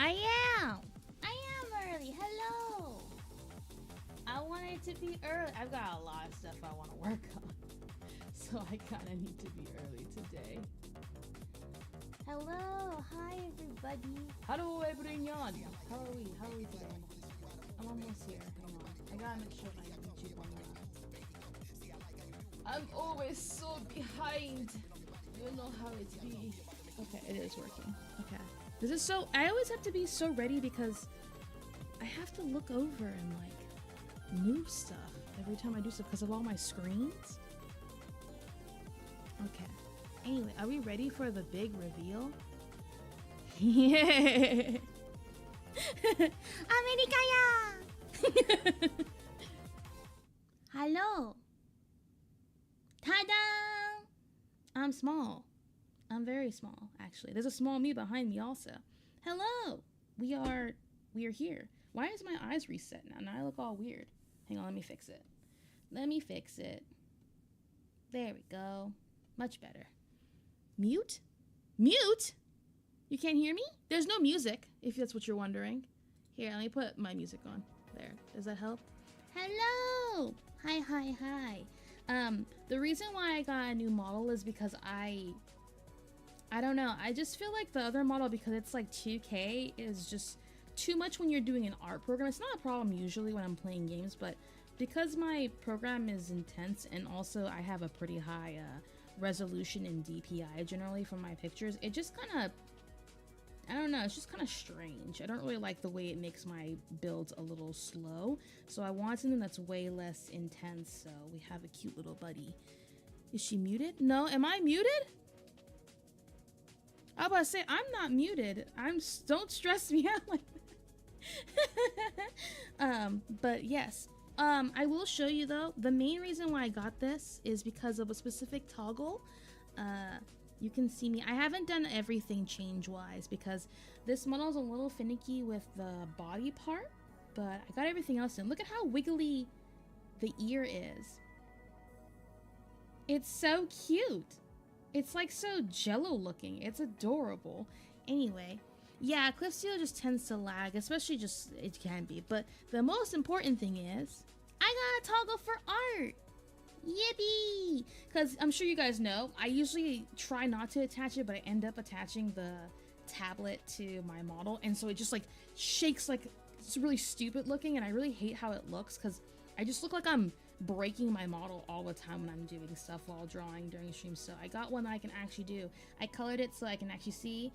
I am early. Hello. I wanted to be early. I've got a lot of stuff I want to work on. So I kind of need to be early today. Hello. Hi, everybody. Hello, everyone. How are we? How are we today? I'm almost here. Hang on. I gotta make sure my YouTube on. I'm always so behind. You know how it be. Okay, it is working. Okay. This is so... I always have to be so ready because I have to look over and, like, move stuff every time I do stuff because of all my screens. Okay. Anyway, are we ready for the big reveal? Yeah. America! Hello. Ta-da! I'm small. I'm very small, actually. There's a small me behind me also. Hello! We are here. Why is my eyes reset now? Now I look all weird. Hang on, let me fix it. Let me fix it. There we go. Much better. Mute? Mute? You can't hear me? There's no music, if that's what you're wondering. Here, let me put my music on. There. Does that help? Hello! Hi, hi, hi. The reason why I got a new model is because I don't know. I just feel like the other model, because it's like 2K, is just too much when you're doing an art program. It's not a problem usually when I'm playing games, but because my program is intense and also I have a pretty high resolution in DPI generally for my pictures, it just kind of, I don't know, it's just kind of strange. I don't really like the way it makes my builds a little slow. So I want something that's way less intense. So we have a cute little buddy. Is she muted? No, am I muted? I was about to say, I'm not muted. Don't stress me out like that. But yes. I will show you though, the main reason why I got this is because of a specific toggle. You can see me. I haven't done everything change-wise because this model is a little finicky with the body part, but I got everything else in. Look at how wiggly the ear is. It's so cute. It's like so jello looking. It's adorable. Anyway, yeah, Cliffsteal just tends to lag, especially just, it can be. But the most important thing is, I got a toggle for art. Yippee! Because I'm sure you guys know, I usually try not to attach it, but I end up attaching the tablet to my model. And so it just like shakes, like it's really stupid looking. And I really hate how it looks because I just look like I'm breaking my model all the time when I'm doing stuff while drawing during streams. So I got one that I can actually do. I colored it so I can actually see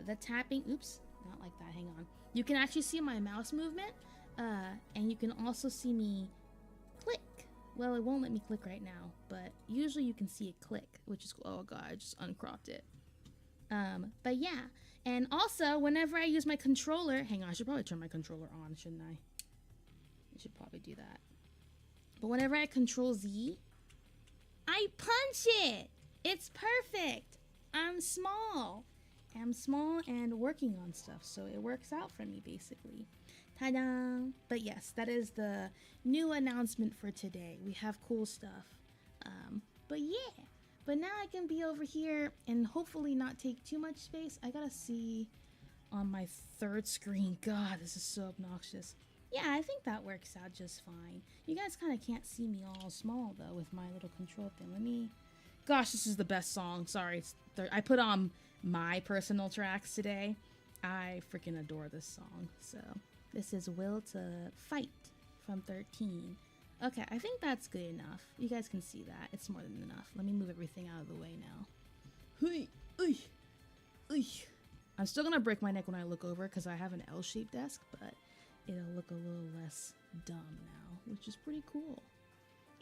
the tapping. Oops, not like that. Hang on. You can actually see my mouse movement, and you can also see me click. Well, it won't let me click right now, but usually you can see it click, which is, oh god, I just uncropped it. But yeah, and also whenever I use my controller, hang on, I should probably turn my controller on, shouldn't I? I should probably do that. But whenever I control Z, I punch it. It's perfect. I'm small. I'm small and working on stuff, so it works out for me basically. Ta-da! But yes, that is the new announcement for today. We have cool stuff. But yeah. But now I can be over here and hopefully not take too much space. I gotta see on my third screen. God, this is so obnoxious. Yeah, I think that works out just fine. You guys kind of can't see me all small though with my little control thing. Let me... Gosh, this is the best song. Sorry, I put on my personal tracks today. I freaking adore this song. So this is Will to Fight from 13. Okay, I think that's good enough. You guys can see that. It's more than enough. Let me move everything out of the way now. I'm still gonna break my neck when I look over because I have an L-shaped desk, but it'll look a little less dumb now, which is pretty cool.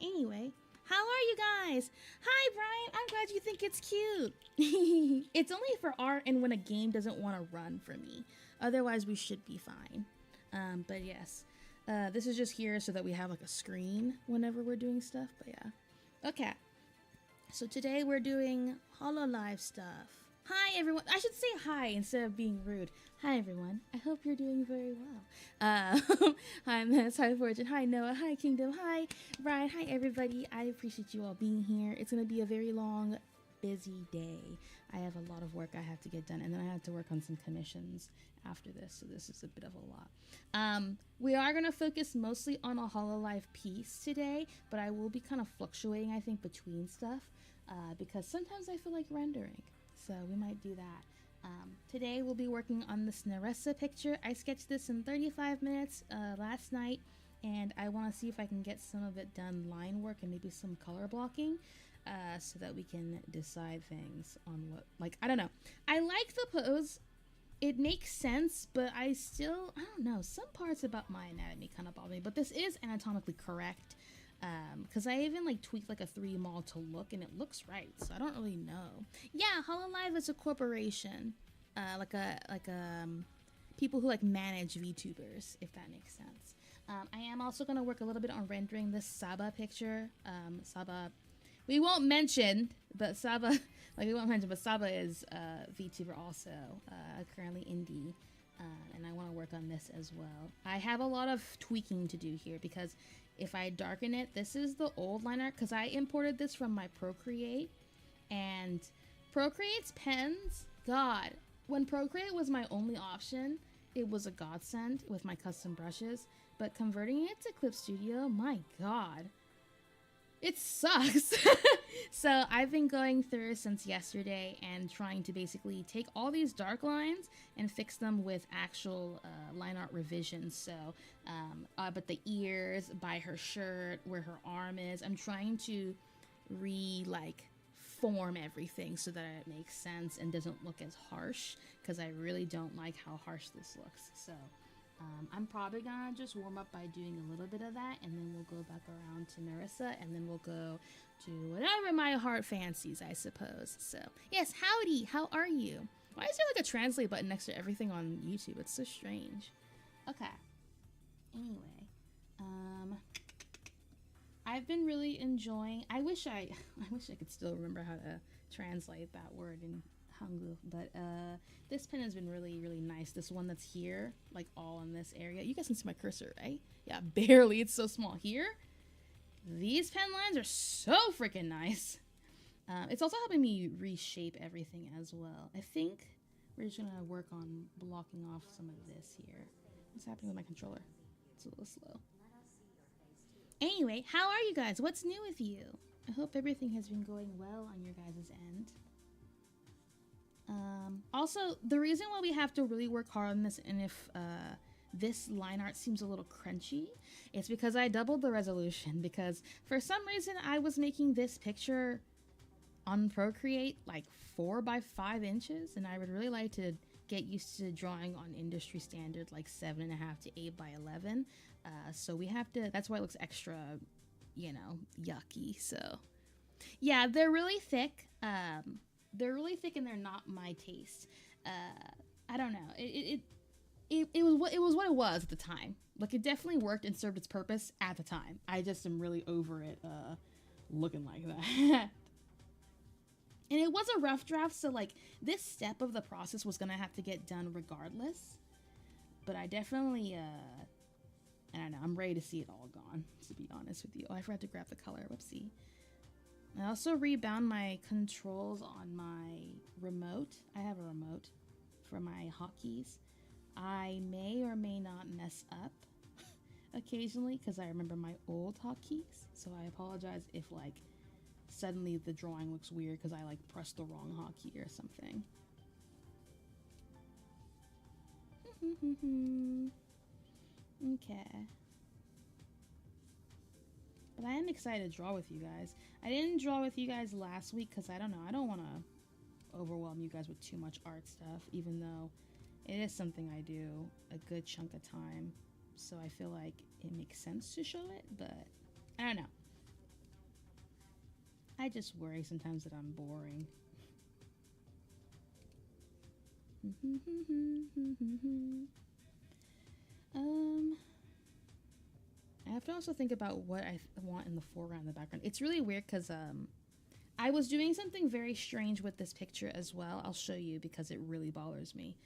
Anyway, how are you guys? Hi, Brian. I'm glad you think it's cute. It's only for art and when a game doesn't want to run for me. Otherwise, we should be fine. But yes, this is just here so that we have like a screen whenever we're doing stuff. But yeah. Okay. So today we're doing Hololive stuff. Hi, everyone. I should say hi instead of being rude. Hi, everyone. I hope you're doing very well. Hi, Miss. Hi, Fortune. Hi, Noah. Hi, Kingdom. Hi, Brian. Hi, everybody. I appreciate you all being here. It's going to be a very long busy day. I have a lot of work I have to get done, and then I have to work on some commissions after this, so this is a bit of a lot. We are going to focus mostly on a Hololive piece today, but I will be kind of fluctuating, I think, between stuff, because sometimes I feel like rendering, so we might do that. Today we'll be working on this Narissa picture. I sketched this in 35 minutes last night, and I want to see if I can get some of it done line work and maybe some color blocking, so that we can decide things on what, like, I don't know. I like the pose. It makes sense, but I don't know. Some parts about my anatomy kind of bother me, but this is anatomically correct. Because I even like tweaked like a 3 mall to look, and it looks right, so I don't really know. Yeah, Hololive is a corporation, like people who like manage VTubers, if that makes sense. I am also gonna work a little bit on rendering this Saba picture. Saba, we won't mention, but Saba, Saba is VTuber also, currently indie. And I want to work on this as well. I have a lot of tweaking to do here, because if I darken it, this is the old line art, because I imported this from my Procreate, and Procreate's pens, God, when Procreate was my only option, it was a godsend with my custom brushes, but converting it to Clip Studio, my God, it sucks. So I've been going through since yesterday and trying to basically take all these dark lines and fix them with actual line art revisions. So, but the ears, by her shirt, where her arm is, I'm trying to form everything so that it makes sense and doesn't look as harsh, because I really don't like how harsh this looks. So I'm probably gonna just warm up by doing a little bit of that, and then we'll go back around to Narissa, and then we'll go to whatever my heart fancies, I suppose. So yes, howdy, how are you? Why is there like a translate button next to everything on YouTube? It's so strange. Okay, anyway, I've been really enjoying, I wish I could still remember how to translate that word in Hangul, but this pen has been really, really nice. This one that's here, like all in this area. You guys can see my cursor, right? Yeah, barely. It's so small. Here, these pen lines are so freaking nice. It's also helping me reshape everything as well. I think we're just gonna work on blocking off some of this here. What's happening with my controller? It's a little slow. Anyway, how are you guys? What's new with you? I hope everything has been going well on your guys' end. Also, the reason why we have to really work hard on this, and if this line art seems a little crunchy, it's because I doubled the resolution, because for some reason I was making this picture on Procreate like 4 by 5 inches, and I would really like to get used to drawing on industry standard like 7.5 to 8 by 11. So we have to, that's why it looks extra, you know, yucky. So yeah, they're really thick. They're really thick, and they're not my taste. I don't know. It was what it was at the time. Like, it definitely worked and served its purpose at the time. I just am really over it looking like that. And it was a rough draft, so like this step of the process was gonna have to get done regardless. But I definitely I don't know, I'm ready to see it all gone, to be honest with you. Oh, I forgot to grab the color. Whoopsie. I also rebound my controls on my remote. I have a remote for my hotkeys. I may or may not mess up occasionally, because I remember my old hotkeys. So I apologize if like suddenly the drawing looks weird because I like pressed the wrong hotkey or something. Okay. But I am excited to draw with you guys. I didn't draw with you guys last week because I don't know. I don't want to overwhelm you guys with too much art stuff, even though it is something I do a good chunk of time. So I feel like it makes sense to show it, but I don't know. I just worry sometimes that I'm boring. I have to also think about what I want in the foreground and the background. It's really weird because I was doing something very strange with this picture as well. I'll show you because it really bothers me.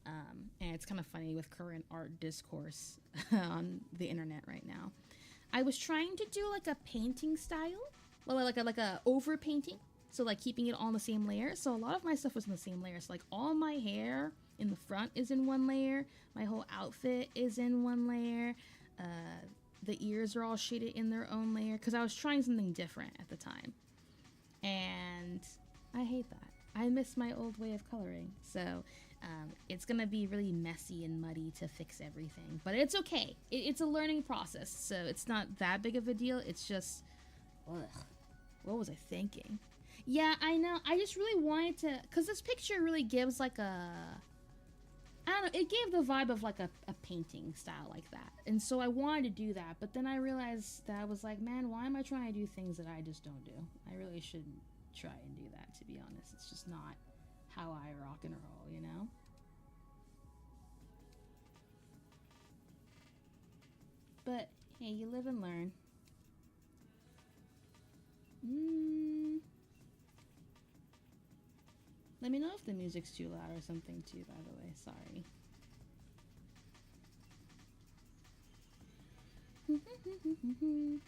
And it's kind of funny with current art discourse on the internet right now. I was trying to do like a painting style, well, like a over painting, So like keeping it all in the same layer. So a lot of my stuff was in the same layer. So like all my hair in the front is in one layer. My whole outfit is in one layer. The ears are all shaded in their own layer because I was trying something different at the time. And I hate that. I miss my old way of coloring. So it's going to be really messy and muddy to fix everything. But it's okay. It's a learning process. So it's not that big of a deal. It's just, ugh, what was I thinking? Yeah, I know. I just really wanted to, because this picture really gives like a, I don't know, it gave the vibe of like a painting style like that. And so I wanted to do that. But then I realized that I was like, man, why am I trying to do things that I just don't do? I really shouldn't try and do that, to be honest. It's just not how I rock and roll, you know? But hey, you live and learn. Let me know if the music's too loud or something too, by the way. Sorry.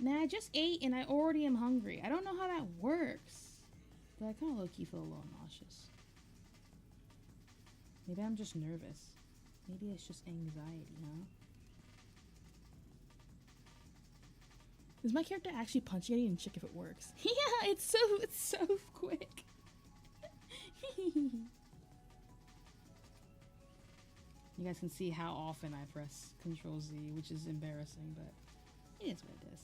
Man, I just ate and I already am hungry. I don't know how that works. But I kind of low-key feel a little nauseous. Maybe I'm just nervous. Maybe it's just anxiety, huh? Is my character actually punching? I didn't even check if it works. Yeah, it's so quick. You guys can see how often I press Control Z, which is embarrassing, but it is what it is.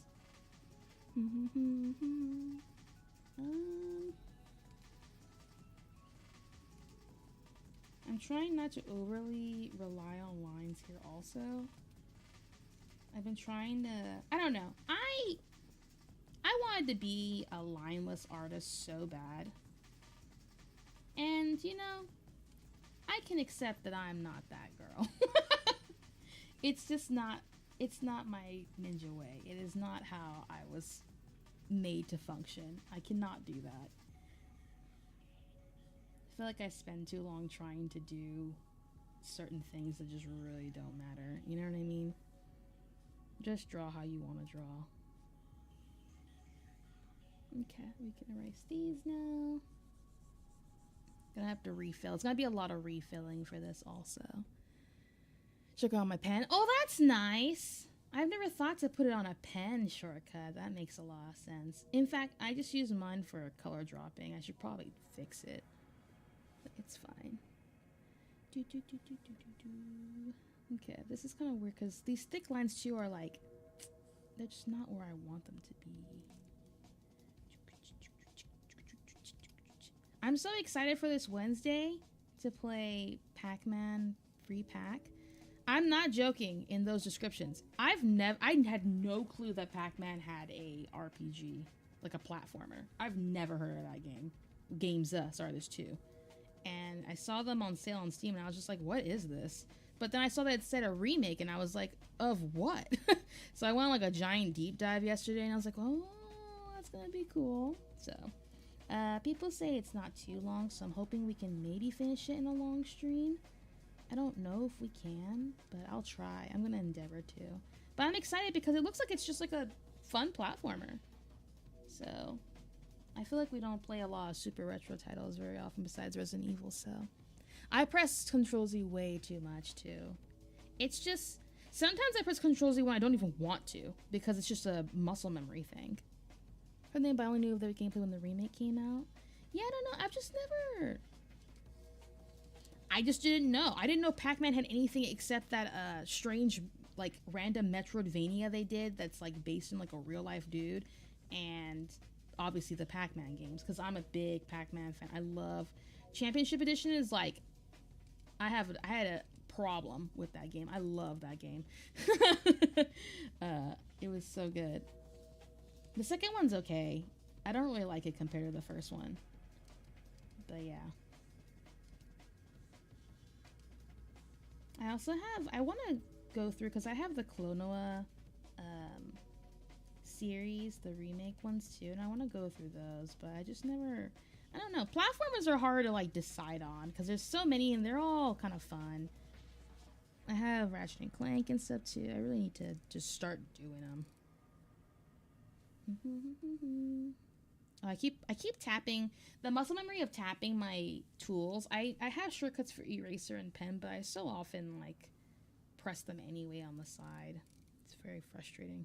I'm trying not to overly rely on lines here also. I've been trying to, I don't know. I wanted to be a lineless artist so bad. And, you know, I can accept that I'm not that girl. It's just not, it's not my ninja way. It is not how I was made to function. I cannot do that. I feel like I spend too long trying to do certain things that just really don't matter. You know what I mean? Just draw how you want to draw. Okay, we can erase these now. Gonna have to refill. It's gonna be a lot of refilling for this also. Check out my pen. Oh, that's nice. I've never thought to put it on a pen shortcut. That makes a lot of sense. In fact, I just use mine for color dropping. I should probably fix it. But it's fine. Okay, this is kind of weird because these thick lines too are like, they're just not where I want them to be. I'm so excited for this Wednesday to play Pac-Man free pack. I'm not joking in those descriptions. I had no clue that Pac-Man had a RPG, like a platformer. I've never heard of that game. Sorry, there's two. And I saw them on sale on Steam and I was just like, what is this? But then I saw that it said a remake and I was like, of what? So I went on like a giant deep dive yesterday and I was like, oh, that's gonna be cool. So people say it's not too long, so I'm hoping we can maybe finish it in a long stream. I don't know if we can, but I'll try. I'm gonna endeavor to. But I'm excited because it looks like it's just like a fun platformer. So I feel like we don't play a lot of super retro titles very often besides Resident Evil, so I press Control Z way too much too. It's just, sometimes I press Control Z when I don't even want to because it's just a muscle memory thing. But I only knew of the gameplay when the remake came out. Yeah, I don't know. I just didn't know. I didn't know Pac-Man had anything except that strange, like, random Metroidvania they did that's, like, based in, like, a real-life dude. And obviously the Pac-Man games, because I'm a big Pac-Man fan. I love... Championship Edition is, like... I had a problem with that game. I love that game. It was so good. The second one's okay. I don't really like it compared to the first one. But yeah. I also have, I want to go through, because I have the Klonoa series, the remake ones too, and I want to go through those, but I just never, I don't know. Platformers are hard to like decide on, because there's so many and they're all kind of fun. I have Ratchet and Clank and stuff too. I really need to just start doing them. I keep tapping the muscle memory of tapping my tools. I have shortcuts for eraser and pen, but I so often like press them anyway on the side. It's very frustrating.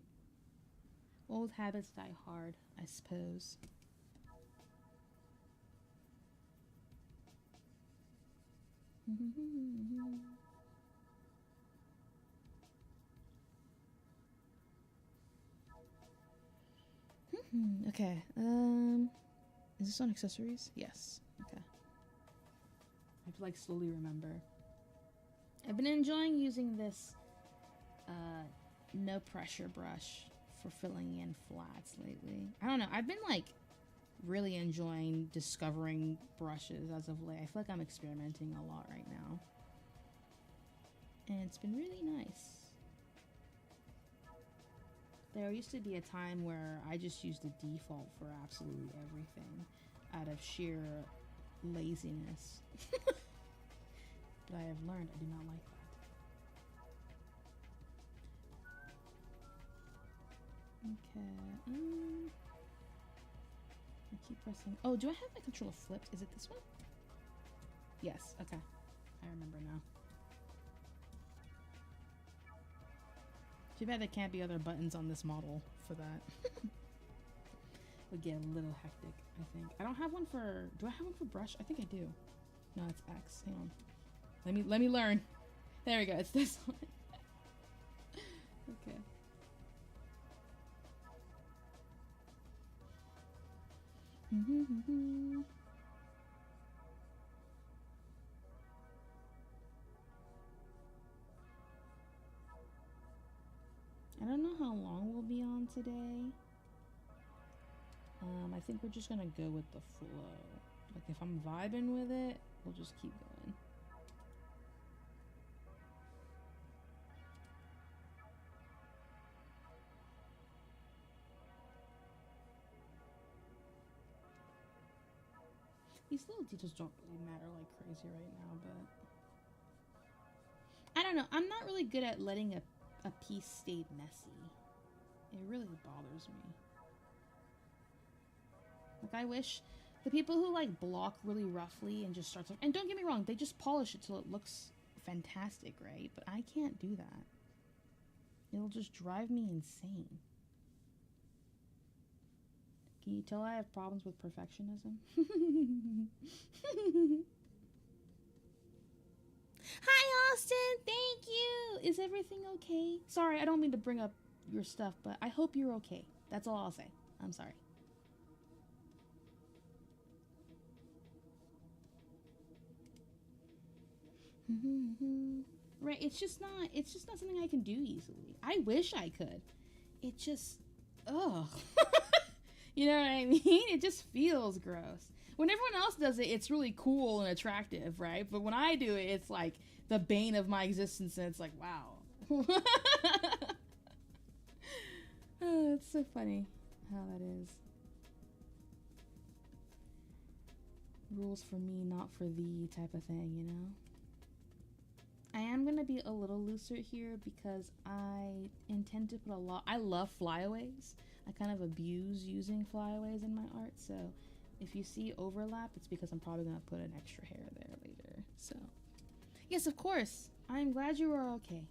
Old habits die hard, I suppose. Okay. Is this on accessories? Yes. Okay. I have to like slowly remember. I've been enjoying using this no pressure brush for filling in flats lately. I don't know. I've been like really enjoying discovering brushes as of late. I feel like I'm experimenting a lot right now. And it's been really nice. There used to be a time where I just used the default for absolutely everything out of sheer laziness. But I have learned I do not like that. Okay. I keep pressing. Oh, do I have my controller flipped? Is it this one? Yes. Okay. I remember now. Too bad there can't be other buttons on this model for that. Would get a little hectic, I think. I don't have one for... Do I have one for brush? I think I do. No, it's X. Hang on. Let me learn. There we go. It's this one. Okay. I don't know how long we'll be on today. I think we're just gonna go with the flow. Like if I'm vibing with it, we'll just keep going. These little details don't really matter like crazy right now, but I don't know. I'm not really good at letting a piece stay messy. It really bothers me. Like I wish the people who like block really roughly and just start to, and don't get me wrong, they just polish it till it looks fantastic, right? But I can't do that. It'll just drive me insane. Can you tell I have problems with perfectionism? Hi, Austin. Thank you. Is everything okay? Sorry, I don't mean to bring up your stuff, but I hope you're okay. That's all I'll say. I'm sorry. Right, it's just not something I can do easily. I wish I could. It just, ugh. You know what I mean? It just feels gross. When everyone else does it, it's really cool and attractive, right? But when I do it, it's like the bane of my existence, and it's like, wow. Oh, it's so funny how that is. Rules for me, not for thee type of thing, you know? I am going to be a little looser here because I intend to put a lot... I love flyaways. I kind of abuse using flyaways in my art, so if you see overlap, it's because I'm probably going to put an extra hair there later. So, yes, of course. I'm glad you are okay.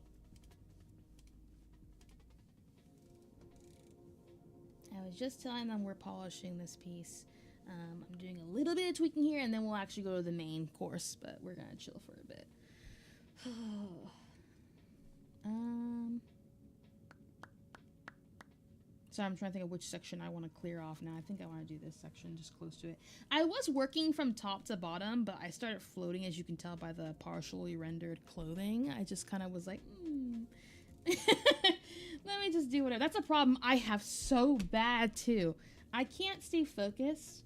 I was just telling them we're polishing this piece. I'm doing a little bit of tweaking here, and then we'll actually go to the main course, but we're going to chill for a bit. So I'm trying to think of which section I want to clear off now. I think I want to do this section just close to it. I was working from top to bottom, but I started floating, as you can tell by the partially rendered clothing. I just kind of was like, let me just do whatever. That's a problem I have so bad too. I can't stay focused.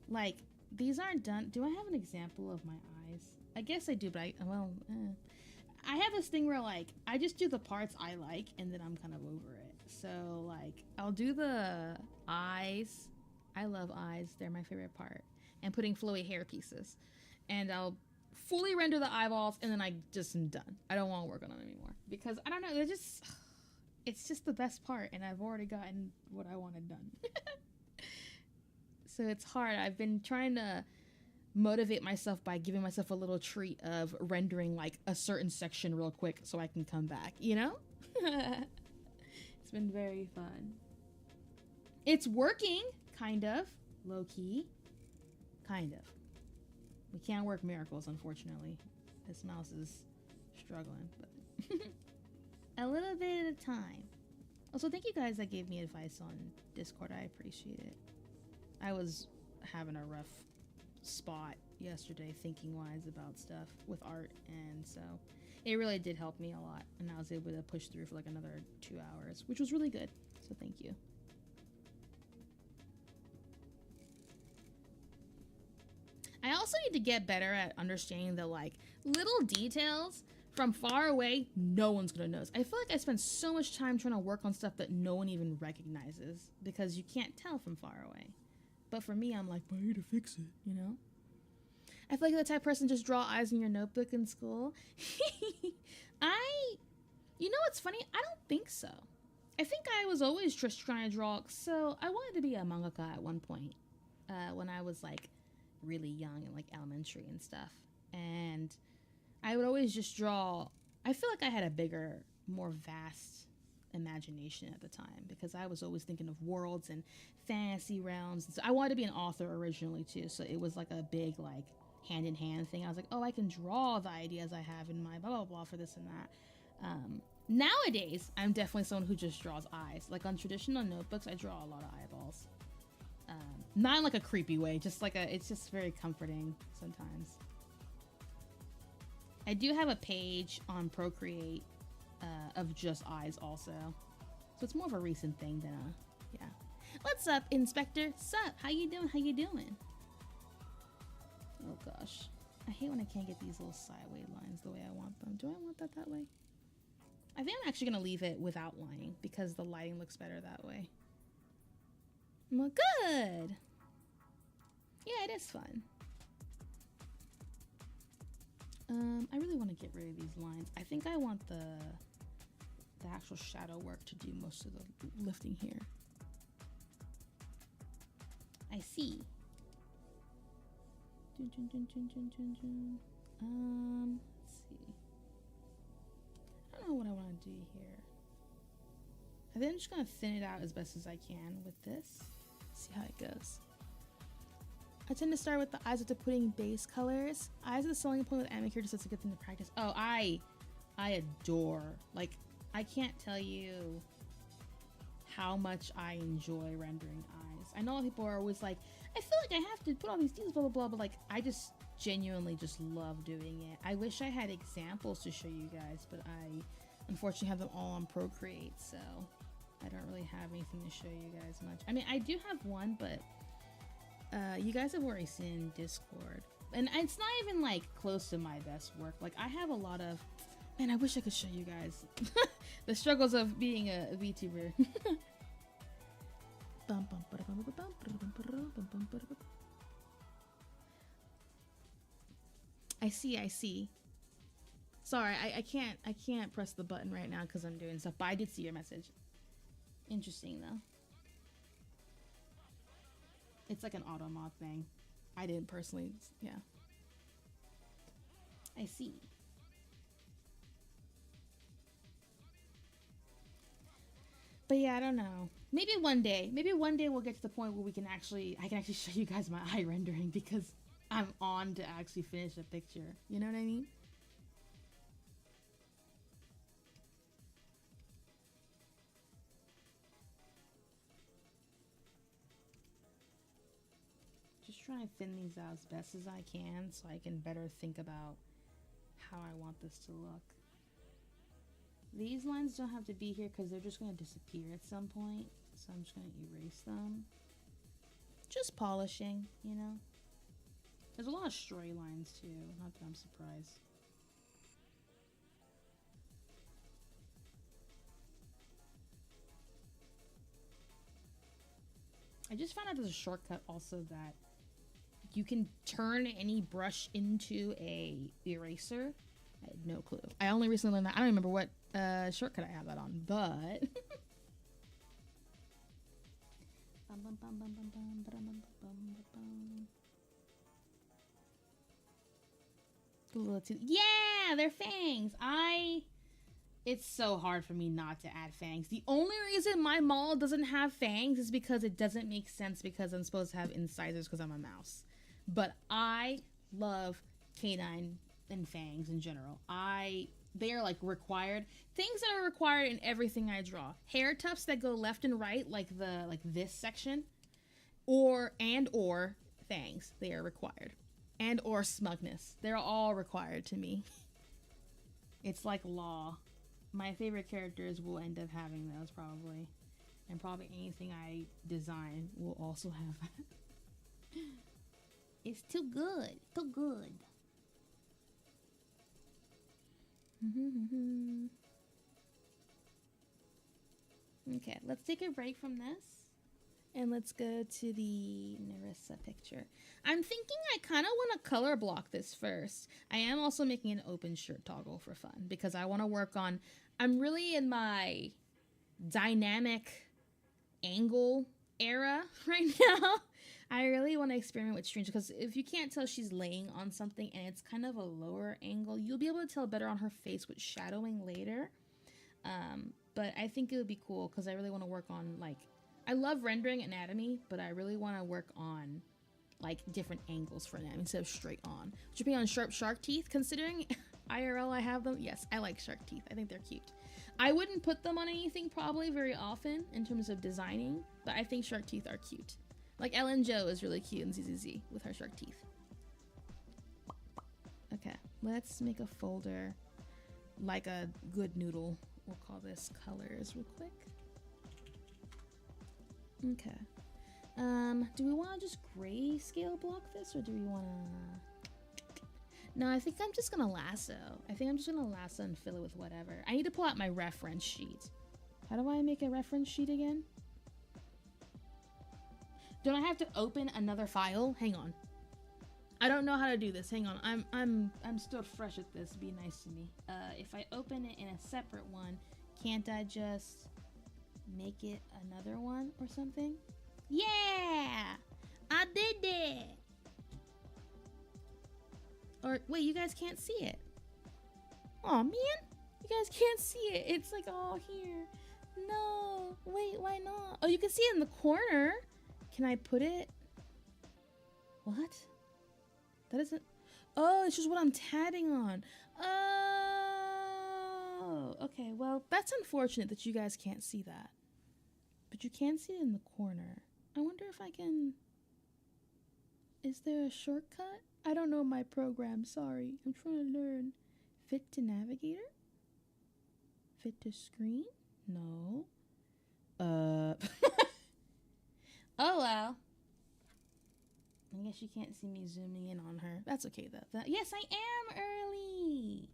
Like, these aren't done. Do I have an example of my eyes? I guess I do, but I have this thing where, like, I just do the parts I like, and then I'm kind of over it. So, like, I'll do the eyes. I love eyes. They're my favorite part. And putting flowy hair pieces. And I'll fully render the eyeballs, and then I just am done. I don't want to work on them anymore. Because, I don't know, it's just the best part, and I've already gotten what I wanted done. So it's hard. I've been trying to motivate myself by giving myself a little treat of rendering like a certain section real quick so I can come back, you know? It's been very fun. It's working, kind of. Low key. Kind of. We can't work miracles, unfortunately. This mouse is struggling, but a little bit at a time. Also, thank you guys that gave me advice on Discord. I appreciate it. I was having a rough spot yesterday thinking wise about stuff with art, and so it really did help me a lot, and I was able to push through for like another 2 hours, which was really good. So thank you. I also need to get better at understanding the like little details from far away. No one's gonna notice. I feel like I spend so much time trying to work on stuff that no one even recognizes because you can't tell from far away. But for me, I'm like, but I need to fix it, you know? I feel like the type of person just draw eyes in your notebook in school. You know what's funny? I don't think so. I think I was always just trying to draw. So I wanted to be a mangaka at one point when I was like really young and like elementary and stuff. And I would always just draw. I feel like I had a bigger, more vast imagination at the time because I was always thinking of worlds and fantasy realms. And so I wanted to be an author originally too. So it was like a big like hand in hand thing. I was like, oh, I can draw the ideas I have in my blah blah blah for this and that. Nowadays, I'm definitely someone who just draws eyes. Like on traditional notebooks, I draw a lot of eyeballs. Not in like a creepy way, just like it's just very comforting sometimes. I do have a page on Procreate of just eyes also. So it's more of a recent thing than yeah. What's up, Inspector? Sup? How you doing? How you doing? Oh gosh. I hate when I can't get these little sideways lines the way I want them. Do I want that way? I think I'm actually gonna leave it without lining because the lighting looks better that way. Well, good. Yeah, it is fun. I really want to get rid of these lines. I think I want the actual shadow work to do most of the lifting here. I see. Let's see. I don't know what I want to do here. I think I'm just gonna thin it out as best as I can with this. See how it goes. I tend to start with the eyes after putting base colors. Eyes are the selling point with anime characters, so it's a good thing to practice. Oh, I adore, like, I can't tell you how much I enjoy rendering eyes. I know a lot of people are always like, I feel like I have to put all these details, blah, blah, blah, but like, I just genuinely just love doing it. I wish I had examples to show you guys, but I unfortunately have them all on Procreate, so I don't really have anything to show you guys much. I mean, I do have one, but you guys have already seen Discord, and it's not even like close to my best work. Like I have a lot of, man, I wish I could show you guys the struggles of being a VTuber. I see. Sorry, I can't press the button right now because I'm doing stuff, but I did see your message. Interesting though. It's like an auto mod thing. I didn't personally, yeah. I see. But yeah, I don't know. Maybe one day we'll get to the point where I can actually show you guys my eye rendering because I'm on to actually finish a picture. You know what I mean? Trying to thin these out as best as I can so I can better think about how I want this to look. These lines don't have to be here because they're just going to disappear at some point, so I'm just going to erase them. Just polishing, you know? There's a lot of stray lines too, not that I'm surprised. I just found out there's a shortcut also that you can turn any brush into a eraser. I had no clue. I only recently learned that. I don't remember what shortcut I have that on, but Yeah, they're fangs. It's so hard for me not to add fangs. The only reason my mall doesn't have fangs is because it doesn't make sense because I'm supposed to have incisors because I'm a mouse. But I love canine and fangs in general. They are like required things that are required in everything I draw. Hair tufts that go left and right, like this section, or fangs. They are required, and or smugness. They're all required to me. It's like law. My favorite characters will end up having those probably, and probably anything I design will also have that. It's too good, too good. Okay, let's take a break from this and let's go to the Narissa picture. I'm thinking I kind of want to color block this first. I am also making an open shirt toggle for fun because I want to work on, I'm really in my dynamic angle era right now. I really want to experiment with strange because if you can't tell she's laying on something and it's kind of a lower angle, you'll be able to tell better on her face with shadowing later. But I think it would be cool because I really want to work on, like, I love rendering anatomy, but I really want to work on like different angles for anatomy instead of straight on. Would you be on sharp shark teeth considering IRL I have them? Yes, I like shark teeth. I think they're cute. I wouldn't put them on anything probably very often in terms of designing, but I think shark teeth are cute. Like Ellen Jo is really cute in ZZZ with her shark teeth. Okay, let's make a folder like a good noodle. We'll call this colors real quick. Okay. Do we want to just grayscale block this or do we want to... No, I think I'm just going to lasso. I think I'm just going to lasso and fill it with whatever. I need to pull out my reference sheet. How do I make a reference sheet again? Don't I have to open another file? Hang on. I don't know how to do this. Hang on. I'm still fresh at this. Be nice to me. If I open it in a separate one, can't I just make it another one or something? Yeah! I did it! Or wait, you guys can't see it. Aw, man. You guys can't see it. It's like all here. No. Wait, why not? Oh, you can see it in the corner. Can I put it? What? That isn't... Oh, it's just what I'm tabbing on. Oh, okay. Well, that's unfortunate that you guys can't see that. But you can see it in the corner. I wonder if I can... Is there a shortcut? I don't know my program. Sorry. I'm trying to learn. Fit to navigator? Fit to screen? No. Oh, well. I guess you can't see me zooming in on her. That's okay, though. Yes, I am early.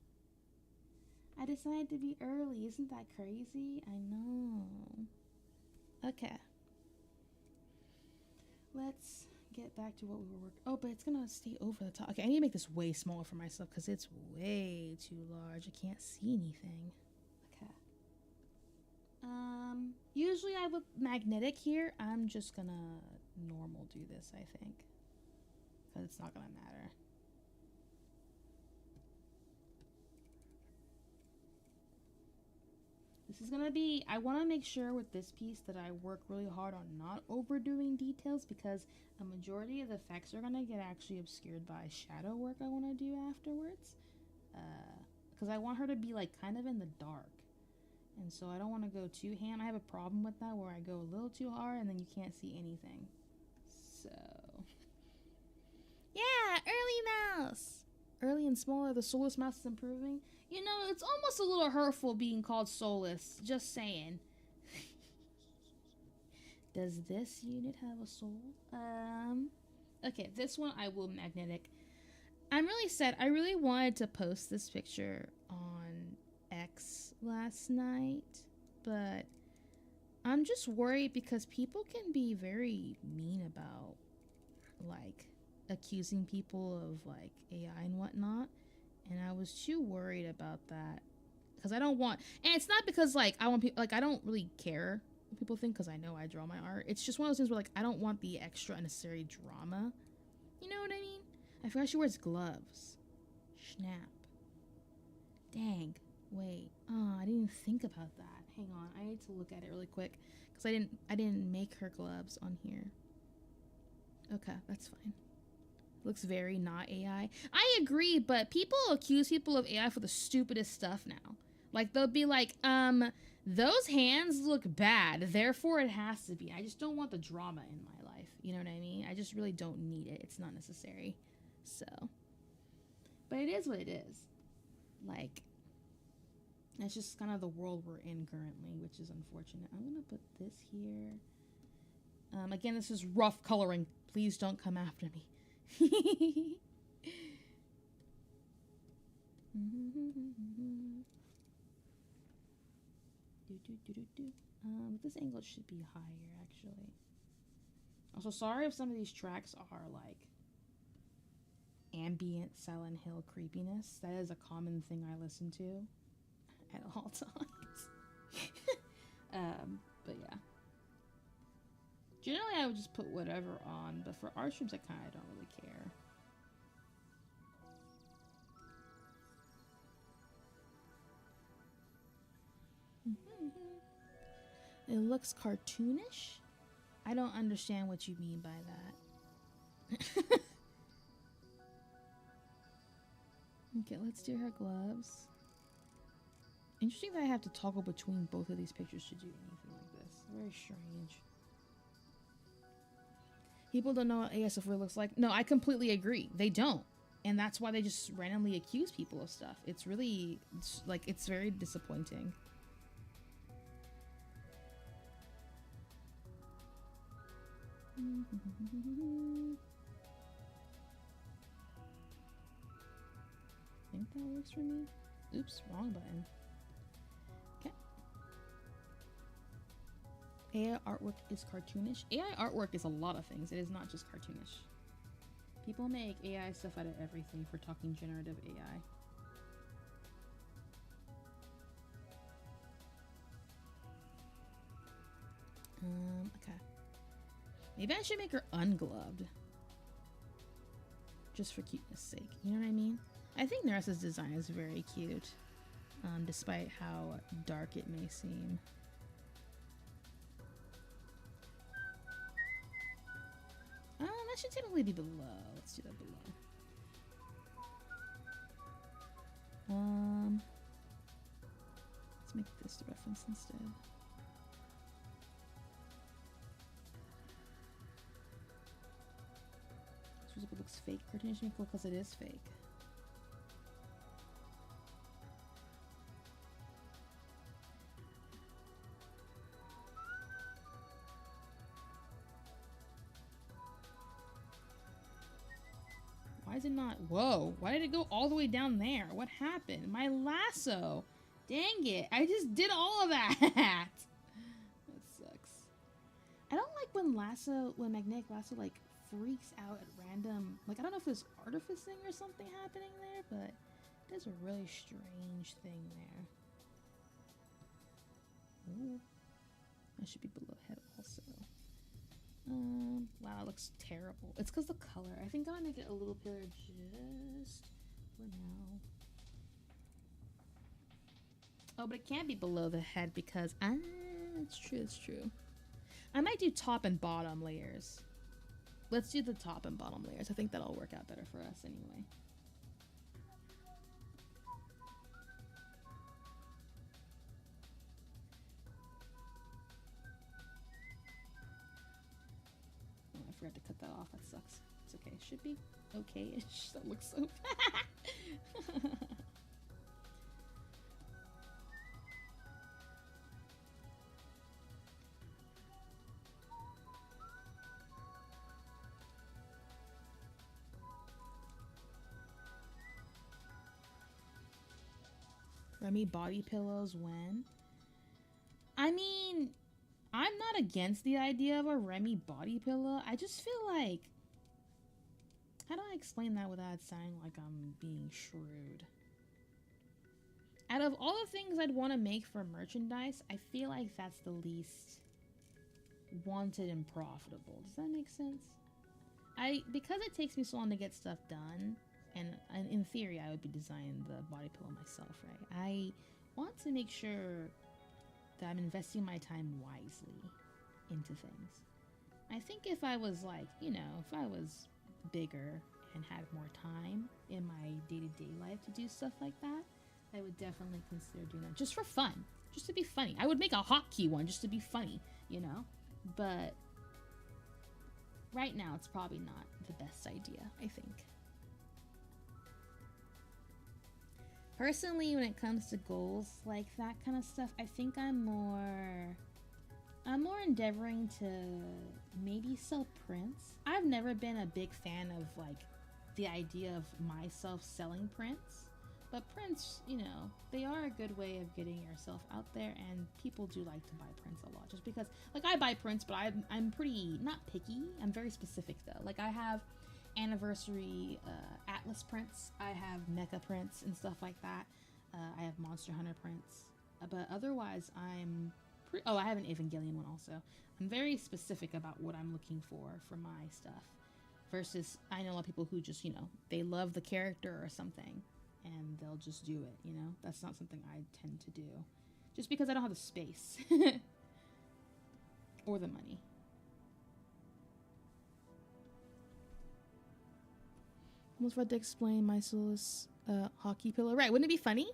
I decided to be early. Isn't that crazy? I know. Okay. Let's get back to what we were working. Oh, but it's gonna stay over the top. Okay, I need to make this way smaller for myself because it's way too large. I can't see anything. Okay. Usually I would magnetic here. I'm just gonna normal do this, I think. Because it's not gonna matter. This is gonna be, I want to make sure with this piece that I work really hard on not overdoing details because a majority of the effects are gonna get actually obscured by shadow work I want to do afterwards. Because I want her to be like kind of in the dark. And so I don't want to go too ham. I have a problem with that where I go a little too hard and then you can't see anything. So... Yeah, early mouse! Early and smaller, the soulless mouse is improving. You know, it's almost a little hurtful being called soulless. Just saying. Does this unit have a soul? Okay, this one I will magnetic. I'm really sad. I really wanted to post this picture on X last night, but I'm just worried because people can be very mean about, like, accusing people of, like, AI and whatnot. And I was too worried about that because I don't want, and it's not because like I want people, like I don't really care people think because I know I draw my art. It's just one of those things where like I don't want the extra unnecessary drama. You know what I mean? I forgot she wears gloves. Snap. Dang. Wait. Oh, I didn't even think about that. Hang on. I need to look at it really quick because I didn't make her gloves on here. Okay, that's fine. Looks very not AI. I agree, but people accuse people of AI for the stupidest stuff now. Like they'll be like, those hands look bad, therefore it has to be. I just don't want the drama in my life. You know what I mean? I just really don't need it. It's not necessary. So, but it is what it is. Like, that's just kind of the world we're in currently, which is unfortunate. I'm gonna put this here. Again, this is rough coloring. Please don't come after me. This angle should be higher, actually. Also, sorry if some of these tracks are like ambient Silent Hill creepiness. That is a common thing I listen to at all times. But yeah. Generally, I would just put whatever on, but for art streams, I kind of don't really care. It looks cartoonish? I don't understand what you mean by that. Okay, let's do her gloves. Interesting that I have to toggle between both of these pictures to do anything like this. Very strange. People don't know what ASF4 looks like. No, I completely agree. They don't. And that's why they just randomly accuse people of stuff. It's really, it's very disappointing. I think that works for me. Oops, wrong button. Okay. AI artwork is cartoonish. AI artwork is a lot of things. It is not just cartoonish. People make AI stuff out of everything for talking generative AI. Okay. Maybe I should make her ungloved. Just for cuteness sake. You know what I mean? I think Nurse's design is very cute. Despite how dark it may seem. That should typically be below. Let's do that below. Let's make this the reference instead. It looks fake. Cartoonish make it look because it is fake. Why is it not? Whoa, why did it go all the way down there? What happened? My lasso. Dang it. I just did all of that. That sucks. I don't like when magnetic lasso like freaks out at random. Like, I don't know if there's artificing or something happening there, but there's a really strange thing there. Ooh. That should be below head also. Wow, it looks terrible. It's because the color. I think I'm gonna make it a little paler just for now. Oh, but it can't be below the head because it's true. I might do top and bottom layers. Let's do the top and bottom layers. I think that'll work out better for us anyway. Oh, I forgot to cut that off. That sucks. It's okay. It should be okay-ish. That looks so bad. Remi body pillows when? I mean, I'm not against the idea of a Remi body pillow. I just feel like... How do I explain that without sounding like I'm being shrewd? Out of all the things I'd want to make for merchandise, I feel like that's the least wanted and profitable. Does that make sense? Because it takes me so long to get stuff done, and in theory I would be designing the body pillow myself, right? I want to make sure that I'm investing my time wisely into things. I think if I was like, you know, if I was bigger and had more time in my day-to-day life to do stuff like that, I would definitely consider doing that just for fun, just to be funny. I would make a hotkey one just to be funny, you know? But right now it's probably not the best idea, I think. Personally, when it comes to goals like that kind of stuff, I think I'm more endeavoring to maybe sell prints. I've never been a big fan of like the idea of myself selling prints, but prints, you know, they are a good way of getting yourself out there, and people do like to buy prints a lot, just because like I buy prints, but I'm pretty not picky. I'm very specific though. Like I have anniversary Atlas prints, I have mecha prints and stuff like that. I have Monster Hunter prints, but otherwise I have an Evangelion one also. I'm very specific about what I'm looking for my stuff, versus I know a lot of people who just, you know, they love the character or something and they'll just do it, you know. That's not something I tend to do, just because I don't have the space or the money. Almost about to explain my Solus hockey pillow. Right, wouldn't it be funny?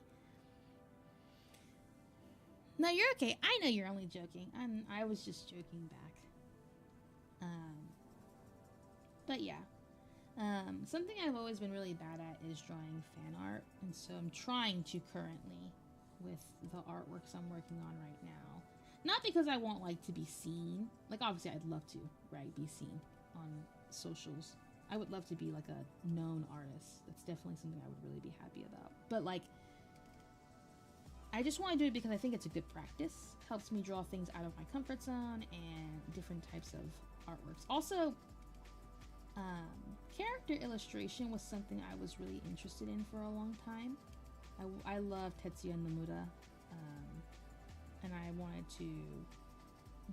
No, you're okay. I know you're only joking. I was just joking back. But yeah. Something I've always been really bad at is drawing fan art. And so I'm trying to currently with the artworks I'm working on right now. Not because I want like to be seen. Like obviously I'd love to, right, be seen on socials. I would love to be like a known artist. That's definitely something I would really be happy about. But like, I just want to do it because I think it's a good practice. Helps me draw things out of my comfort zone and different types of artworks. Also, character illustration was something I was really interested in for a long time. I love Tetsuya Nomura, and I wanted to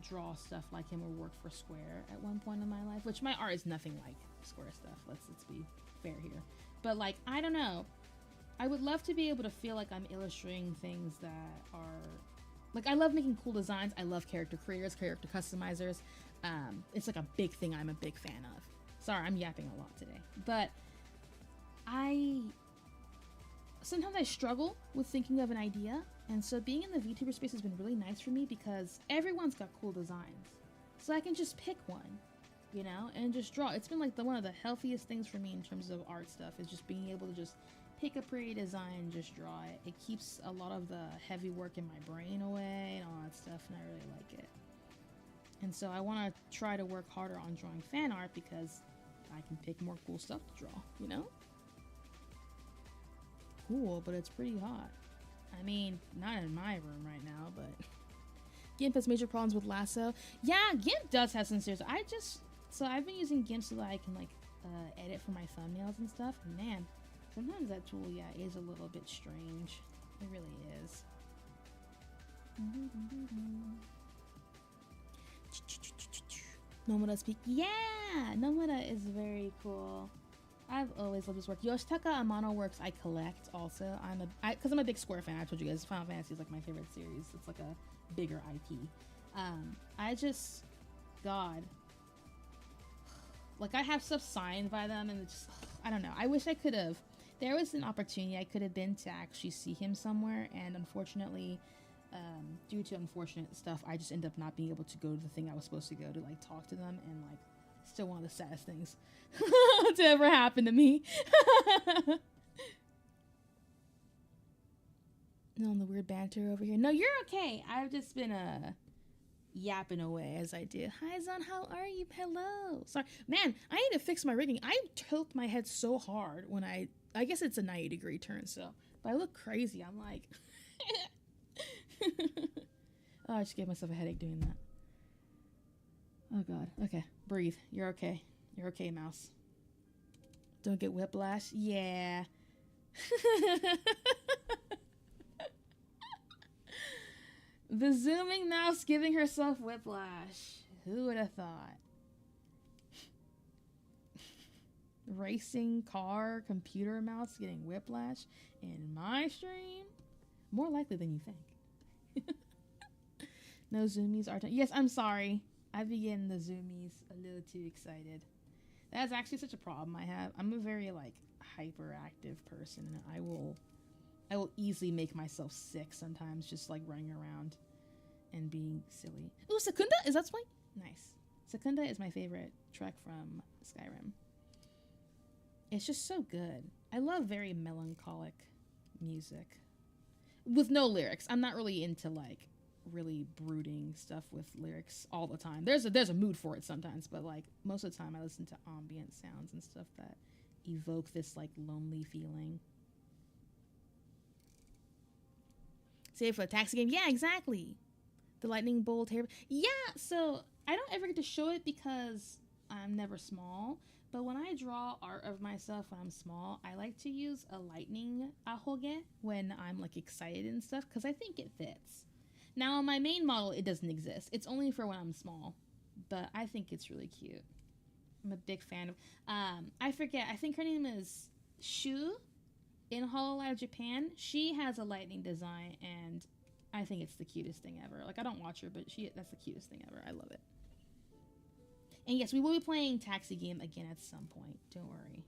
draw stuff like him or work for Square at one point in my life, which my art is nothing like Square stuff. Let's be fair here. But like, I don't know. I would love to be able to feel like I'm illustrating things that are like, I love making cool designs. I love character creators, character customizers. It's like a big thing I'm a big fan of. Sorry, I'm yapping a lot today. But sometimes I struggle with thinking of an idea. And so being in the VTuber space has been really nice for me because everyone's got cool designs. So I can just pick one, you know, and just draw. It's been like one of the healthiest things for me in terms of art stuff, is just being able to just pick a pretty design and just draw it. It keeps a lot of the heavy work in my brain away and all that stuff, and I really like it. And so I want to try to work harder on drawing fan art because I can pick more cool stuff to draw, you know? Cool, but it's pretty hot. I mean, not in my room right now, but GIMP has major problems with lasso. Yeah, GIMP does have some serious. So I've been using GIMP so that I can like edit for my thumbnails and stuff. And man, sometimes that tool, yeah, is a little bit strange. It really is. Nomura speak. Yeah, Nomura is very cool. I've always loved his work. Yoshitaka Amano works I collect also. Because I'm a big Square fan. I told you guys Final Fantasy is like my favorite series. It's like a bigger IP. God. Like I have stuff signed by them and it's just, I don't know. I wish I could have. There was an opportunity I could have been to actually see him somewhere, and unfortunately, due to unfortunate stuff, I just ended up not being able to go to the thing I was supposed to go to, like talk to them, and like still one of the saddest things to ever happen to me. No, the weird banter over here. No, you're okay. I've just been yapping away as I do. Hi Zon, how are you? Hello. Sorry, man, I need to fix my rigging. I tilt my head so hard when I guess it's a 90-degree turn, so but I look crazy. I'm like oh, I just gave myself a headache doing that. Oh god. Okay, breathe. You're okay. You're okay, mouse. Don't get whiplash. Yeah. The zooming mouse giving herself whiplash. Who would have thought? Racing car computer mouse getting whiplash in my stream? More likely than you think. No zoomies are... Yes, I'm sorry. I begin the zoomies a little too excited. That's actually such a problem I have. I'm a very, like, hyperactive person, and I will easily make myself sick sometimes just, like, running around and being silly. Ooh, Secunda? Is that Swing? Nice. Secunda is my favorite track from Skyrim. It's just so good. I love very melancholic music. With no lyrics. I'm not really into, like, really brooding stuff with lyrics all the time. There's a mood for it sometimes, but like most of the time I listen to ambient sounds and stuff that evoke this like lonely feeling. Save for a taxi game. Yeah, exactly. The lightning bolt hair. Yeah, so I don't ever get to show it because I'm never small, but when I draw art of myself when I'm small, I like to use a lightning ahoge when I'm like excited and stuff because I think it fits. Now, on my main model, it doesn't exist. It's only for when I'm small, but I think it's really cute. I'm a big fan of... I forget. I think her name is Shu in Hololive Japan. She has a lightning design, and I think it's the cutest thing ever. Like, I don't watch her, but that's the cutest thing ever. I love it. And yes, we will be playing Taxi Game again at some point. Don't worry.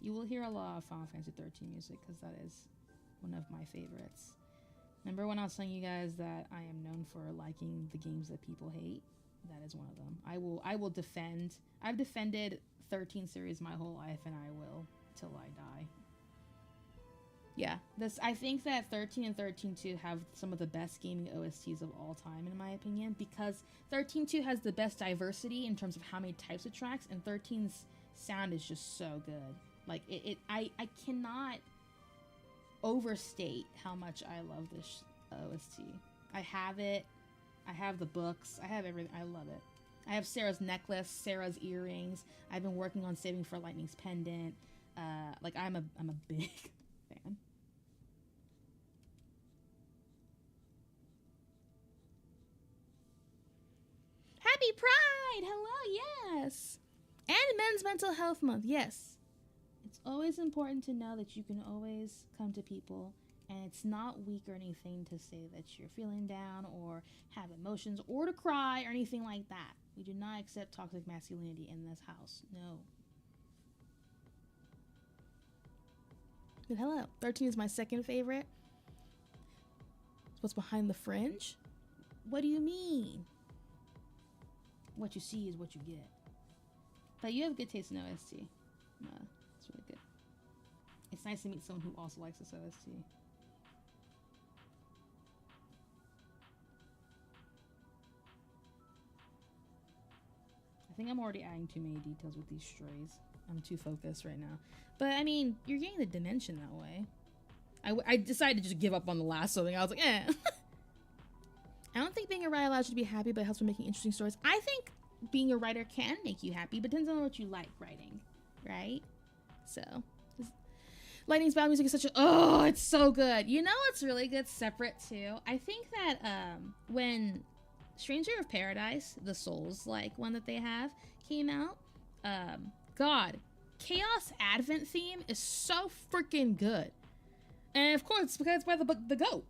You will hear a lot of Final Fantasy 13 music, because that is... one of my favorites. Remember when I was telling you guys that I am known for liking the games that people hate? That is one of them. I will defend. I've defended 13 series my whole life, and I will till I die. Yeah, I think that 13 and 13.2 have some of the best gaming OSTs of all time, in my opinion, because 13.2 has the best diversity in terms of how many types of tracks, and 13's sound is just so good. Like I cannot overstate how much I love this OST. I have it. I have the books. I have everything. I love it. I have Sarah's necklace, Sarah's earrings. I've been working on saving for Lightning's pendant. Like I'm a big fan. Happy Pride! Hello, yes. And Men's Mental Health Month, yes. It's always important to know that you can always come to people, and it's not weak or anything to say that you're feeling down or have emotions or to cry or anything like that. We do not accept toxic masculinity in this house. No. But hello. 13 is my second favorite. What's behind the fringe? What do you mean? What you see is what you get. But you have good taste in OST. It's really good. It's nice to meet someone who also likes this OST. I think I'm already adding too many details with these strays. I'm too focused right now. But, I mean, you're getting the dimension that way. I decided to just give up on the last something. I was like, eh. I don't think being a writer allows you to be happy, but it helps with making interesting stories. I think being a writer can make you happy, but depends on what you like writing, right? So, Lightning's battle music is such a... Oh, it's so good. You know what's really good separate, too? I think that when Stranger of Paradise, the Souls-like one that they have, came out, God, Chaos Advent theme is so freaking good. And of course, it's because it's by the goat.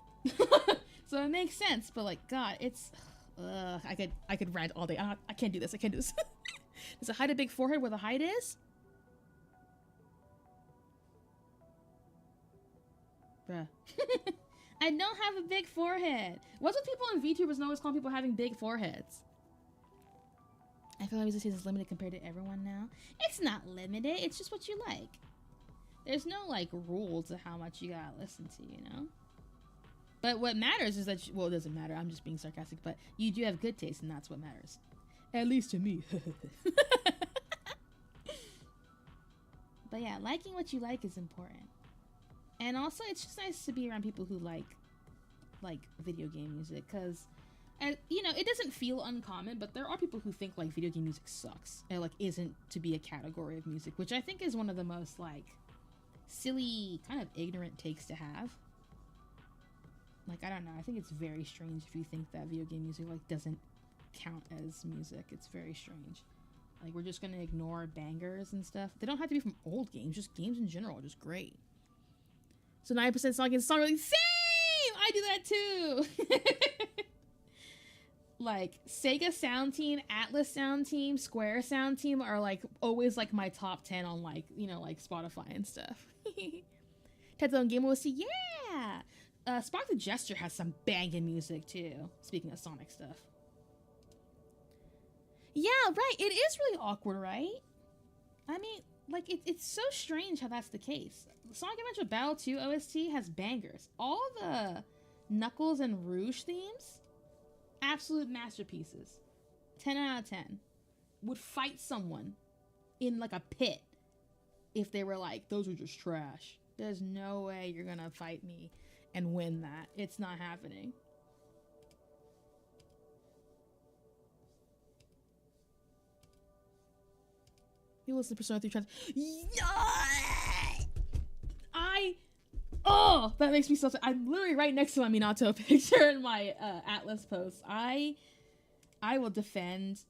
So it makes sense, but like, God, it's... I could rant all day. I can't do this. I can't do this. Does it hide a big forehead where the height is? Bruh. I don't have a big forehead. What's with people in VTubers always calling people having big foreheads? I feel like this is limited compared to everyone now. It's not limited. It's just what you like. There's no, like, rule to how much you gotta listen to, you know? But what matters is that, well, it doesn't matter. I'm just being sarcastic, but you do have good taste, and that's what matters. At least to me. But yeah, liking what you like is important. And also, it's just nice to be around people who like video game music, because, you know, it doesn't feel uncommon, but there are people who think, like, video game music sucks, and, like, isn't to be a category of music, which I think is one of the most, like, silly, kind of ignorant takes to have. Like, I don't know. I think it's very strange if you think that video game music, like, doesn't count as music. It's very strange. Like, we're just gonna ignore bangers and stuff. They don't have to be from old games. Just games in general are just great. So 9% song is song really same! I do that too! Like, Sega Sound Team, Atlas Sound Team, Square Sound Team are, like, always, like, my top 10 on, like, you know, like, Spotify and stuff. Tetsuo Game will see, yeah! Spark the Gesture has some banging music, too. Speaking of Sonic stuff. Yeah, right. It is really awkward, right? I mean, like, it's so strange how that's the case. Sonic Adventure Battle 2 OST has bangers. All the Knuckles and Rouge themes, absolute masterpieces. 10 out of 10. Would fight someone in, like, a pit if they were like, those are just trash. There's no way you're gonna fight me and win that. It's not happening. You listen to Persona 3 trans. Oh, that makes me so sad. I'm literally right next to my Minato picture in my Atlas post. I will defend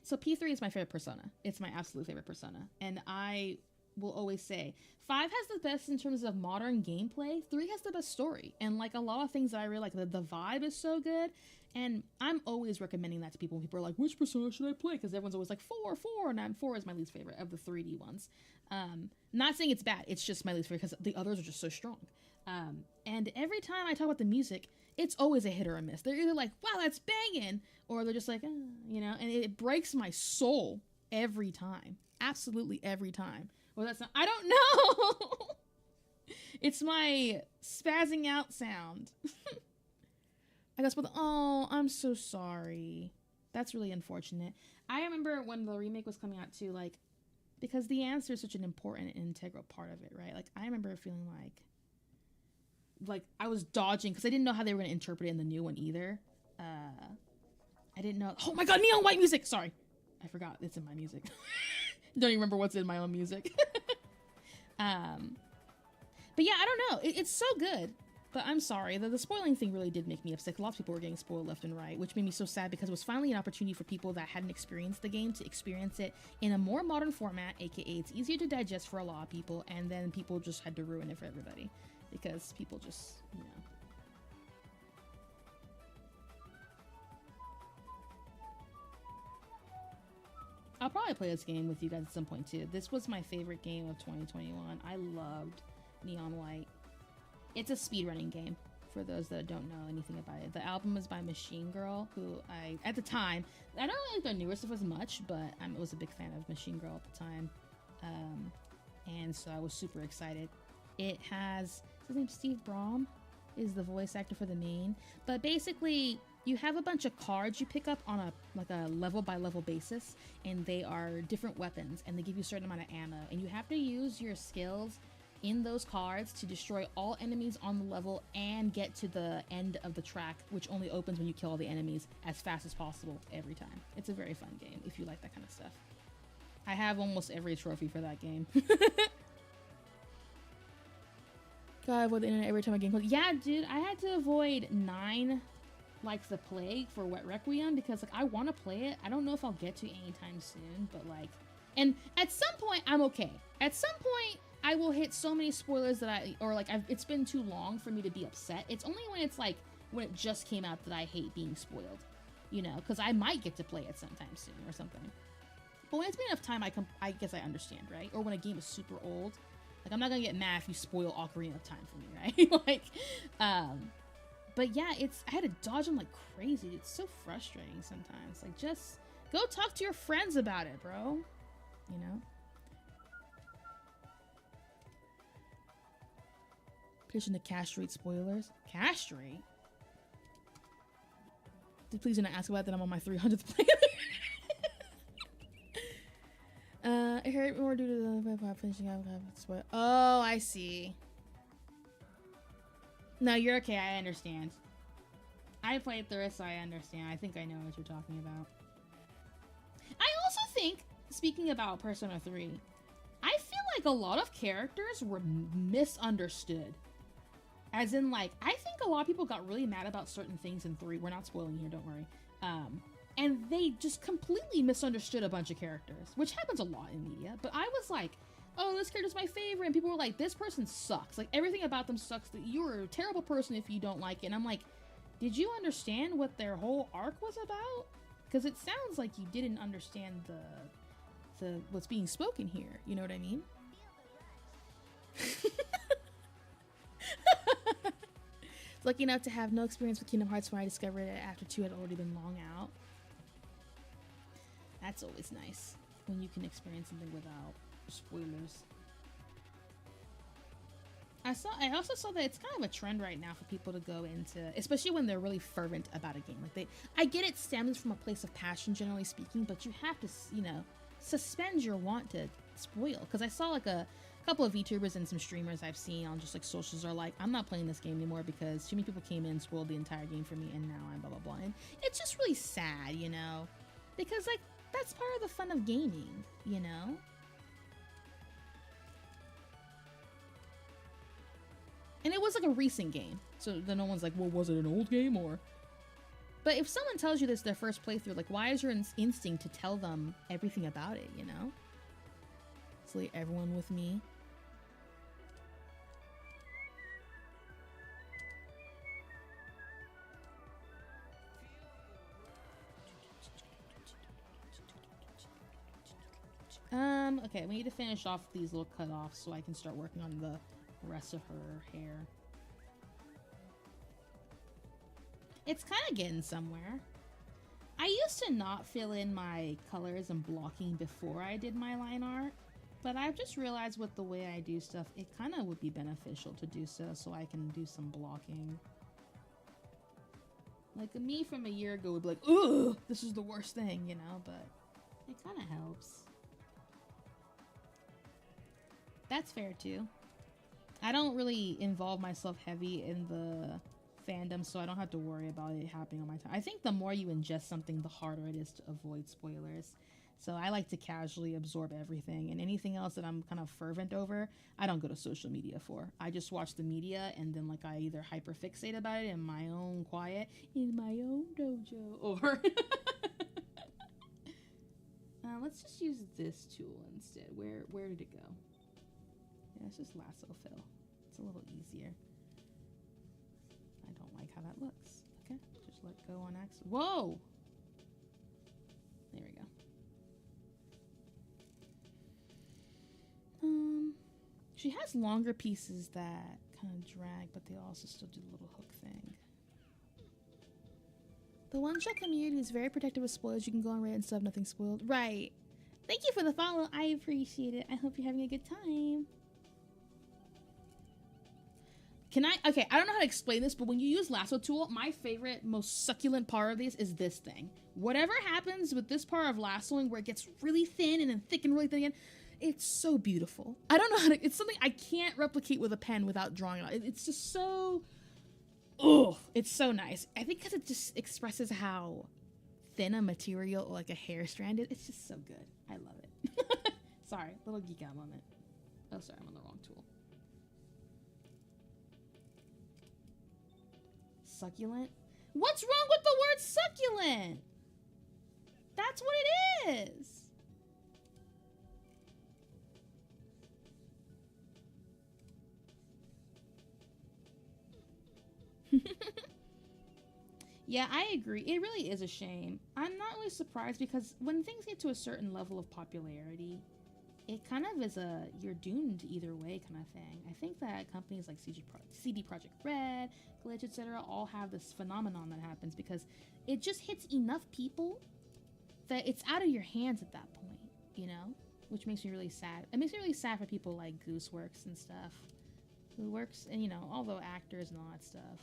so P3 is my favorite Persona. It's my absolute favorite Persona. And I will always say 5 has the best in terms of modern gameplay. 3 has the best story. And like a lot of things that I really like, the vibe is so good. And I'm always recommending that to people. People are like, which Persona should I play? Because everyone's always like, 4, and 4 is my least favorite of the 3D ones. Not saying it's bad. It's just my least favorite because the others are just so strong. And every time I talk about the music, it's always a hit or a miss. They're either like, wow, that's banging, or they're just like, you know, and it breaks my soul every time. Absolutely every time. Well, that's not, I don't know. It's my spazzing out sound. I guess, oh, I'm so sorry. That's really unfortunate. I remember when the remake was coming out too, like, because the answer is such an important and integral part of it, right? Like, I remember feeling like I was dodging because I didn't know how they were going to interpret it in the new one either. I didn't know. Oh my god, neon white music! Sorry. I forgot it's in my music. Don't even remember what's in my own music. But yeah, I don't know. It's so good. But I'm sorry, the spoiling thing really did make me upset. A lot of people were getting spoiled left and right, which made me so sad because it was finally an opportunity for people that hadn't experienced the game to experience it in a more modern format, aka it's easier to digest for a lot of people, and then people just had to ruin it for everybody. Because people just, you know. I'll probably play this game with you guys at some point too. This was my favorite game of 2021. I loved Neon White. It's a speedrunning game, for those that don't know anything about it. The album is by Machine Girl, who at the time, I don't really like their newer stuff as much, but I was a big fan of Machine Girl at the time. And so I was super excited. It has, his name Steve Brom is the voice actor for the main, but basically you have a bunch of cards you pick up on a level by level basis, and they are different weapons, and they give you a certain amount of ammo, and you have to use your skills in those cards to destroy all enemies on the level and get to the end of the track, which only opens when you kill all the enemies as fast as possible every time. It's a very fun game if you like that kind of stuff. I have almost every trophy for that game. God, I avoid the internet every time I game close. Yeah, dude, I had to avoid 9 like the plague for Wet Requiem because like I want to play it. I don't know if I'll get to anytime soon, but like, and at some point I'm okay. At some point I will hit so many spoilers that it's been too long for me to be upset. It's only when it's like when it just came out that I hate being spoiled, you know, because I might get to play it sometime soon or something. But when it's been enough time, I guess I understand, right? Or when a game is super old, like I'm not gonna get mad if you spoil Ocarina of Time for me, right? Like, but yeah, I had to dodge them like crazy. It's so frustrating sometimes. Like, just go talk to your friends about it, bro. You know. Petition to castrate spoilers. Castrate? Please do not ask about that. I'm on my 300th playthrough. I heard more due to the finishing up. Oh, I see. No, you're okay. I understand. I played through it, so I understand. I think I know what you're talking about. I also think, speaking about Persona 3, I feel like a lot of characters were misunderstood As in, like, I think a lot of people got really mad about certain things in 3. We're not spoiling here, don't worry. And they just completely misunderstood a bunch of characters, which happens a lot in media. But I was like, oh, this character's my favorite. And people were like, this person sucks. Like, everything about them sucks. That you're a terrible person if you don't like it. And I'm like, did you understand what their whole arc was about? Because it sounds like you didn't understand the what's being spoken here. You know what I mean? Lucky enough to have no experience with Kingdom Hearts when I discovered it after 2 had already been long out. That's always nice when you can experience something without spoilers. I also saw that it's kind of a trend right now for people to go into, especially when they're really fervent about a game. Like I get it stems from a place of passion, generally speaking, but you have to, you know, suspend your want to spoil. Because I saw like a couple of VTubers and some streamers I've seen on just like socials are like, I'm not playing this game anymore because too many people came in, spoiled the entire game for me, and now I'm blah blah blah. And it's just really sad, you know, because like that's part of the fun of gaming, you know. And it was like a recent game, so then no one's like, well, was it an old game or? But if someone tells you this is their first playthrough, like, why is your instinct to tell them everything about it, you know? It's like everyone with me. Okay, we need to finish off these little cut-offs so I can start working on the rest of her hair. It's kind of getting somewhere. I used to not fill in my colors and blocking before I did my line art, but I've just realized with the way I do stuff, it kind of would be beneficial to do so I can do some blocking. Like me from a year ago would be like, ugh, this is the worst thing, you know, but it kind of helps. That's fair too. I don't really involve myself heavy in the fandom, so I don't have to worry about it happening on my time. I think the more you ingest something, the harder it is to avoid spoilers. So I like to casually absorb everything, and anything else that I'm kind of fervent over, I don't go to social media for. I just watch the media, and then like I either hyperfixate about it in my own quiet, in my own dojo, or let's just use this tool instead. Where did it go? Yeah, it's just lasso fill. It's a little easier. I don't like how that looks. Okay, just let go on accident. Whoa! There we go. She has longer pieces that kind of drag, but they also still do the little hook thing. The one-shot community is very protective of spoilers. You can go on Reddit and stuff, nothing spoiled. Right. Thank you for the follow. I appreciate it. I hope you're having a good time. Okay, I don't know how to explain this, but when you use lasso tool, my favorite, most succulent part of this is this thing. Whatever happens with this part of lassoing where it gets really thin and then thick and really thin again, it's so beautiful. I don't know how to, it's something I can't replicate with a pen without drawing it. It's just so, oh, it's so nice. I think because it just expresses how thin a material, like a hair strand is. It's just so good. I love it. Sorry, little geek out moment. Oh, sorry, I'm on the wrong tool. Succulent? What's wrong with the word succulent? That's what it is. Yeah, I agree. It really is a shame. I'm not really surprised because when things get to a certain level of popularity, it kind of is you're doomed either way kind of thing. I think that companies like CD Projekt Red, Glitch, etc. all have this phenomenon that happens because it just hits enough people that it's out of your hands at that point, you know? Which makes me really sad. It makes me really sad for people like Gooseworks and stuff, who works, and you know, all the actors and all that stuff.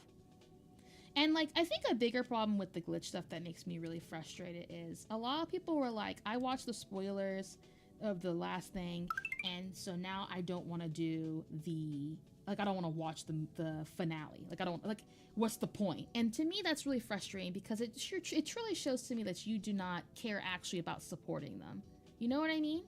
And like, I think a bigger problem with the Glitch stuff that makes me really frustrated is a lot of people were like, I watched the spoilers of the last thing, and so now I don't want to do I don't want to watch the finale. Like, I don't, like, what's the point? And to me, that's really frustrating because it truly shows to me that you do not care actually about supporting them. You know what I mean?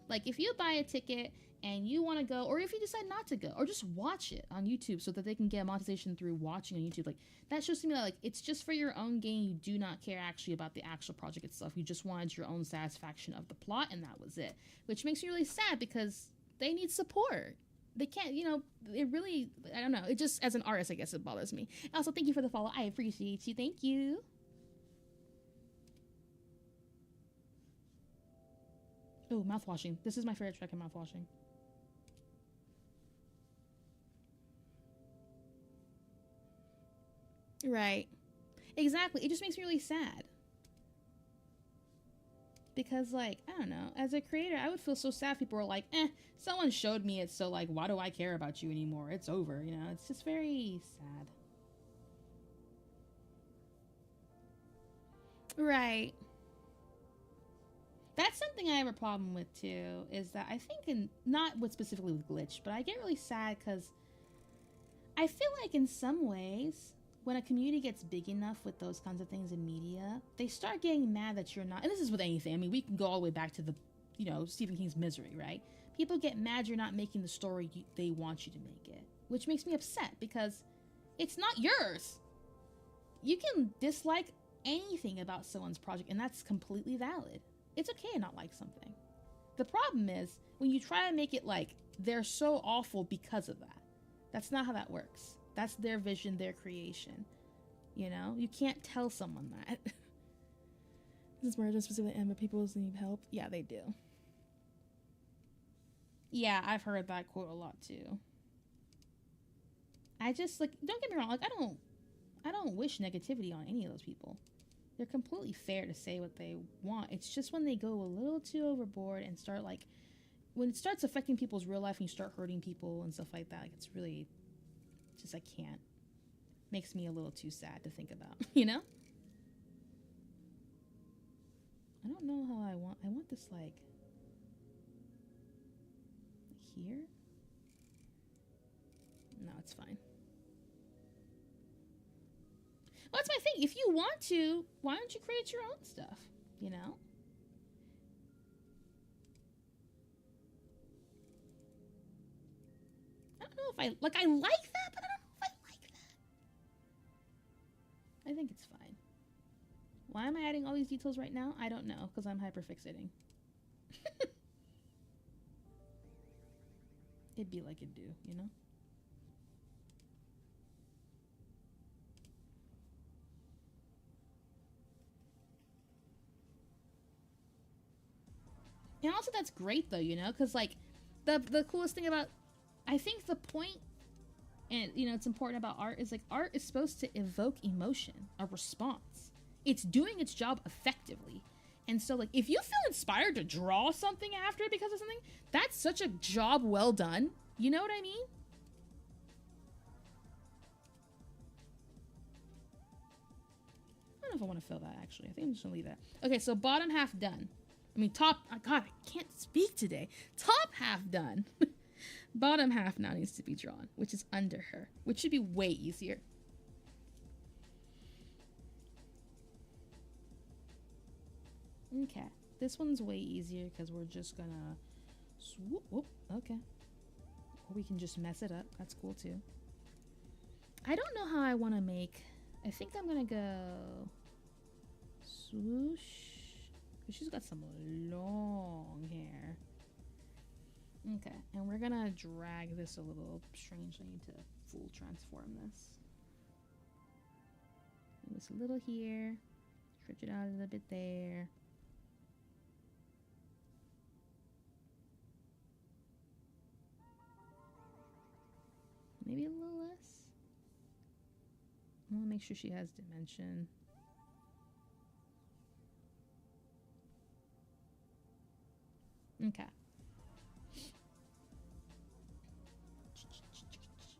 Like, if you buy a ticket and you want to go, or if you decide not to go, or just watch it on YouTube so that they can get monetization through watching on YouTube, like that shows to me that like it's just for your own gain. You do not care actually about the actual project itself. You just wanted your own satisfaction of the plot, and that was it, which makes me really sad because they need support. They can't, you know, it really, I don't know, it just, as an artist, I guess it bothers me. Also, thank you for the follow. I appreciate you. Thank you. Oh, mouthwashing. This is my favorite track in mouthwashing. Right. Exactly. It just makes me really sad. Because, like, I don't know, as a creator, I would feel so sad if people were like, someone showed me it, so, like, why do I care about you anymore? It's over, you know? It's just very sad. Right. That's something I have a problem with, too, is that I think, not with specifically with Glitch, but I get really sad because I feel like in some ways, when a community gets big enough with those kinds of things in media, they start getting mad that you're not, and this is with anything. I mean, we can go all the way back to the, you know, Stephen King's Misery, right? People get mad you're not making the story they want you to make it, which makes me upset because it's not yours. You can dislike anything about someone's project, and that's completely valid. It's okay to not like something. The problem is when you try to make it like they're so awful because of that. That's not how that works. That's their vision, their creation. You know? You can't tell someone that. This is more specifically, but people need help. Yeah, they do. Yeah, I've heard that quote a lot too. I just, like, don't get me wrong, like, I don't wish negativity on any of those people. They're completely fair to say what they want. It's just when they go a little too overboard and start, like, when it starts affecting people's real life and you start hurting people and stuff like that, like, it's really just, I can't. Makes me a little too sad to think about, you know? I don't know how I want this, like here? No, it's fine. Well, that's my thing. If you want to, why don't you create your own stuff, you know? I don't know if I like that, but I don't know if I like that. I think it's fine. Why am I adding all these details right now? I don't know, because I'm hyperfixating. It'd be like it do, you know? And also that's great though, you know, because like the coolest thing about, I think the point, and you know, it's important about art is like art is supposed to evoke emotion, a response. It's doing its job effectively. And so like if you feel inspired to draw something after because of something, that's such a job well done. You know what I mean? I don't know if I want to fill that actually. I think I'm just gonna leave that. Okay, so bottom half done. I mean, top, oh God, I can't speak today. Top half done. Bottom half now needs to be drawn, which is under her, which should be way easier. Okay, this one's way easier because we're just gonna swoop, whoop, okay. Or we can just mess it up, that's cool too. I don't know how I want to make, I think I'm gonna go swoosh. She's got some long hair. Okay, and we're gonna drag this a little strange. I need to full transform this. It's a little here. Stretch it out a little bit there. Maybe a little less. I want to make sure she has dimension. Okay.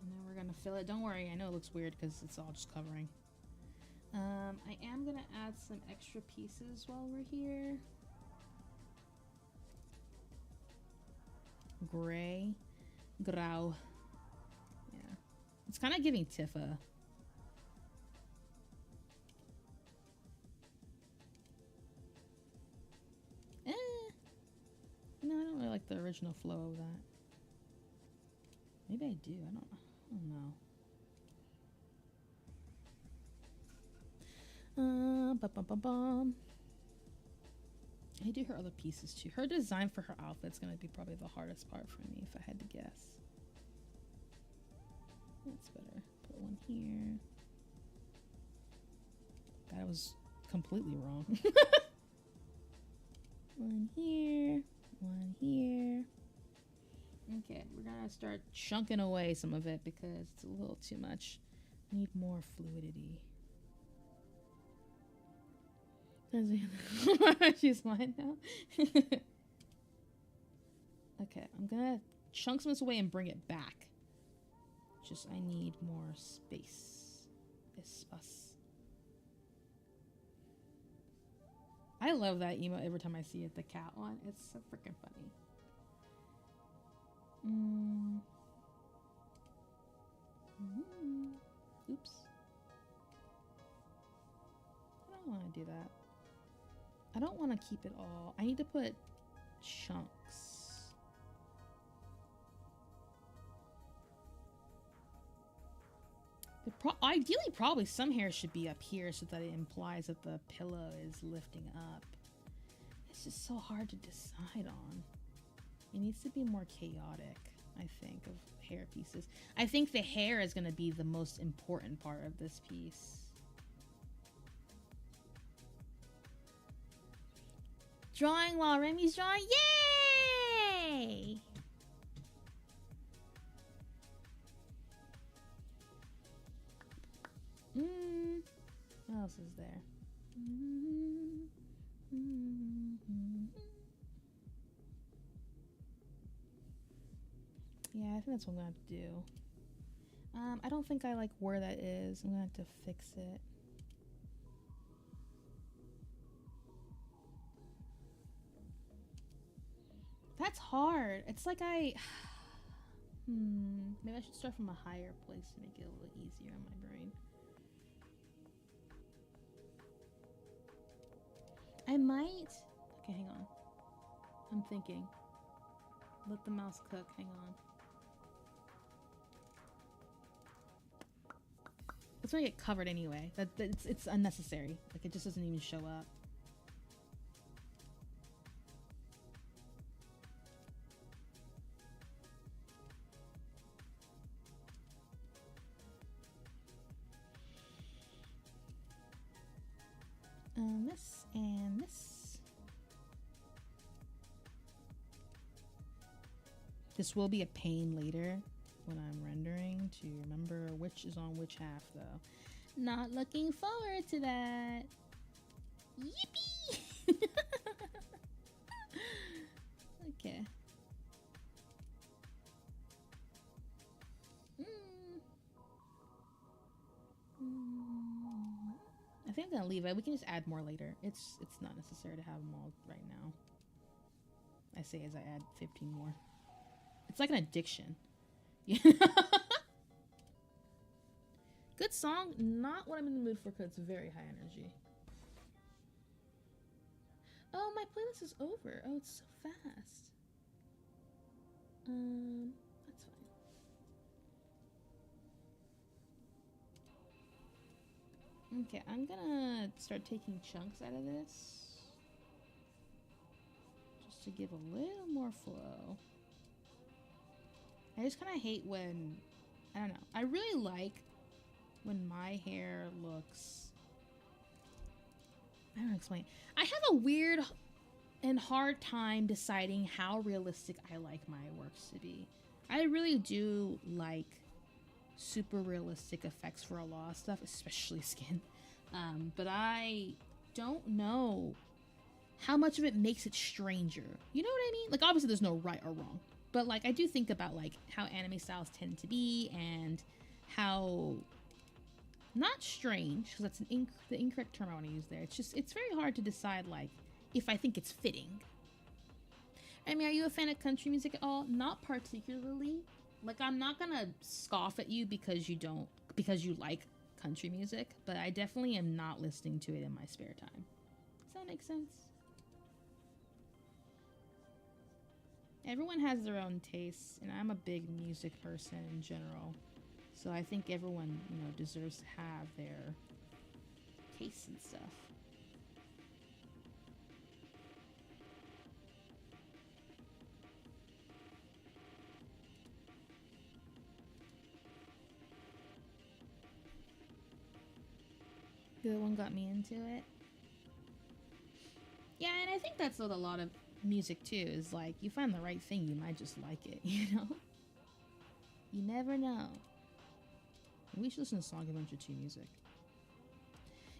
Now we're gonna fill it. Don't worry, I know it looks weird because it's all just covering. I am gonna add some extra pieces while we're here. Gray. Grau. Yeah. It's kind of giving Tifa. No, I don't really like the original flow of that. I do? I don't know. I do her other pieces too. Her design for her outfit's gonna be probably the hardest part for me if I had to guess. That's better. Put one here. That was completely wrong. One here. One here. Okay, we're gonna start chunking away some of it because it's a little too much. I need more fluidity. She's mine now. Okay, I'm gonna chunk some of this away and bring it back. Just, I need more space. Espace. I love that emote every time I see it, the cat one. It's so freaking funny. Oops. I don't want to do that. I don't want to keep it all. I need to put chunks. Ideally, probably some hair should be up here so that it implies that the pillow is lifting up. It's just so hard to decide on. It needs to be more chaotic, I think, of hair pieces. I think the hair is going to be the most important part of this piece. Drawing while Remi's drawing. Yay! What else is there? Yeah, I think that's what I'm gonna have to do. I don't think I like where that is. I'm gonna have to fix it. That's hard. It's like maybe I should start from a higher place to make it a little easier on my brain. I might... Okay, hang on. I'm thinking. Let the mouse cook. Hang on. It's gonna get covered anyway. It's unnecessary. Like, it just doesn't even show up. This and this. This will be a pain later when I'm rendering to remember which is on which half, though. Not looking forward to that. Yippee! Okay. I think I'm gonna leave it. We can just add more later. It's not necessary to have them all right now. I say as I add 15 more. It's like an addiction. Good song, not what I'm in the mood for because it's very high energy. Oh, my playlist is over. Oh, it's so fast. That's fine. Okay, I'm gonna start taking chunks out of this. Just to give a little more flow. I just kind of hate when, I don't know, I really like when my hair looks, I don't know, explain. I have a weird and hard time deciding how realistic I like my works to be. I really do like super realistic effects for a lot of stuff, especially skin. But I don't know how much of it makes it stranger. You know what I mean? Like, obviously there's no right or wrong. But, like, I do think about, like, how anime styles tend to be and how, not strange, because that's the incorrect term I want to use there. It's just, it's very hard to decide, like, if I think it's fitting. I mean, are you a fan of country music at all? Not particularly. Like, I'm not gonna scoff at you because you like country music, but I definitely am not listening to it in my spare time. Does that make sense? Everyone has their own tastes, and I'm a big music person in general. So I think everyone, you know, deserves to have their tastes and stuff. The other one got me into it. Yeah, and I think that's what a lot of music too is like. You find the right thing, you might just like it, you know? You never know. We should listen to Song Adventure 2 music.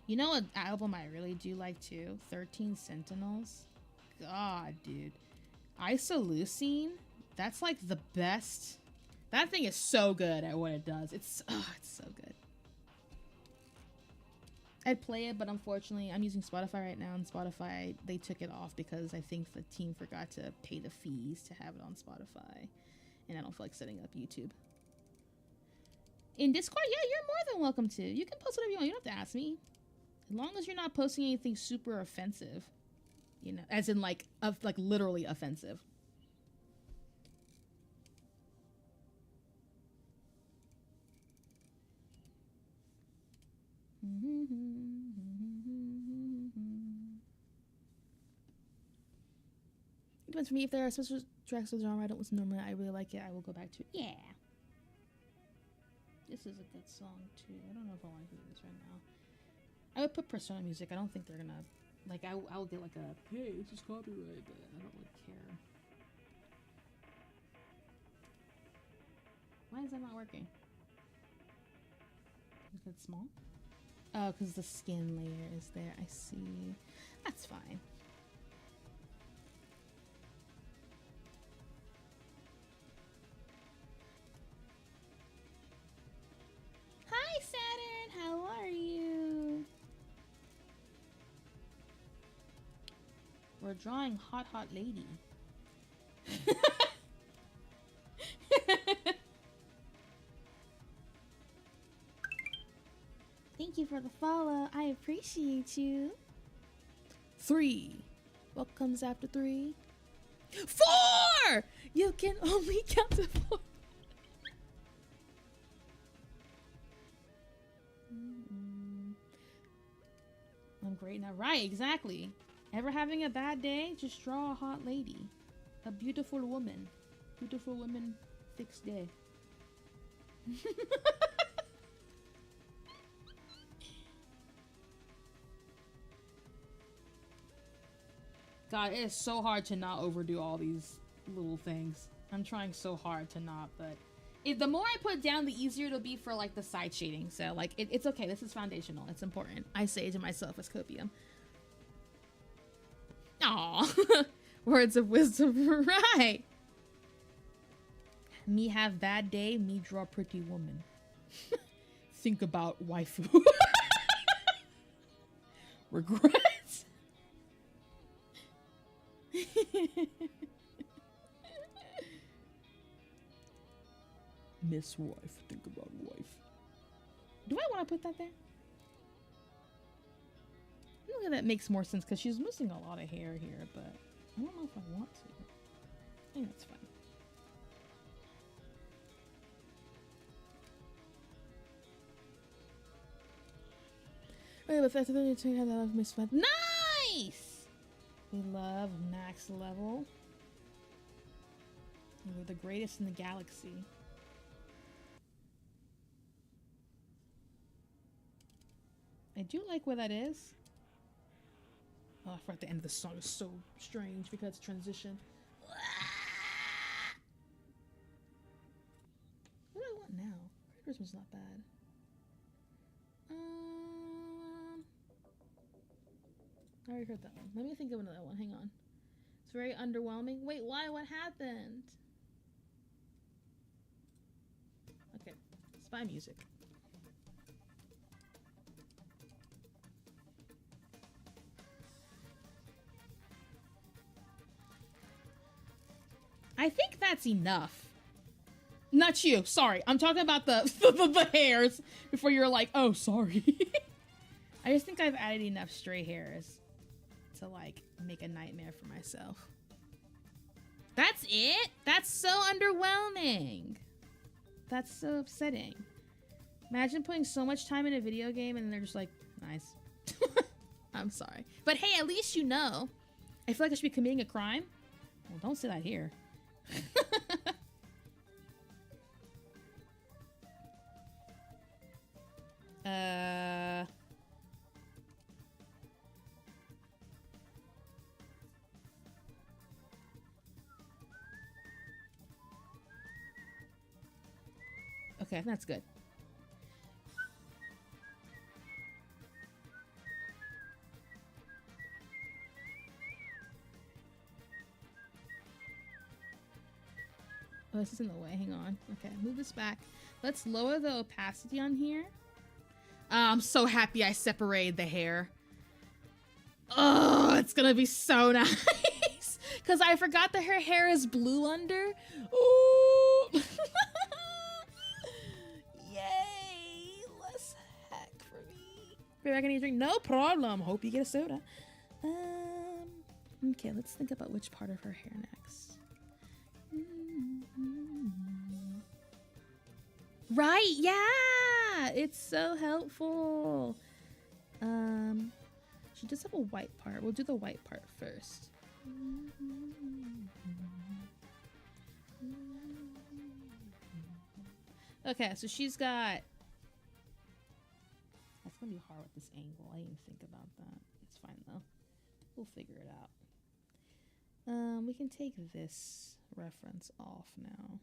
You know what album I really do like too? 13 Sentinels. God, dude. Isoleucine, that's like the best. That thing is so good at what it does. It's so good. I'd play it, but unfortunately, I'm using Spotify right now, and Spotify, they took it off because I think the team forgot to pay the fees to have it on Spotify, and I don't feel like setting up YouTube. In Discord, yeah, you're more than welcome to. You can post whatever you want. You don't have to ask me. As long as you're not posting anything super offensive. You know, as in like literally offensive. Depends for me. If there are special tracks of the genre I don't listen normally, I really like it, I will go back to it. Yeah. This is a good song too. I don't know if I want to do this right now. I would put Persona music. I don't think they're gonna like. I'll get like a hey, this is copyright, but I don't really care. Why is that not working? Is it small? Oh, because the skin layer is there. I see. That's fine. Hi, Saturn. How are you? We're drawing hot lady. Thank you for the follow. I appreciate you. 3. What comes after 3? 4! You can only count to 4. I'm great now. Right, exactly. Ever having a bad day? Just draw a hot lady. A beautiful woman. Beautiful woman fixed day. God, it is so hard to not overdo all these little things. I'm trying so hard to not, but the more I put down, the easier it'll be for like the side shading. So like, it's okay. This is foundational. It's important. I say to myself as copium. Aw, words of wisdom, right? Me have bad day, me draw pretty woman. Think about waifu. Regrets. Miss wife, think about wife. Do I want to put that there? I don't think that makes more sense because she's missing a lot of hair here, but I don't know if I want to. I think that's fine. Okay, but that's the thing I love Miss Fun. Nice! We love max level. We're the greatest in the galaxy. I do like where that is. Oh, I forgot the end of the song is so strange because it's transition. What do I want now? Christmas is not bad. I already heard that one. Let me think of another one. Hang on. It's very underwhelming. Wait, why? What happened? Okay. Spy music. I think that's enough. Not you. Sorry. I'm talking about the hairs before you're like, oh, sorry. I just think I've added enough stray hairs to like make a nightmare for myself. That's it? That's so underwhelming. That's so upsetting. Imagine putting so much time in a video game and they're just like, nice. I'm sorry. But hey, at least you know. I feel like I should be committing a crime. Well, don't say that here. Okay, that's good. Oh, this is in the way. Hang on. Okay, move this back. Let's lower the opacity on here. I'm so happy I separated the hair. Oh, it's gonna be so nice. Because I forgot that her hair is blue under. Ooh. Yay. Less heck for me. Baby, I can eat a drink. No problem. Hope you get a soda. Okay, let's think about which part of her hair next. Right, yeah, it's so helpful. She does have a white part. We'll do the white part first. Okay, so she's got... That's gonna be hard with this angle. I didn't think about that. It's fine though. We'll figure it out. We can take this reference off now.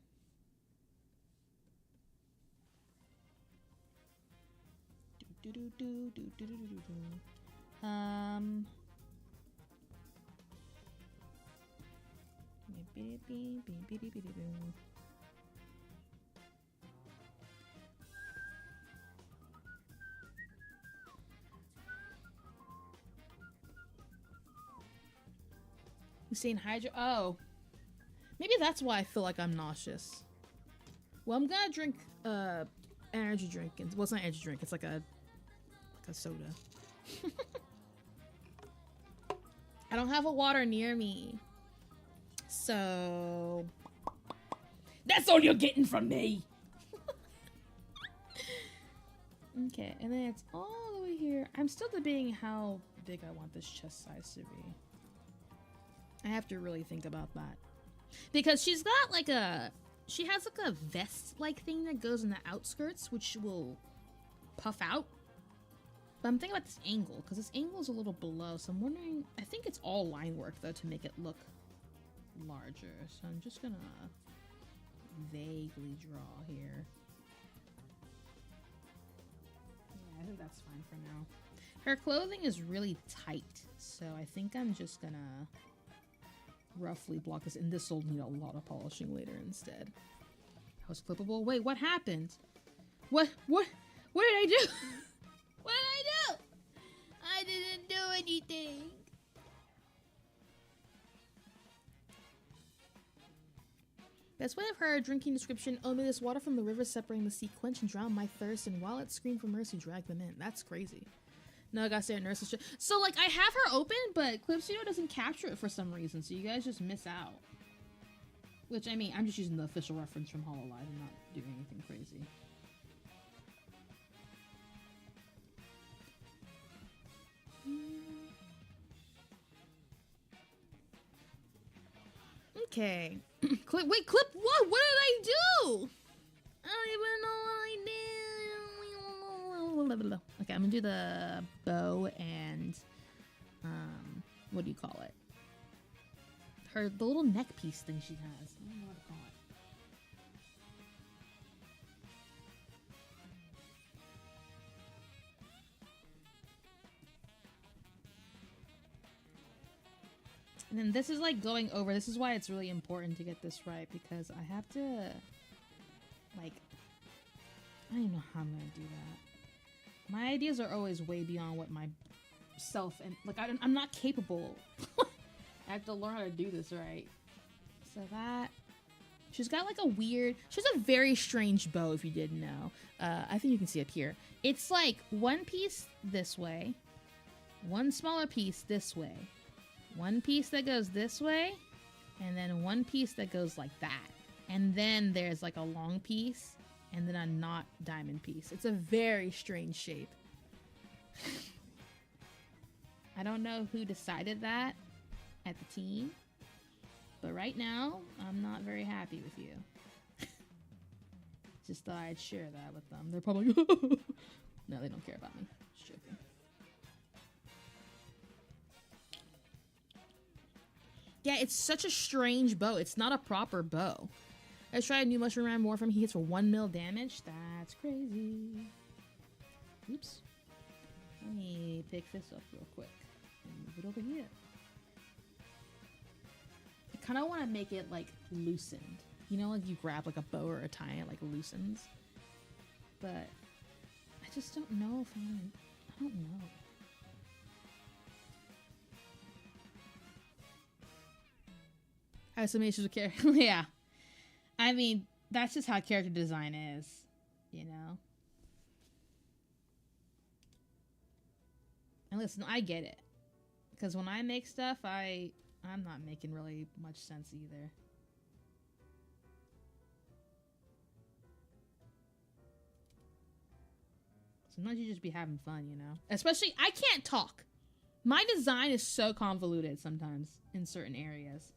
You saying hydro? Oh, maybe that's why I feel like I'm nauseous. Well, I'm gonna drink energy drink. Well, it's not energy drink. It's like a soda. I don't have a water near me, so that's all you're getting from me. Okay, and then it's all the way here. I'm still debating how big I want this chest size to be. I have to really think about that because she's got like she has like a vest like thing that goes in the outskirts, which will puff out. But I'm thinking about this angle because this angle is a little below, so I'm wondering. I think it's all line work though to make it look larger. So I'm just gonna vaguely draw here. Yeah, I think that's fine for now. Her clothing is really tight, so I think I'm just gonna roughly block this, and this will need a lot of polishing later instead. House clippable. Wait, what happened? What did I do? What did I do? I didn't do anything. Best way of her drinking description: oh, may this water from the river separating the sea quench and drown my thirst, and while it screamed for mercy, drag them in. That's crazy. No, I gotta stay at nurse's. So, like, I have her open, but Clip Studio doesn't capture it for some reason, so you guys just miss out. Which, I mean, I'm just using the official reference from Hololive. I'm not doing anything crazy. Okay. Clip, wait, Clip, what? What did I do? I don't even know what I did. Okay, I'm gonna do the bow and what do you call it? The little neck piece thing she has. I don't know what to call it. And then this is like going over. This is why it's really important to get this right, because I have to, like, I don't even know how I'm gonna do that. My ideas are always way beyond what my self and like I'm not capable. I have to learn how to do this right. So that she's got like a weird. She's a very strange bow. If you didn't know, I think you can see up here. It's like one piece this way, one smaller piece this way, one piece that goes this way, and then one piece that goes like that. And then there's like a long piece and then a not diamond piece. It's a very strange shape. I don't know who decided that at the team, but right now I'm not very happy with you. Just thought I'd share that with them. They're probably no, they don't care about me. Just joking. Yeah, it's such a strange bow. It's not a proper bow. Let's try a new mushroom round more from he hits for 1 mil damage. That's crazy. Oops. Let me pick this up real quick and move it over here. I kind of want to make it like loosened. You know, like you grab like a bow or a tie and it like loosens. But I just don't know if I don't know. I have some issues with character. Yeah. I mean, that's just how character design is, you know? And listen, I get it. Because when I make stuff, I'm not making really much sense either. Sometimes you just be having fun, you know? Especially, I can't talk. My design is so convoluted sometimes in certain areas.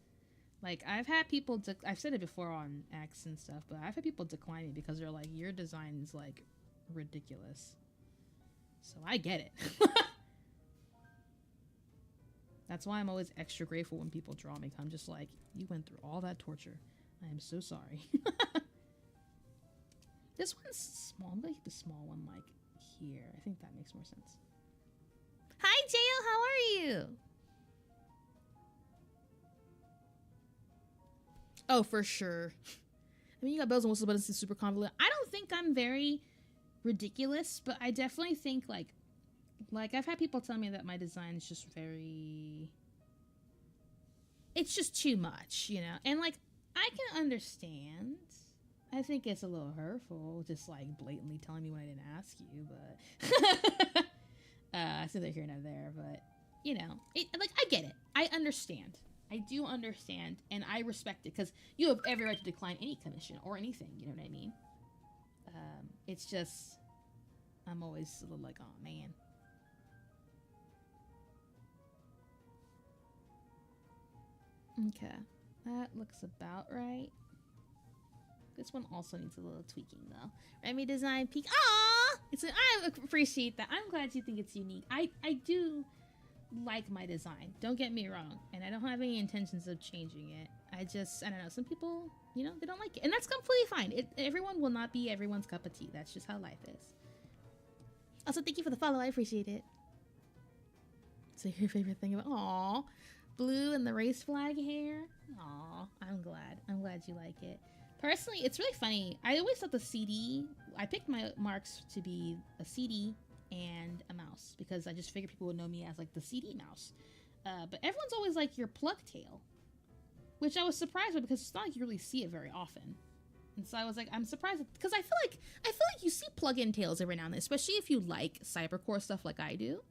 Like, I've had people, I've said it before on X and stuff, but I've had people decline me because they're like, your design is, like, ridiculous. So I get it. That's why I'm always extra grateful when people draw me. I'm just like, you went through all that torture. I am so sorry. This one's small. I'm gonna keep the small one, like, here. I think that makes more sense. Hi, Jayo. How are you? Oh, for sure. I mean, you got bells and whistles, but it's super convoluted. I don't think I'm very ridiculous, but I definitely think, like I've had people tell me that my design is just very... It's just too much, you know? And, like, I can understand. I think it's a little hurtful, just, like, blatantly telling me when I didn't ask you, but... I said they're here and there, but, you know, I get it. I understand. I do understand, and I respect it, because you have every right to decline any commission or anything, you know what I mean? It's just, I'm always a little like, oh, man. Okay, that looks about right. This one also needs a little tweaking, though. Remi design peak. Aww! I appreciate that. I'm glad you think it's unique. I do like my design, don't get me wrong, and I don't have any intentions of changing it. I don't know, some people, you know, they don't like it, and that's completely fine. Everyone will not be everyone's cup of tea. That's just how life is. Also, thank you for the follow. I appreciate it. So your favorite thing about blue and the race flag hair? I'm glad you like it. Personally, it's really funny. I always thought the CD, I picked my marks to be a CD and a mouse because I just figured people would know me as like the CD mouse. But everyone's always like your plug tail, which I was surprised by because it's not like you really see it very often. And so I was like, I'm surprised because I feel like you see plug-in tails every now and then, especially if you like cybercore stuff like I do.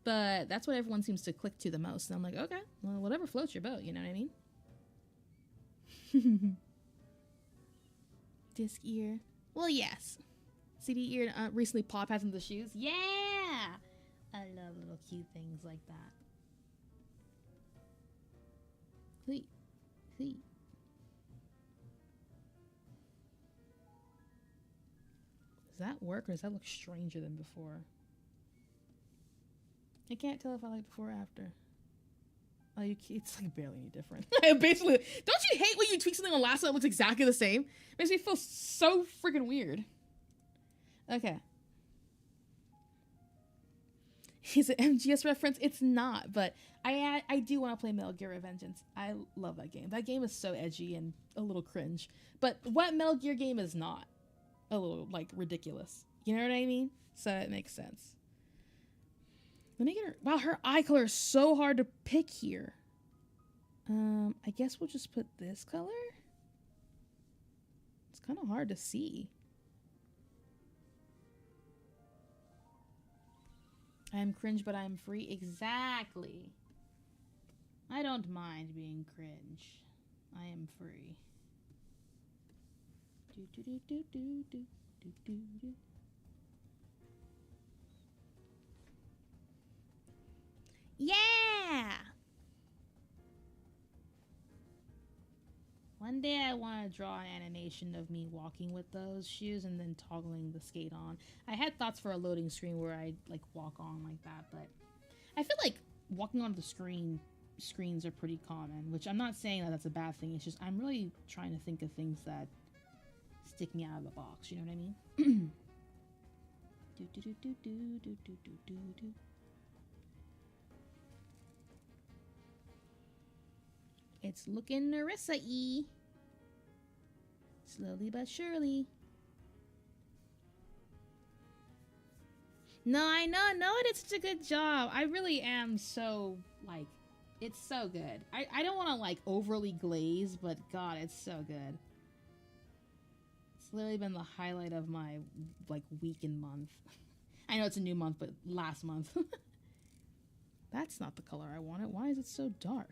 But that's what everyone seems to click to the most. And I'm like, okay, well, whatever floats your boat, you know what I mean? Disc ear. Well, yes. CD ear recently paw pads into the shoes. Yeah! I love little cute things like that. Does that work or does that look stranger than before? I can't tell if I like before or after. Oh, it's like barely any different. Basically, don't you hate when you tweak something on last time that looks exactly the same? It makes me feel so freaking weird. Okay. Is it MGS reference? It's not, but I do want to play Metal Gear Revengeance. I love that game. That game is so edgy and a little cringe. But what Metal Gear game is not? A little, like, ridiculous. You know what I mean? So it makes sense. Let me get her. Wow, her eye color is so hard to pick here. I guess we'll just put this color. It's kind of hard to see. I am cringe, but I am free. Exactly. I don't mind being cringe. I am free. Do, do, do, do, do, do, do, do, do. Yeah! One day I want to draw an animation of me walking with those shoes and then toggling the skate on. I had thoughts for a loading screen where I like walk on like that, but I feel like walking on the screens are pretty common, which I'm not saying that that's a bad thing. It's just I'm really trying to think of things that stick me out of the box. You know what I mean? do, do, do, do, do, do, do, do, do. It's looking Narissa-y. Slowly but surely. No, I know. No, it is such a good job. I really am so, like, it's so good. I don't want to, like, overly glaze, but God, it's so good. It's literally been the highlight of my, like, week and month. I know it's a new month, but last month. That's not the color I wanted. Why is it so dark?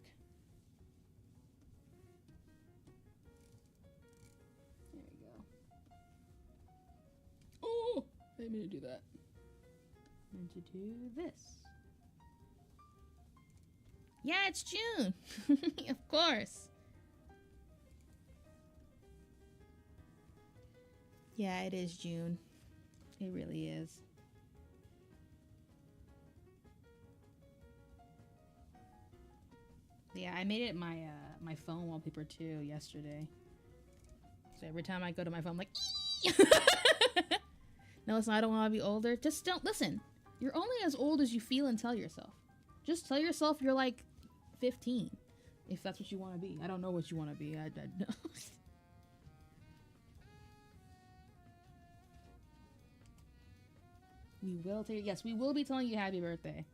I didn't mean to do that. I meant to do this. Yeah, it's June. Of course. Yeah, it is June. It really is. Yeah, I made it my my phone wallpaper too yesterday. So every time I go to my phone, I'm like, no, listen, I don't want to be older. Just don't listen. You're only as old as you feel and tell yourself. Just tell yourself you're like 15, if that's what you want to be. I don't know what you want to be. I know. We will take. Yes, we will be telling you happy birthday.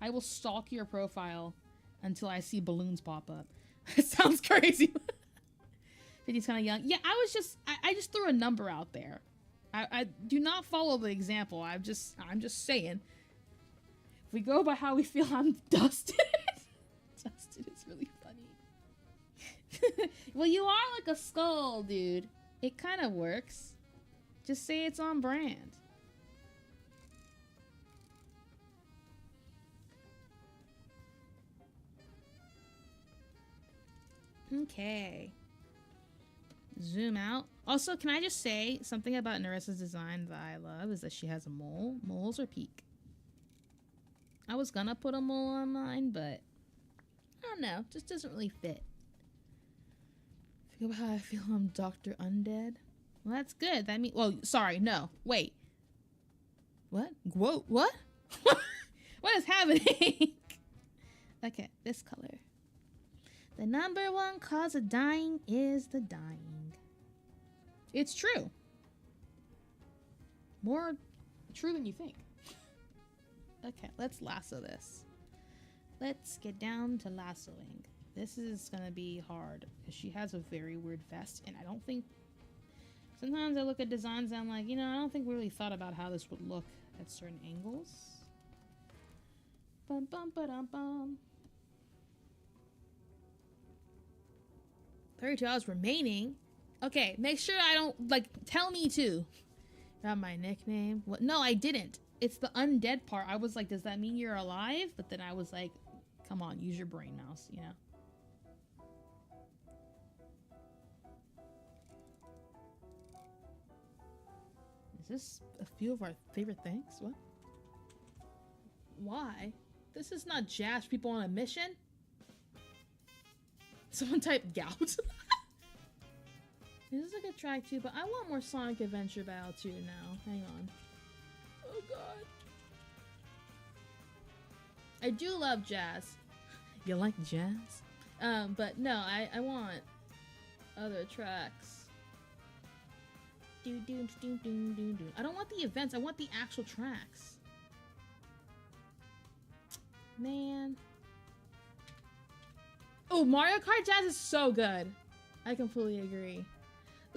I will stalk your profile until I see balloons pop up. It sounds crazy. 50's kind of young. Yeah, I just threw a number out there. I do not follow the example. I'm just saying. If we go by how we feel, I'm dusted. Dusted is really funny. Well, you are like a skull, dude. It kind of works. Just say it's on brand. Okay. Zoom out. Also, can I just say something about Narissa's design that I love is that she has a mole. Moles are peak. I was gonna put a mole on mine, but I don't know. Just doesn't really fit. Think about how I feel I'm Dr. Undead. Well, that's good. That means... Well, sorry. No. Wait. What? Whoa. What? What is happening? Okay. This color. The number one cause of dying is the dying. It's true. More true than you think. Okay, let's lasso this. Let's get down to lassoing. This is gonna be hard because she has a very weird vest, and I don't think... Sometimes I look at designs and I'm like, you know, I don't think we really thought about how this would look at certain angles. Bum bum ba dum bum. 32 hours remaining. Okay, make sure I don't, like, tell me too. About my nickname. What? No, I didn't. It's the undead part. I was like, does that mean you're alive? But then I was like, come on, use your brain, mouse, you know? Is this a few of our favorite things? What? Why? This is not jazz people on a mission. Someone type gout. This is a good track too, but I want more Sonic Adventure Battle 2 now. Hang on. Oh god. I do love jazz. You like jazz? But no, I want other tracks. Do do do do do do. I don't want the events, I want the actual tracks. Man. Oh, Mario Kart Jazz is so good. I completely agree.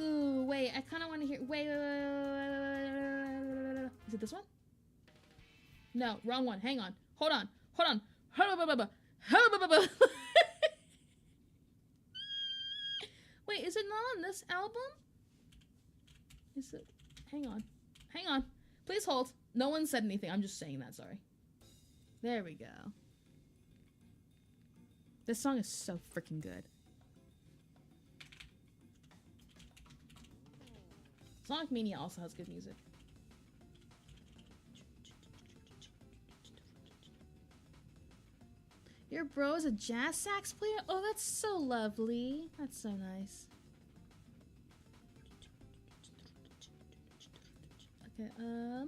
Ooh, wait, I kind of want to hear... Wait. Is it this one? No, wrong one. Hang on. Hold on. Wait, is it not on this album? Is it? Hang on. Hang on. Please hold. No one said anything. I'm just saying that, sorry. There we go. This song is so freaking good. Sonic Mania also has good music. Your bro is a jazz sax player? Oh, that's so lovely. That's so nice. Okay, yeah.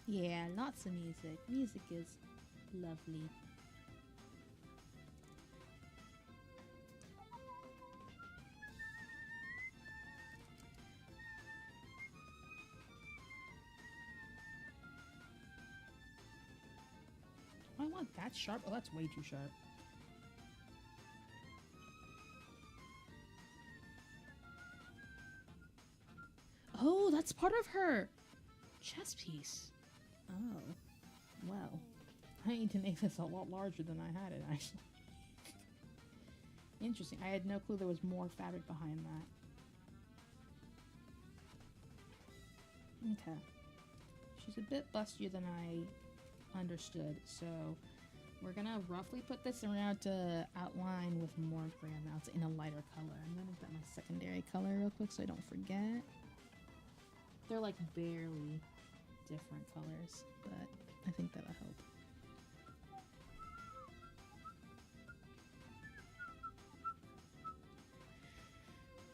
Yeah, lots of music. Music is lovely. I want that sharp. Oh, that's way too sharp. Oh, that's part of her chess piece. Oh, well. I need to make this a lot larger than I had it, actually. Interesting. I had no clue there was more fabric behind that. Okay. She's a bit bustier than I understood, so we're gonna roughly put this around to outline with more gray amounts in a lighter color. I'm gonna get my secondary color real quick so I don't forget. They're like barely different colors, but I think that'll help.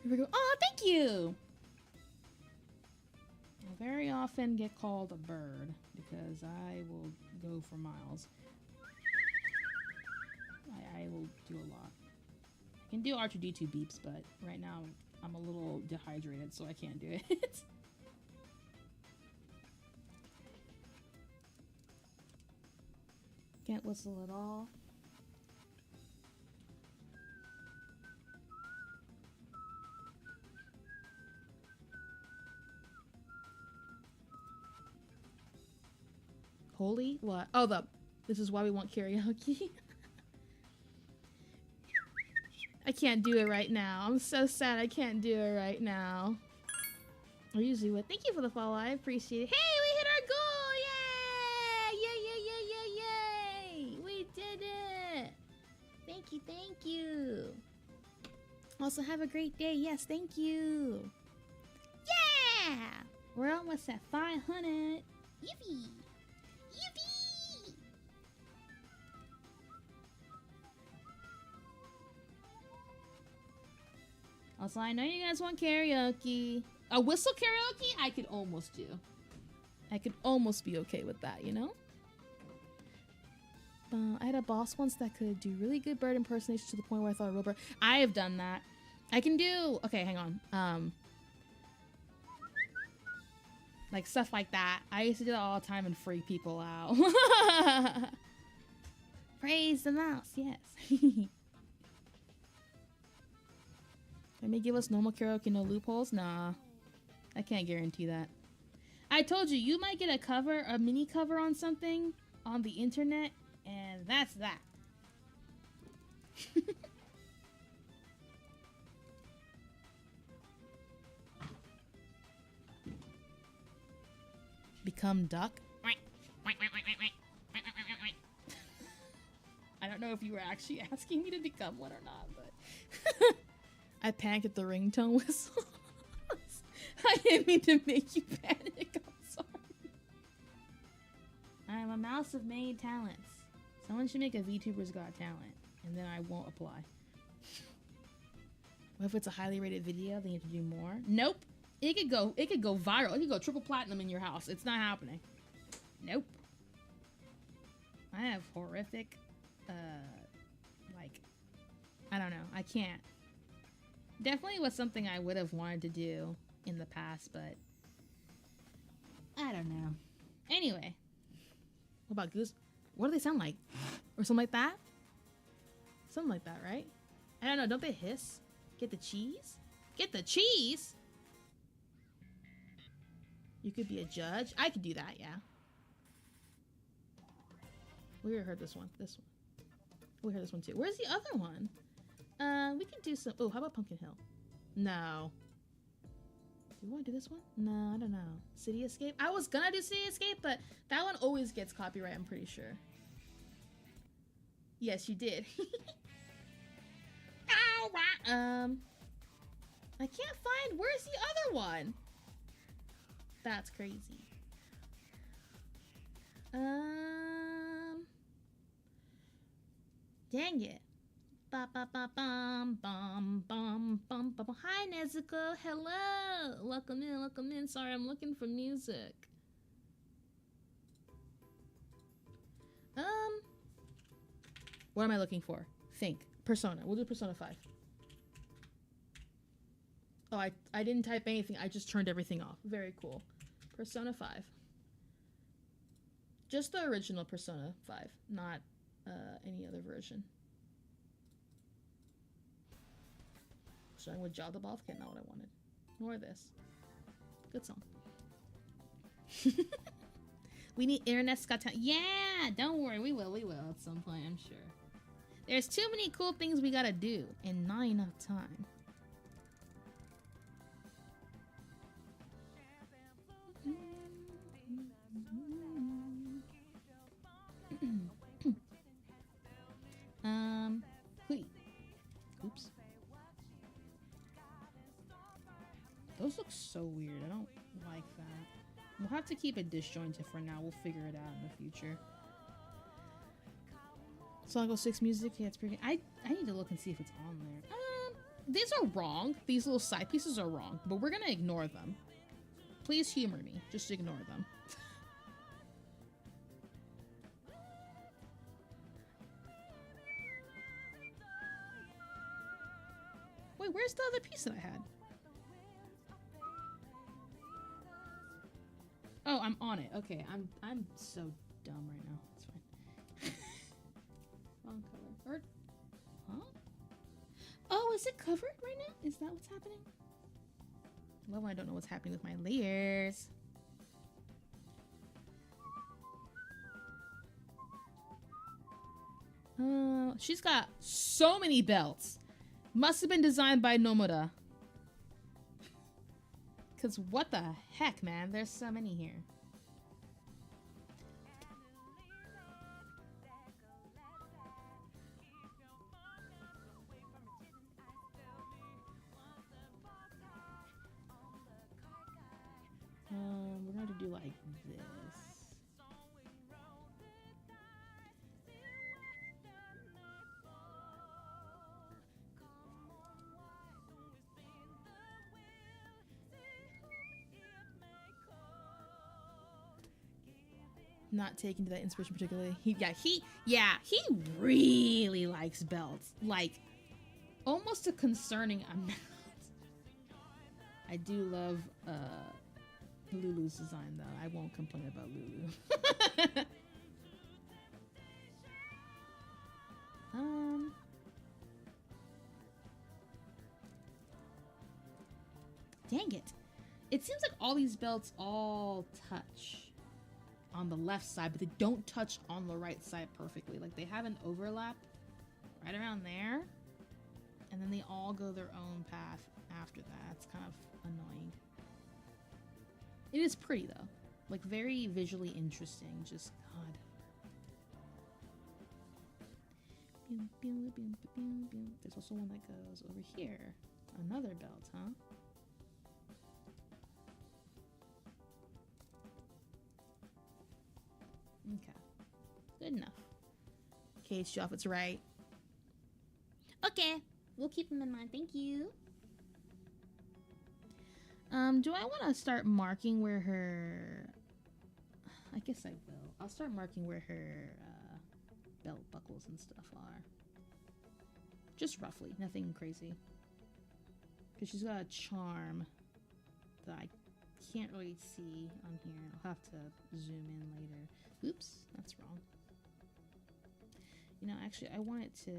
Here we go. Oh, thank you! I very often get called a bird because I will go for miles. I will do a lot. I can do R2D2 beeps, but right now I'm a little dehydrated, so I can't do it. Can't whistle at all. Holy? What? Oh, this is why we want karaoke. I can't do it right now. I'm so sad I can't do it right now. I usually would. Thank you for the follow. I appreciate it. Hey, we hit our goal! Yay! We did it! Thank you, thank you. Also, have a great day. Yes, thank you. Yeah! We're almost at 500. Yippee! Yippee! Also, I know you guys want karaoke. A whistle karaoke? I could almost do. I could almost be okay with that, you know? I had a boss once that could do really good bird impersonation to the point where I thought a real bird. I have done that. I can do... Okay, hang on. Like, stuff like that. I used to do that all the time and freak people out. Praise the mouse, yes. Let me give us normal karaoke, no loopholes? Nah. I can't guarantee that. I told you, you might get a cover, a mini cover on something on the internet, and that's that. Become duck? I don't know if you were actually asking me to become one or not, but I panicked at the ringtone whistle. I didn't mean to make you panic. I'm sorry. I am a mouse of many talents. Someone should make a VTubers Got Talent, and then I won't apply. What if it's a highly rated video? Then you have to do more. Nope. It could go viral. It could go triple platinum in your house. It's not happening. Nope. I have horrific, like, I don't know. I can't. Definitely was something I would have wanted to do in the past, but I don't know. Anyway, what about goose? What do they sound like? Or something like that? Something like that, right? I don't know. Don't they hiss? Get the cheese? Get the cheese? You could be a judge. I could do that, yeah. We already heard this one. This one. We heard this one too. Where's the other one? We can do some. Oh, how about Pumpkin Hill? No. Do you want to do this one? No, I don't know. City Escape? I was gonna do City Escape, but that one always gets copyright, I'm pretty sure. Yes, you did. I can't find. Where's the other one? That's crazy. Dang it. Ba ba ba bum bum bum bum bum. Hi Nezuko, hello. Welcome in, welcome in. Sorry, I'm looking for music. What am I looking for? Think. Persona. We'll do Persona 5. Oh, I didn't type anything. I just turned everything off. Very cool. Persona 5. Just the original Persona 5, not any other version. Starting with Jaw the Both? Okay, not what I wanted. Nor this. Good song. We need internet Scott. Yeah, don't worry. We will at some point, I'm sure. There's too many cool things we gotta do and not enough time. Oops. Those look so weird. I don't like that. We'll have to keep it disjointed for now. We'll figure it out in the future. Song 6 music. Yeah, it's pretty. I need to look and see if it's on there. These are wrong. These little side pieces are wrong, but we're gonna ignore them. Please humor me. Just ignore them. Wait, where's the other piece that I had? Oh, I'm on it. Okay, I'm so dumb right now. It's fine. Wrong color. Or, huh? Oh, is it covered right now? Is that what's happening? I love when I don't know what's happening with my layers. She's got so many belts. Must have been designed by Nomura. Cause what the heck, man? There's so many here. We're going to do like this. Not taken to that inspiration particularly. He really likes belts. Like, almost a concerning amount. I do love Lulu's design though. I won't complain about Lulu. Dang it. It seems like all these belts all touch on the left side, but they don't touch on the right side perfectly. Like, they have an overlap right around there, and then they all go their own path after that. It's kind of annoying. It is pretty though, like very visually interesting. Just God. There's also one that goes over here. Another belt, huh? Okay, good enough. Okay, show off it's right. Okay, we'll keep them in mind. Thank you. Do I want to start marking where her... I guess I will. I'll start marking where her belt buckles and stuff are. Just roughly, nothing crazy. Because she's got a charm that I can't really see on here. I'll have to zoom in later. Oops, that's wrong. You know, actually, I want it to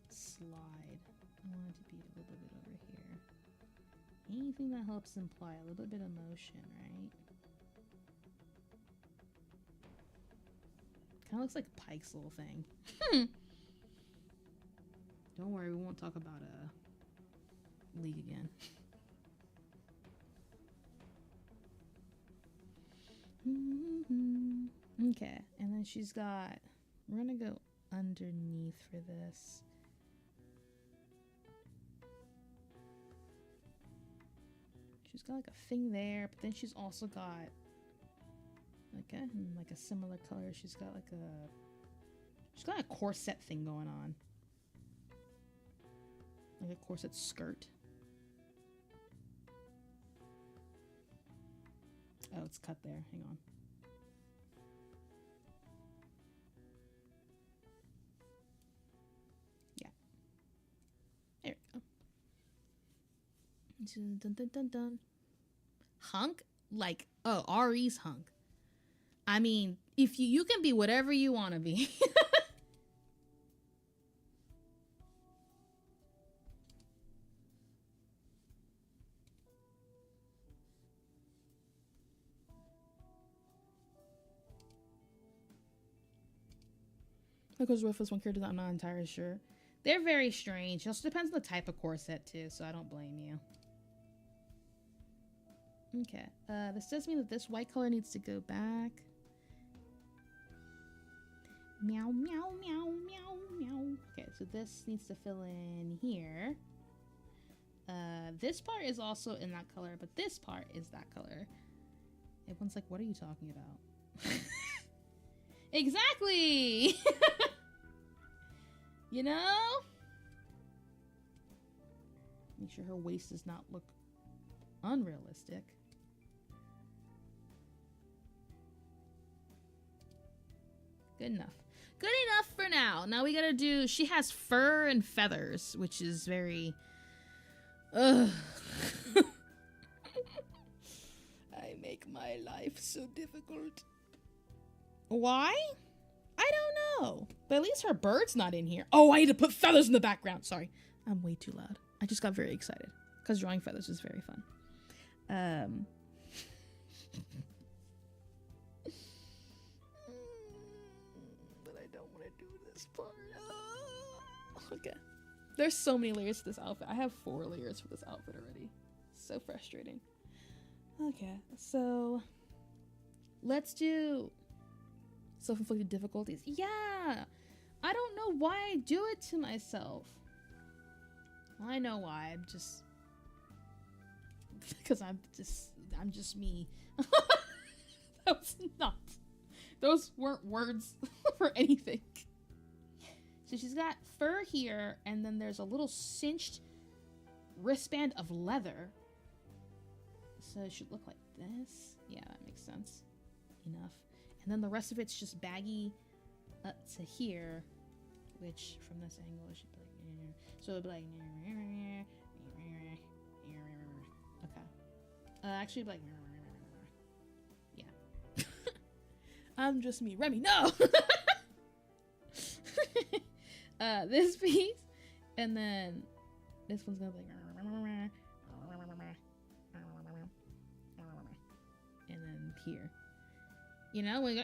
slide. I want it to be a little bit over here. Anything that helps imply a little bit of motion, right? Kind of looks like Pike's little thing. Don't worry, we won't talk about League again. Okay, and then she's got... We're gonna go underneath for this. She's got like a thing there, but then she's also got like a similar color. She's got a corset thing going on. Like a corset skirt. Oh, it's cut there. Hang on. Yeah. There we go. Dun, dun, dun, dun. Hunk? Like, oh, Ari's hunk. I mean, if you can be whatever you want to be. Because with this one character that I'm not entirely sure. They're very strange. It also depends on the type of corset too, so I don't blame you. Okay, this does mean that this white color needs to go back. Meow, meow, meow, meow, meow. Okay, so this needs to fill in here. This part is also in that color, but this part is that color. Everyone's like, what are you talking about? Exactly! You know? Make sure her waist does not look unrealistic. Good enough. Good enough for now. Now we gotta do... She has fur and feathers, which is very... Ugh. I make my life so difficult. Why? I don't know. But at least her bird's not in here. Oh, I need to put feathers in the background. Sorry. I'm way too loud. I just got very excited. Because drawing feathers is very fun. But I don't want to do this part. Okay. There's so many layers to this outfit. I have 4 layers for this outfit already. So frustrating. Okay, so let's do self-inflicted difficulties. Yeah! I don't know why I do it to myself. I know why. I'm just... Because I'm just me. That was not... Those weren't words for anything. So she's got fur here, and then there's a little cinched wristband of leather. So it should look like this. Yeah, that makes sense. Enough. And then the rest of it's just baggy up to here, which from this angle it should be like, so it'd be like, okay. Actually, like, yeah. I'm just me. Remi, no! This piece, and then this one's gonna be like, and then here, you know, we go,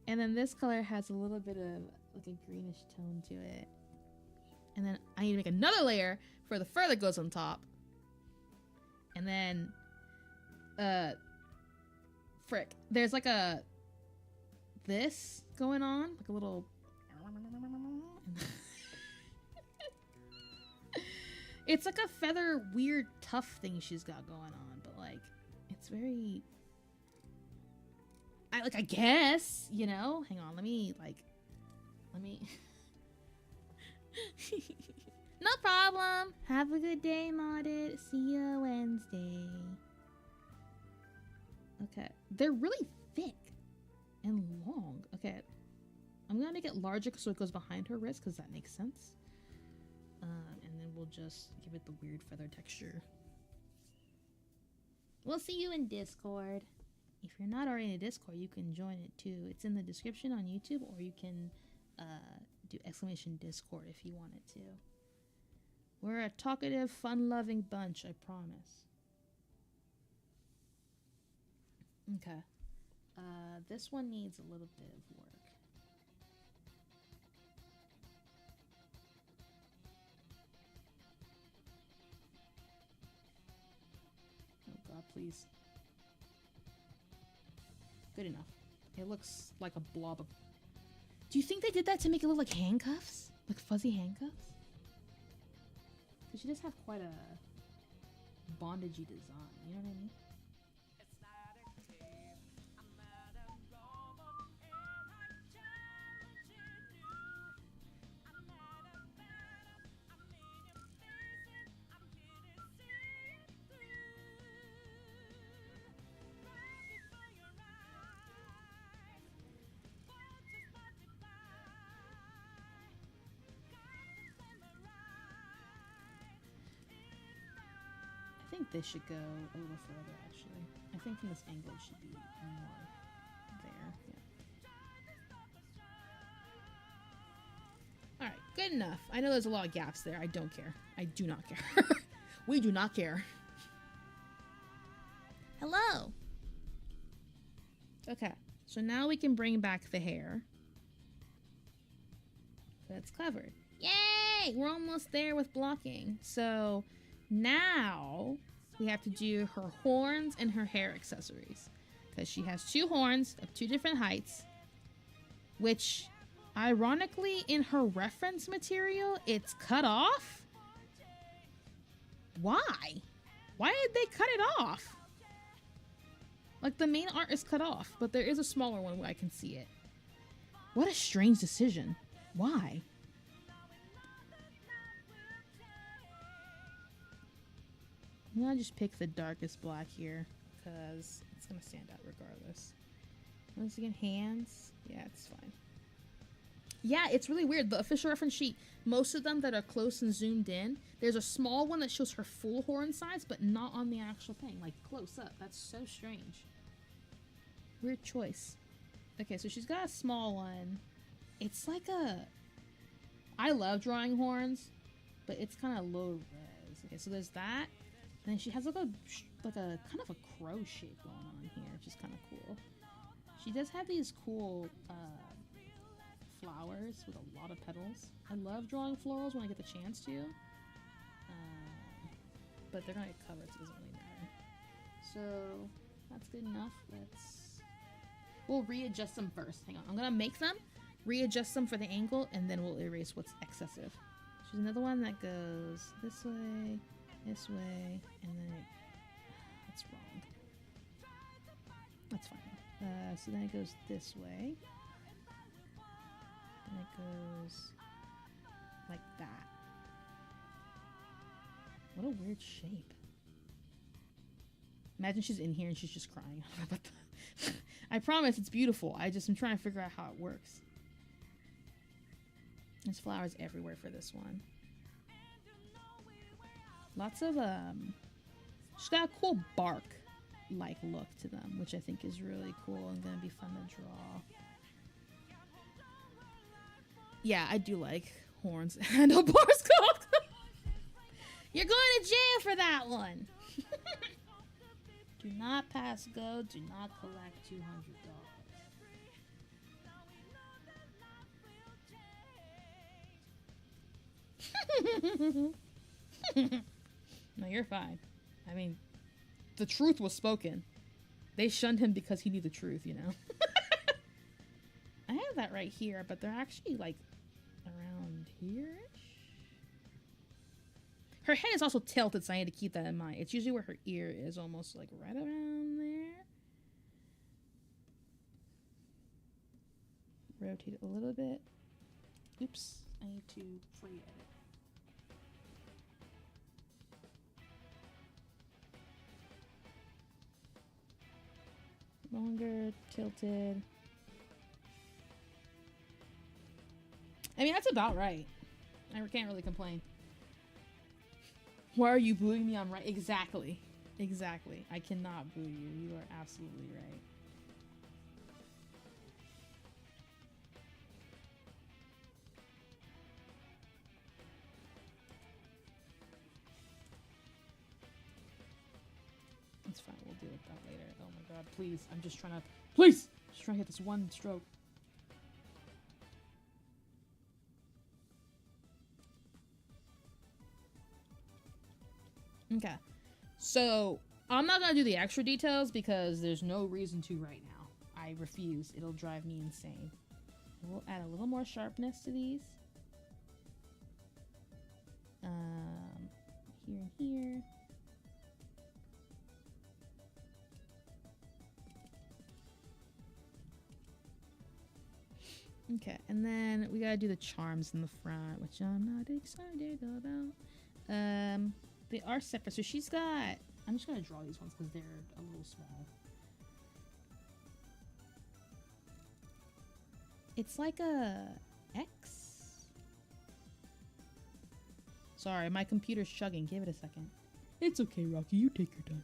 and then this color has a little bit of like a greenish tone to it, and then I need to make another layer for the fur that goes on top, and then frick, there's like a this going on, like a little it's like a feather weird tough thing she's got going on, but like it's very I guess, you know, hang on, let me no problem, have a good day, modded, see you Wednesday. Okay, they're really thick and long. Okay, I'm gonna make it larger so it goes behind her wrist because that makes sense. And then we'll just give it the weird feather texture. We'll see you in Discord. If you're not already in Discord, you can join it too. It's in the description on YouTube, or you can do exclamation Discord if you wanted to. We're a talkative, fun-loving bunch, I promise. Okay. This one needs a little bit of work. Oh god, please. Good enough. It looks like a blob of... Do you think they did that to make it look like handcuffs? Like fuzzy handcuffs? Because she does have quite a bondagey design, you know what I mean? I think this should go a little further, actually. I think from this angle it should be more there. Yeah. Alright, good enough. I know there's a lot of gaps there. I don't care. I do not care. We do not care. Hello! Okay, so now we can bring back the hair. That's covered. Yay! We're almost there with blocking. So... now we have to do her horns and her hair accessories, because she has 2 horns of 2 different heights, which ironically in her reference material it's cut off. Why did they cut it off? Like, the main art is cut off, but there is a smaller one where I can see it. What a strange decision. Why? I'm gonna just pick the darkest black here, because it's gonna stand out regardless. Once again, hands. Yeah, it's fine. Yeah, it's really weird. The official reference sheet, most of them that are close and zoomed in, there's a small one that shows her full horn size, but not on the actual thing, like close up. That's so strange. Weird choice. Okay, so she's got a small one. It's like a... I love drawing horns, but it's kind of low res. Okay, so there's that. And then she has like a kind of a crow shape going on here, which is kind of cool. She does have these cool flowers with a lot of petals. I love drawing florals when I get the chance to. But they're gonna get covered, so it doesn't really matter. So that's good enough. We'll readjust them first. Hang on, I'm gonna make them, readjust them for the angle, and then we'll erase what's excessive. There's another one that goes this way, and then that's wrong. That's fine. So then it goes this way, and it goes like that. What a weird shape. Imagine she's in here and she's just crying. I promise it's beautiful. I'm trying to figure out how it works. There's flowers everywhere for this one. Lots of she's got a cool bark-like look to them, which I think is really cool and gonna be fun to draw. Yeah, I do like horns and handlebars. You're going to jail for that one. Do not pass go. Do not collect $200. No, you're fine. I mean, the truth was spoken. They shunned him because he knew the truth, you know? I have that right here, but they're actually, like, around here-ish? Her head is also tilted, so I need to keep that in mind. It's usually where her ear is, almost, like, right around there. Rotate it a little bit. Oops. I need to free edit. Longer, tilted. I mean, that's about right. I can't really complain. Why are you booing me? I'm right. Exactly. Exactly. I cannot boo you. You are absolutely right. It's fine. We'll deal with that later. Oh my god. Please. I'm just trying to... Please! Just trying to get this one stroke. Okay. So, I'm not gonna do the extra details because there's no reason to right now. I refuse. It'll drive me insane. We'll add a little more sharpness to these. Here and here. Okay, and then we gotta do the charms in the front, which I'm not excited about. They are separate, so she's got... I'm just gonna draw these ones because they're a little small. It's like a X. Sorry, my computer's chugging. Give it a second. It's okay, Rocky. You take your time.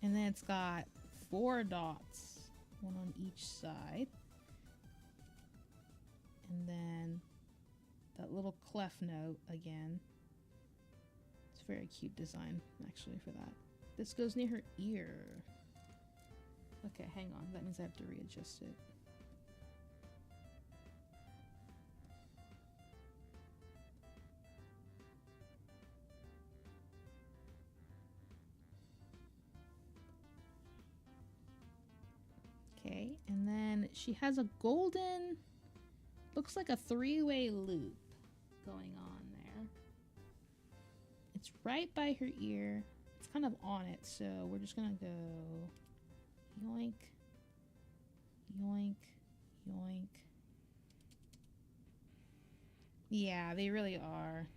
And then it's got 4 dots, one on each side. And then that little clef note again. It's a very cute design, actually, for that. This goes near her ear. Okay, hang on. That means I have to readjust it. Okay, and then she has a golden... Looks like a 3-way loop going on there. It's right by her ear. It's kind of on it, so we're just gonna go yoink, yoink, yoink. Yeah, they really are.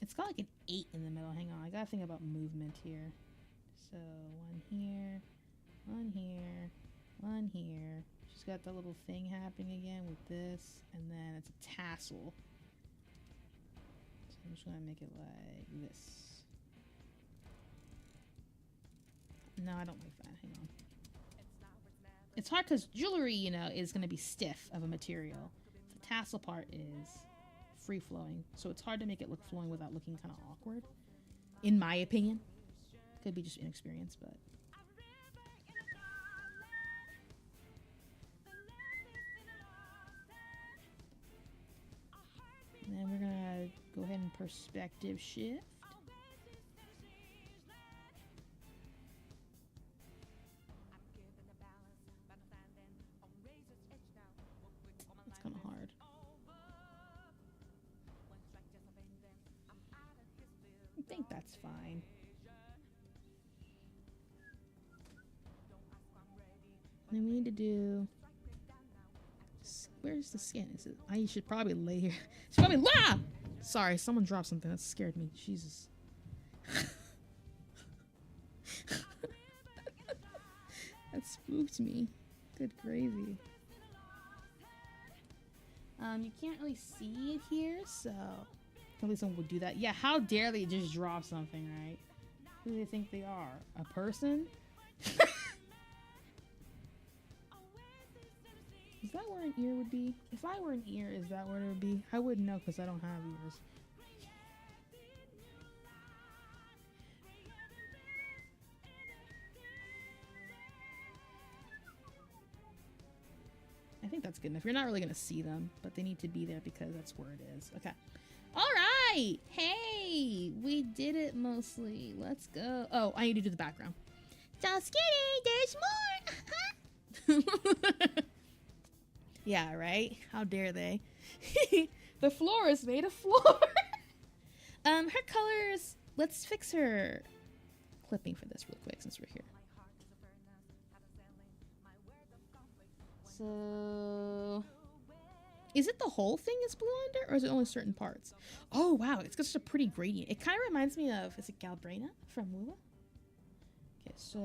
It's got like an 8 in the middle. Hang on, I gotta think about movement here. So one here, one here, one here. She's got the little thing happening again with this, and then it's a tassel. So I'm just gonna make it like this. No, I don't like that. Hang on. It's hard because jewelry, you know, is gonna be stiff of a material. The tassel part is free flowing, so it's hard to make it look flowing without looking kind of awkward, in my opinion. Could be just inexperience, but. And then we're gonna go ahead and perspective shift. It's kind of hard. I think that's fine. And then we need to do... Where's the skin? Is it? I should probably lay here. It's probably... Ah! Sorry, someone dropped something. That scared me. Jesus. That spooked me. Good gravy. You can't really see it here, so... Hopefully someone would do that. Yeah, how dare they just drop something, right? Who do they think they are? A person? Is that where an ear would be? If I were an ear, is that where it would be? I wouldn't know because I don't have ears. I think that's good enough. You're not really going to see them, but they need to be there because that's where it is. Okay. All right. Hey, we did it mostly. Let's go. Oh, I need to do the background. Just kidding. There's more. Yeah, right? How dare they? The floor is made of floor. Her colors. Let's fix her clipping for this real quick since we're here. So, is it the whole thing is blue under, or is it only certain parts? Oh wow, it's got such a pretty gradient. It kind of reminds me of, is it Galbrina from Lula? Okay, so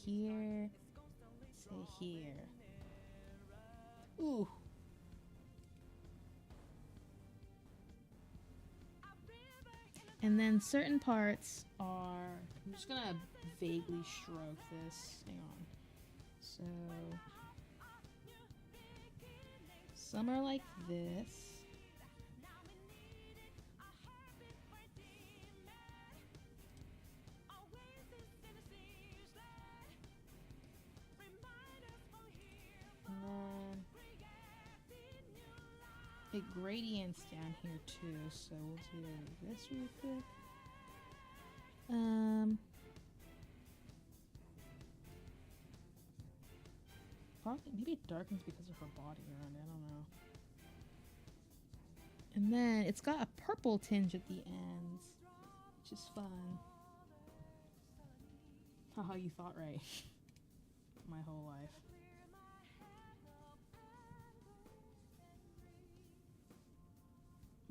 here, say here. Ooh. And then certain parts are, I'm just gonna vaguely stroke this. Hang on. So some are like this. And then it gradients down here too, so we'll do this real quick. Probably, maybe it darkens because of her body around it, I don't know. And then it's got a purple tinge at the ends, which is fun. Haha, you thought right. My whole life.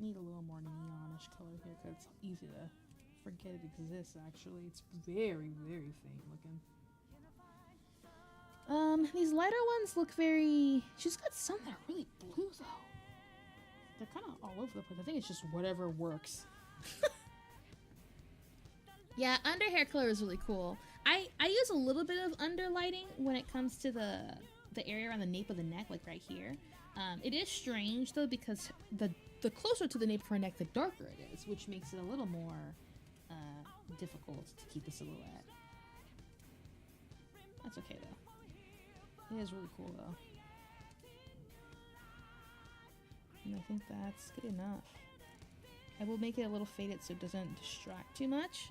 Need a little more neonish color here because it's easy to forget it exists. Actually, it's very, very faint looking. These lighter ones look very... She's got some that are really blue though. They're kind of all over the place. I think it's just whatever works. Yeah, under hair color is really cool. I use a little bit of under lighting when it comes to the area around the nape of the neck, like right here. It is strange though because the closer to the nape of her neck, the darker it is, which makes it a little more difficult to keep the silhouette. That's okay though. It is really cool though. And I think that's good enough. I will make it a little faded so it doesn't distract too much.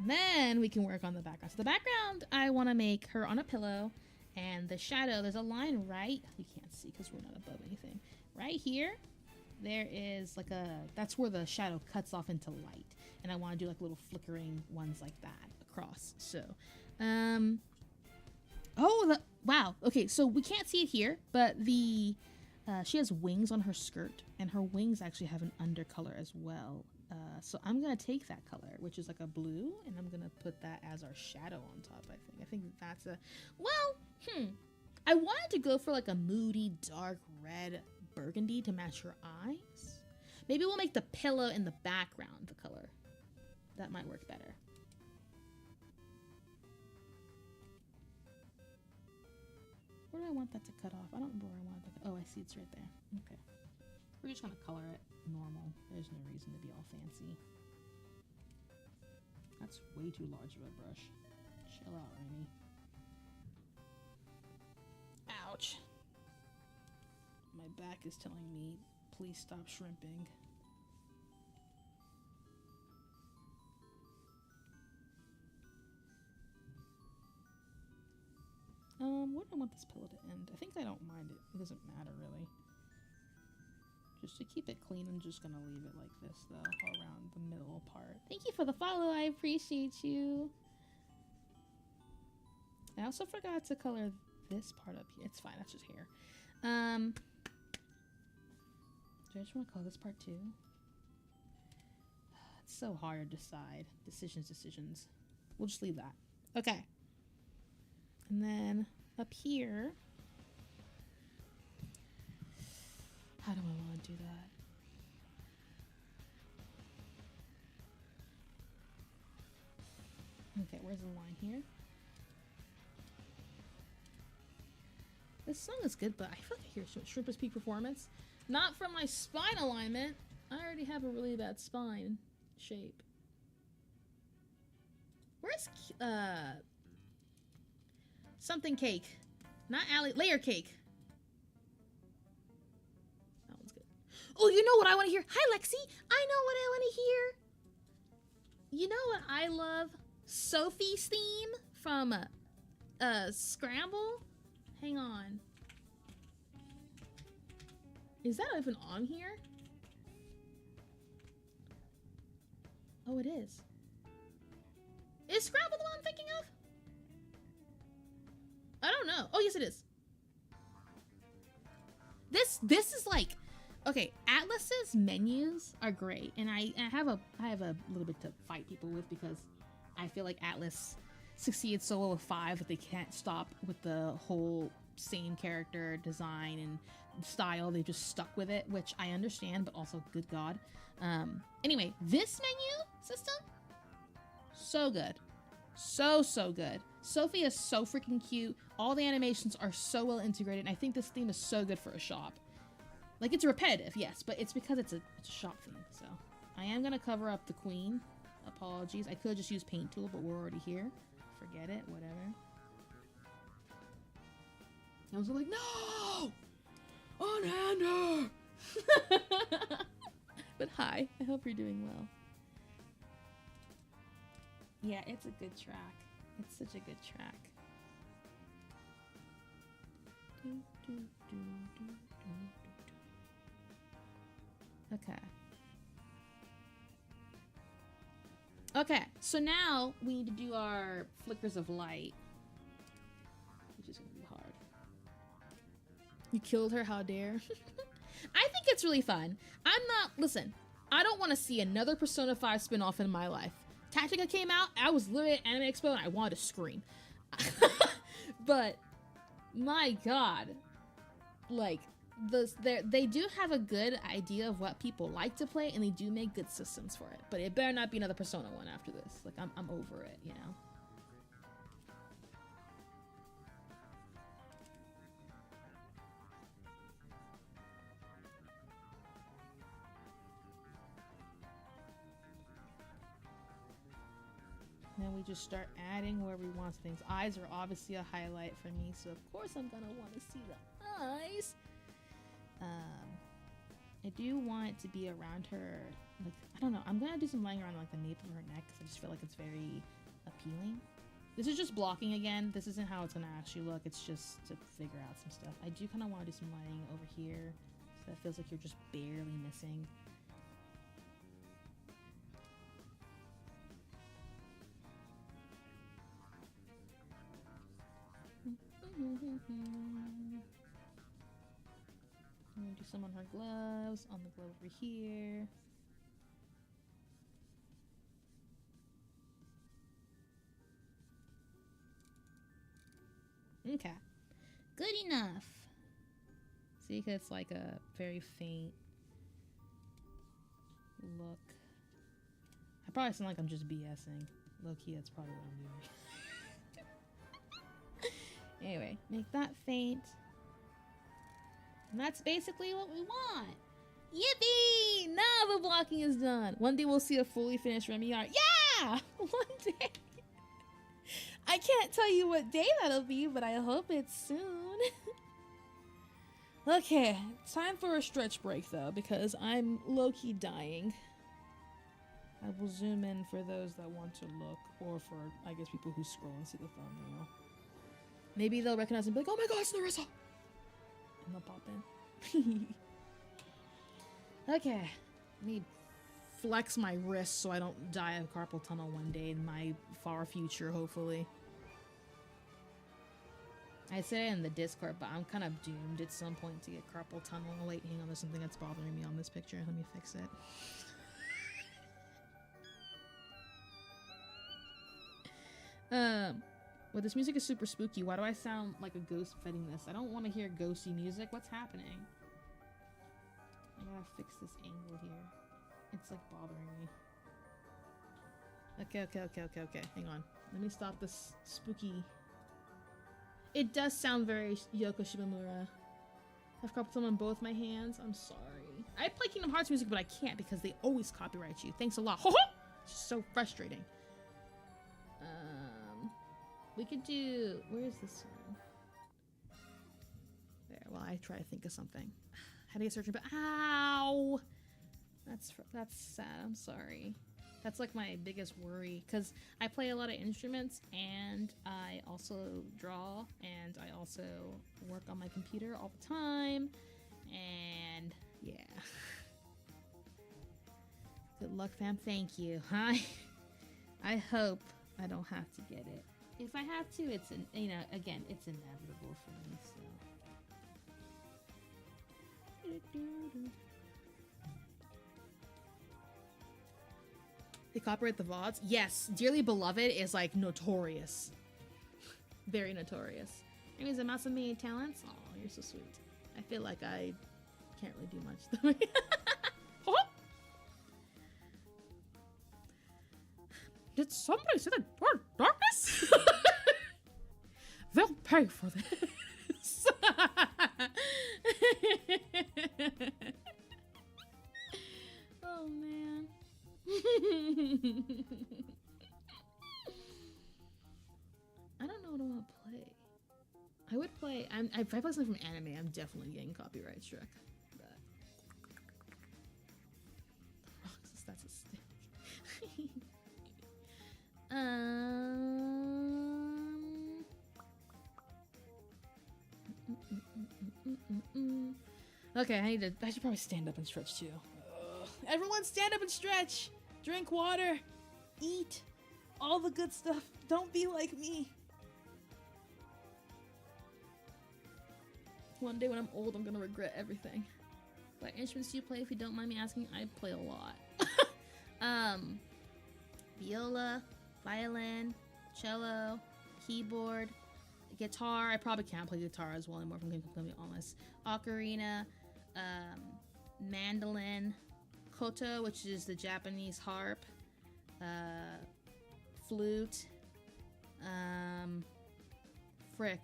And then we can work on the background. So the background, I want to make her on a pillow. And the shadow, there's a line right... You can't see because we're not above anything. Right here, there is like a... That's where the shadow cuts off into light. And I want to do like little flickering ones like that across. So, wow. Okay, so we can't see it here, but the... she has wings on her skirt, and her wings actually have an undercolor as well. So I'm going to take that color, which is like a blue, and I'm going to put that as our shadow on top, I think. I think that's a... Well, I wanted to go for like a moody, dark red burgundy to match her eyes. Maybe we'll make the pillow in the background the color. That might work better. Where do I want that to cut off? I don't remember where I want that. Oh, I see it's right there. Okay. We're just going to color it normal. There's no reason to be all fancy. That's way too large of a brush. Chill out, Remi. Ouch. My back is telling me, please stop shrimping. Where do I want this pillow to end? I think I don't mind it. It doesn't matter, really. Just to keep it clean, I'm just gonna leave it like this, though, around the middle part. Thank you for the follow. I appreciate you. I also forgot to color this part up here. It's fine. That's just hair. Do I just want to color this part too? It's so hard to decide. Decisions. We'll just leave that. Okay. And then up here, how do I want to do that? Okay, where's the line here? This song is good, but I feel like I hear Shrimp's peak performance. Not from my spine alignment. I already have a really bad spine shape. Where's something cake? Not Allie. Layer cake. That one's good. Oh, you know what I want to hear? Hi, Lexi. I know what I want to hear. You know what I love? Sophie's theme from Scramble. Hang on. Is that even on here? Oh, it is. Is Scramble the one I'm thinking of? I don't know. Oh, yes, it is. This is like, okay, Atlas's menus are great, and I have a little bit to fight people with because I feel like Atlas succeeded so well with 5 that they can't stop with the whole same character design and style. They just stuck with it, which I understand, but also good God. Anyway, this menu system, so good. So good. Sophie is so freaking cute. All the animations are so well integrated, and I think this theme is so good for a shop. Like, it's repetitive, yes, but it's because it's a shop theme, so. I am gonna cover up the queen. Apologies. I could just use paint tool, but we're already here. Forget it, whatever. I was like, no! Unhand her! But hi, I hope you're doing well. Yeah, it's a good track. It's such a good track. Okay. Okay, so now we need to do our flickers of light, which is gonna be hard. You killed her, how dare? I think it's really fun. Listen, I don't want to see another Persona 5 spin-off in my life. Tactica came out, I was literally at Anime Expo and I wanted to scream. But, my god. Like, they do have a good idea of what people like to play, and they do make good systems for it. But it better not be another Persona 1 after this. Like, I'm over it, you know? Then we just start adding where we want things. Eyes are obviously a highlight for me, so of course I'm gonna want to see the eyes. I do want it to be around her, like, I don't know, I'm gonna do some lying around like the nape of her neck because I just feel like it's very appealing. This is just blocking again. This isn't how it's gonna actually look. It's just to figure out some stuff. I do kind of want to do some lighting over here, so that feels like you're just barely missing. I'm gonna do some on her gloves, on the glove over here. Okay, good enough. See, it's like a very faint look. I probably sound like I'm just BSing. Low key, that's probably what I'm doing. Anyway, make that faint. And that's basically what we want. Yippee! Now the blocking is done. One day we'll see a fully finished Remi art. Yeah! One day. I can't tell you what day that'll be, but I hope it's soon. Okay, time for a stretch break though, because I'm low-key dying. I will zoom in for those that want to look, or for, I guess, people who scroll and see the thumbnail. Maybe they'll recognize and be like, oh my god, it's Narissa! And they'll pop in. Okay, let me flex my wrist so I don't die of carpal tunnel one day in my far future, hopefully. I said it in the Discord, but I'm kind of doomed at some point to get carpal tunnel. Oh wait, hang on, there's something that's bothering me on this picture. Let me fix it. Well, this music is super spooky. Why do I sound like a ghost fighting this? I don't want to hear ghosty music. What's happening? I gotta fix this angle here. It's like bothering me. Okay. Hang on. Let me stop this spooky. It does sound very Yoko Shimomura. I've carpal tunnel on both my hands. I'm sorry. I play Kingdom Hearts music, but I can't because they always copyright you. Thanks a lot. It's just so frustrating. We could do... Where is this one? There, while I try to think of something. How do you search? But ow! That's sad. I'm sorry. That's like my biggest worry, because I play a lot of instruments, and I also draw, and I also work on my computer all the time, and yeah. Good luck, fam. Thank you. I hope I don't have to get it. If I have to, it's, again, it's inevitable for me, so. They copyright the VODs? Yes, Dearly Beloved is like notorious. Very notorious. Anyways, I'm also many talents. Oh, you're so sweet. I feel like I can't really do much. Oh! Did somebody say the word darkness? They'll pay for this. Oh man. I don't know what I want to play. I would play. If I play something from anime, I'm definitely getting copyright struck. But Roxas, that's a stick. Okay, I should probably stand up and stretch too. Everyone stand up and stretch. Drink water. Eat. All the good stuff. Don't be like me. One day when I'm old, I'm gonna regret everything. What instruments do you play, if you don't mind me asking? I play a lot. Viola, violin, cello, keyboard, guitar. I probably can't play guitar as well anymore, if I'm gonna be completely honest. Ocarina, mandolin, koto, which is the Japanese harp, flute, frick.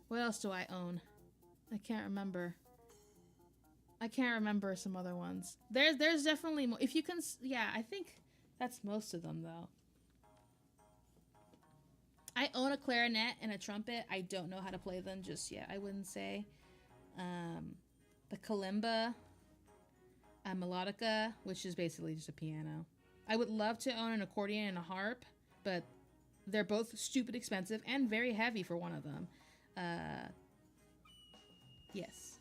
What else do I own? I can't remember. I can't remember some other ones. There's definitely more. If you can, yeah, I think that's most of them though. I own a clarinet and a trumpet. I don't know how to play them just yet, I wouldn't say. The kalimba, a melodica, which is basically just a piano. I would love to own an accordion and a harp, but they're both stupid expensive and very heavy for one of them. Yes.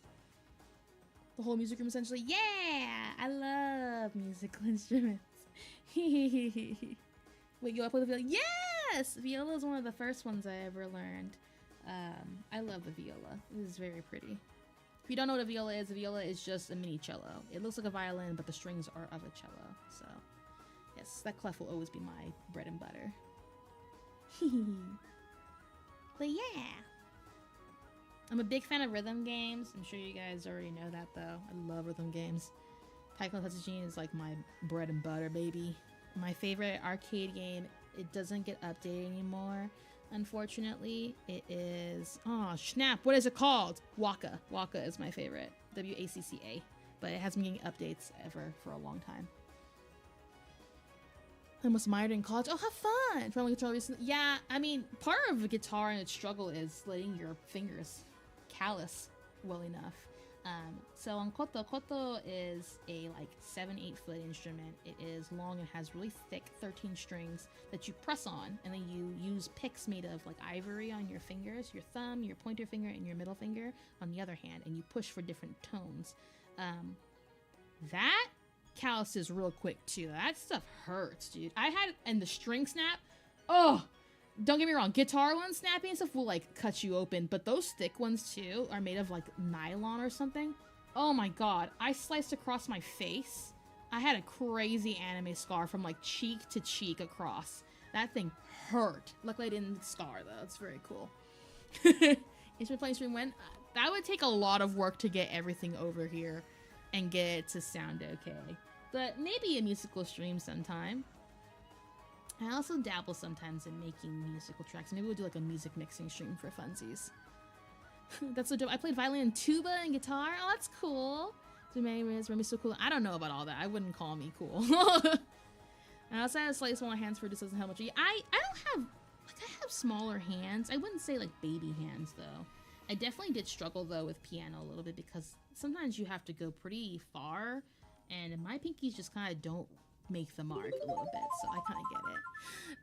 The whole music room essentially. Yeah! I love musical instruments. Wait, you want to play the viola? Yes! Viola is one of the first ones I ever learned. I love the viola. It is very pretty. If you don't know what a viola is just a mini cello. It looks like a violin, but the strings are of a cello. So, yes, that clef will always be my bread and butter. But yeah. I'm a big fan of rhythm games. I'm sure you guys already know that, though. I love rhythm games. Taiko no Tatsujin is like my bread and butter, baby. My favorite arcade game, it doesn't get updated anymore, unfortunately. It is... Oh, snap! What is it called? Waka. Waka is my favorite. W-A-C-C-A. But it hasn't been getting updates ever for a long time. I was mired in college. Oh, have fun! From guitar recently. Yeah, I mean, part of the guitar and its struggle is letting your fingers callus well enough. So on koto is a like 7-8 foot instrument. It is long and has really thick 13 strings that you press on, and then you use picks made of like ivory on your fingers, your thumb, your pointer finger, and your middle finger on the other hand, and you push for different tones. That calluses real quick too. That stuff hurts, dude. And the string snap, oh, don't get me wrong, guitar ones snapping and stuff will like cut you open, but those thick ones too are made of like nylon or something. Oh my god, I sliced across my face. I had a crazy anime scar from like cheek to cheek across. That thing hurt. Luckily I didn't scar though. It's very cool. Instrument playing stream when? That would take a lot of work to get everything over here and get it to sound okay. But maybe a musical stream sometime. I also dabble sometimes in making musical tracks. Maybe we'll do like a music mixing stream for funsies. That's so dope. I played violin, tuba, and guitar. Oh, that's cool. Remi's so cool. I don't know about all that. I wouldn't call me cool. I also have slightly smaller hands for this doesn't help much. I don't have, like, I have smaller hands. I wouldn't say like baby hands though. I definitely did struggle though with piano a little bit because sometimes you have to go pretty far, and my pinkies just kind of don't make the mark a little bit, so I kind of get it.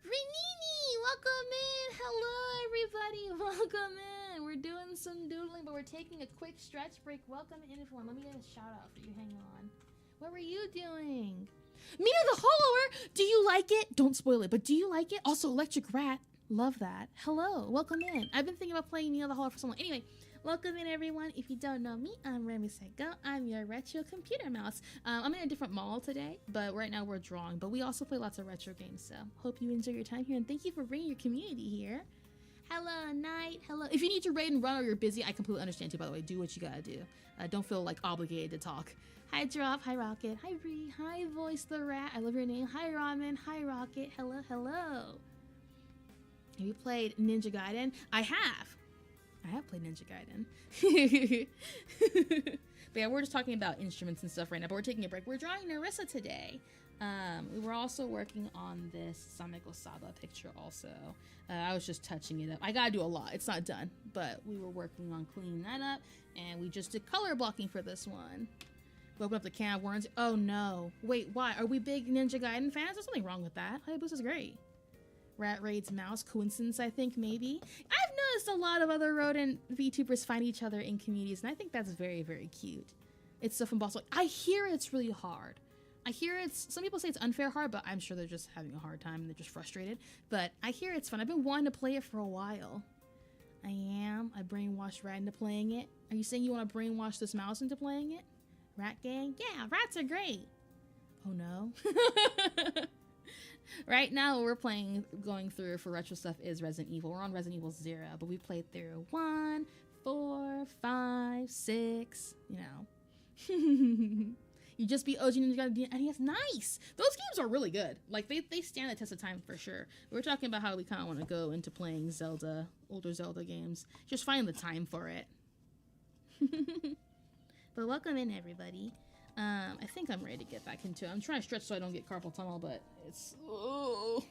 Renini, welcome in. Hello, everybody. Welcome in. We're doing some doodling, but we're taking a quick stretch break. Welcome in, everyone. Let me get a shout out for you. Hang on. What were you doing? Mina the Hollower, do you like it? Don't spoil it, but do you like it? Also, Electric Rat. Love that. Hello, welcome in. I've been thinking about playing Neil the Hollow for so long. Anyway, welcome in everyone. If you don't know me, I'm Remi Go. I'm your retro computer mouse. I'm in a different mall today, but right now we're drawing. But we also play lots of retro games, so hope you enjoy your time here. And thank you for bringing your community here. Hello, Night. Hello. If you need to raid and run or you're busy, I completely understand too, by the way. Do what you gotta do. Don't feel like obligated to talk. Hi, Drop. Hi, Rocket. Hi, Bree. Hi, Voice the Rat. I love your name. Hi, Ramen. Hi, Rocket. Hello, hello. Have you played Ninja Gaiden? I have played Ninja Gaiden. But yeah, we're just talking about instruments and stuff right now, but we're taking a break. We're drawing Narissa today. We were also working on this Sameko Saba picture also. I was just touching it up. I gotta do a lot. It's not done, but we were working on cleaning that up, and we just did color blocking for this one. We opened up the can of worms. Oh no. Wait, why? Are we big Ninja Gaiden fans? There's something wrong with that. Hayabusa's great. Rat raids mouse. Coincidence, I think, maybe. I've noticed a lot of other rodent VTubers find each other in communities, and I think that's very, very cute. It's stuff from Boston. I hear it's really hard. I hear some people say it's unfair hard, but I'm sure they're just having a hard time and they're just frustrated. But I hear it's fun. I've been wanting to play it for a while. I brainwashed Rat into playing it. Are you saying you want to brainwash this mouse into playing it? Rat gang? Yeah, rats are great. Oh no. Right now, what we're going through for retro stuff is Resident Evil. We're on Resident Evil 0, but we played through 1, 4, 5, 6, you know. You just beat OG Ninja Gaiden, and yes, nice! Those games are really good. Like, they stand the test of time for sure. We're talking about how we kind of want to go into playing Zelda, older Zelda games. Just finding the time for it. But welcome in, everybody. I think I'm ready to get back into it. I'm trying to stretch so I don't get carpal tunnel, but it's... Oh.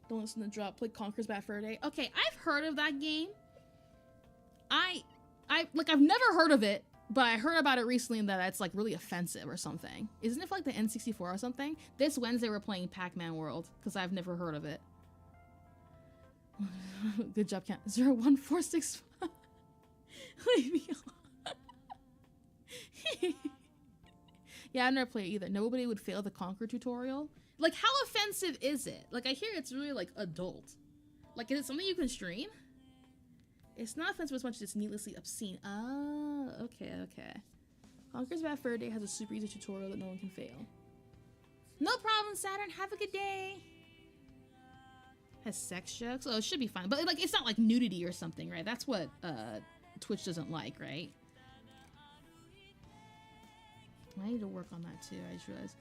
Don't listen to Drop. Play Conker's Bad Fur Day. Okay, I've heard of that game. I've never heard of it, but I heard about it recently and that it's like really offensive or something. Isn't it for like the N64 or something? This Wednesday we're playing Pac-Man World, because I've never heard of it. Good job, Count. 01465. Leave me alone. Yeah, I've never played it either. Nobody would fail the Conquer tutorial. Like, how offensive is it? Like, I hear it's really, like, adult. Like, is it something you can stream? It's not offensive as much as it's needlessly obscene. Oh, okay. Conker's Bad Fur Day has a super easy tutorial that no one can fail. No problem, Saturn. Have a good day. Has sex jokes? Oh, it should be fine. But, like, it's not, like, nudity or something, right? That's what, Twitch doesn't like, right? I need to work on that too, I just realized.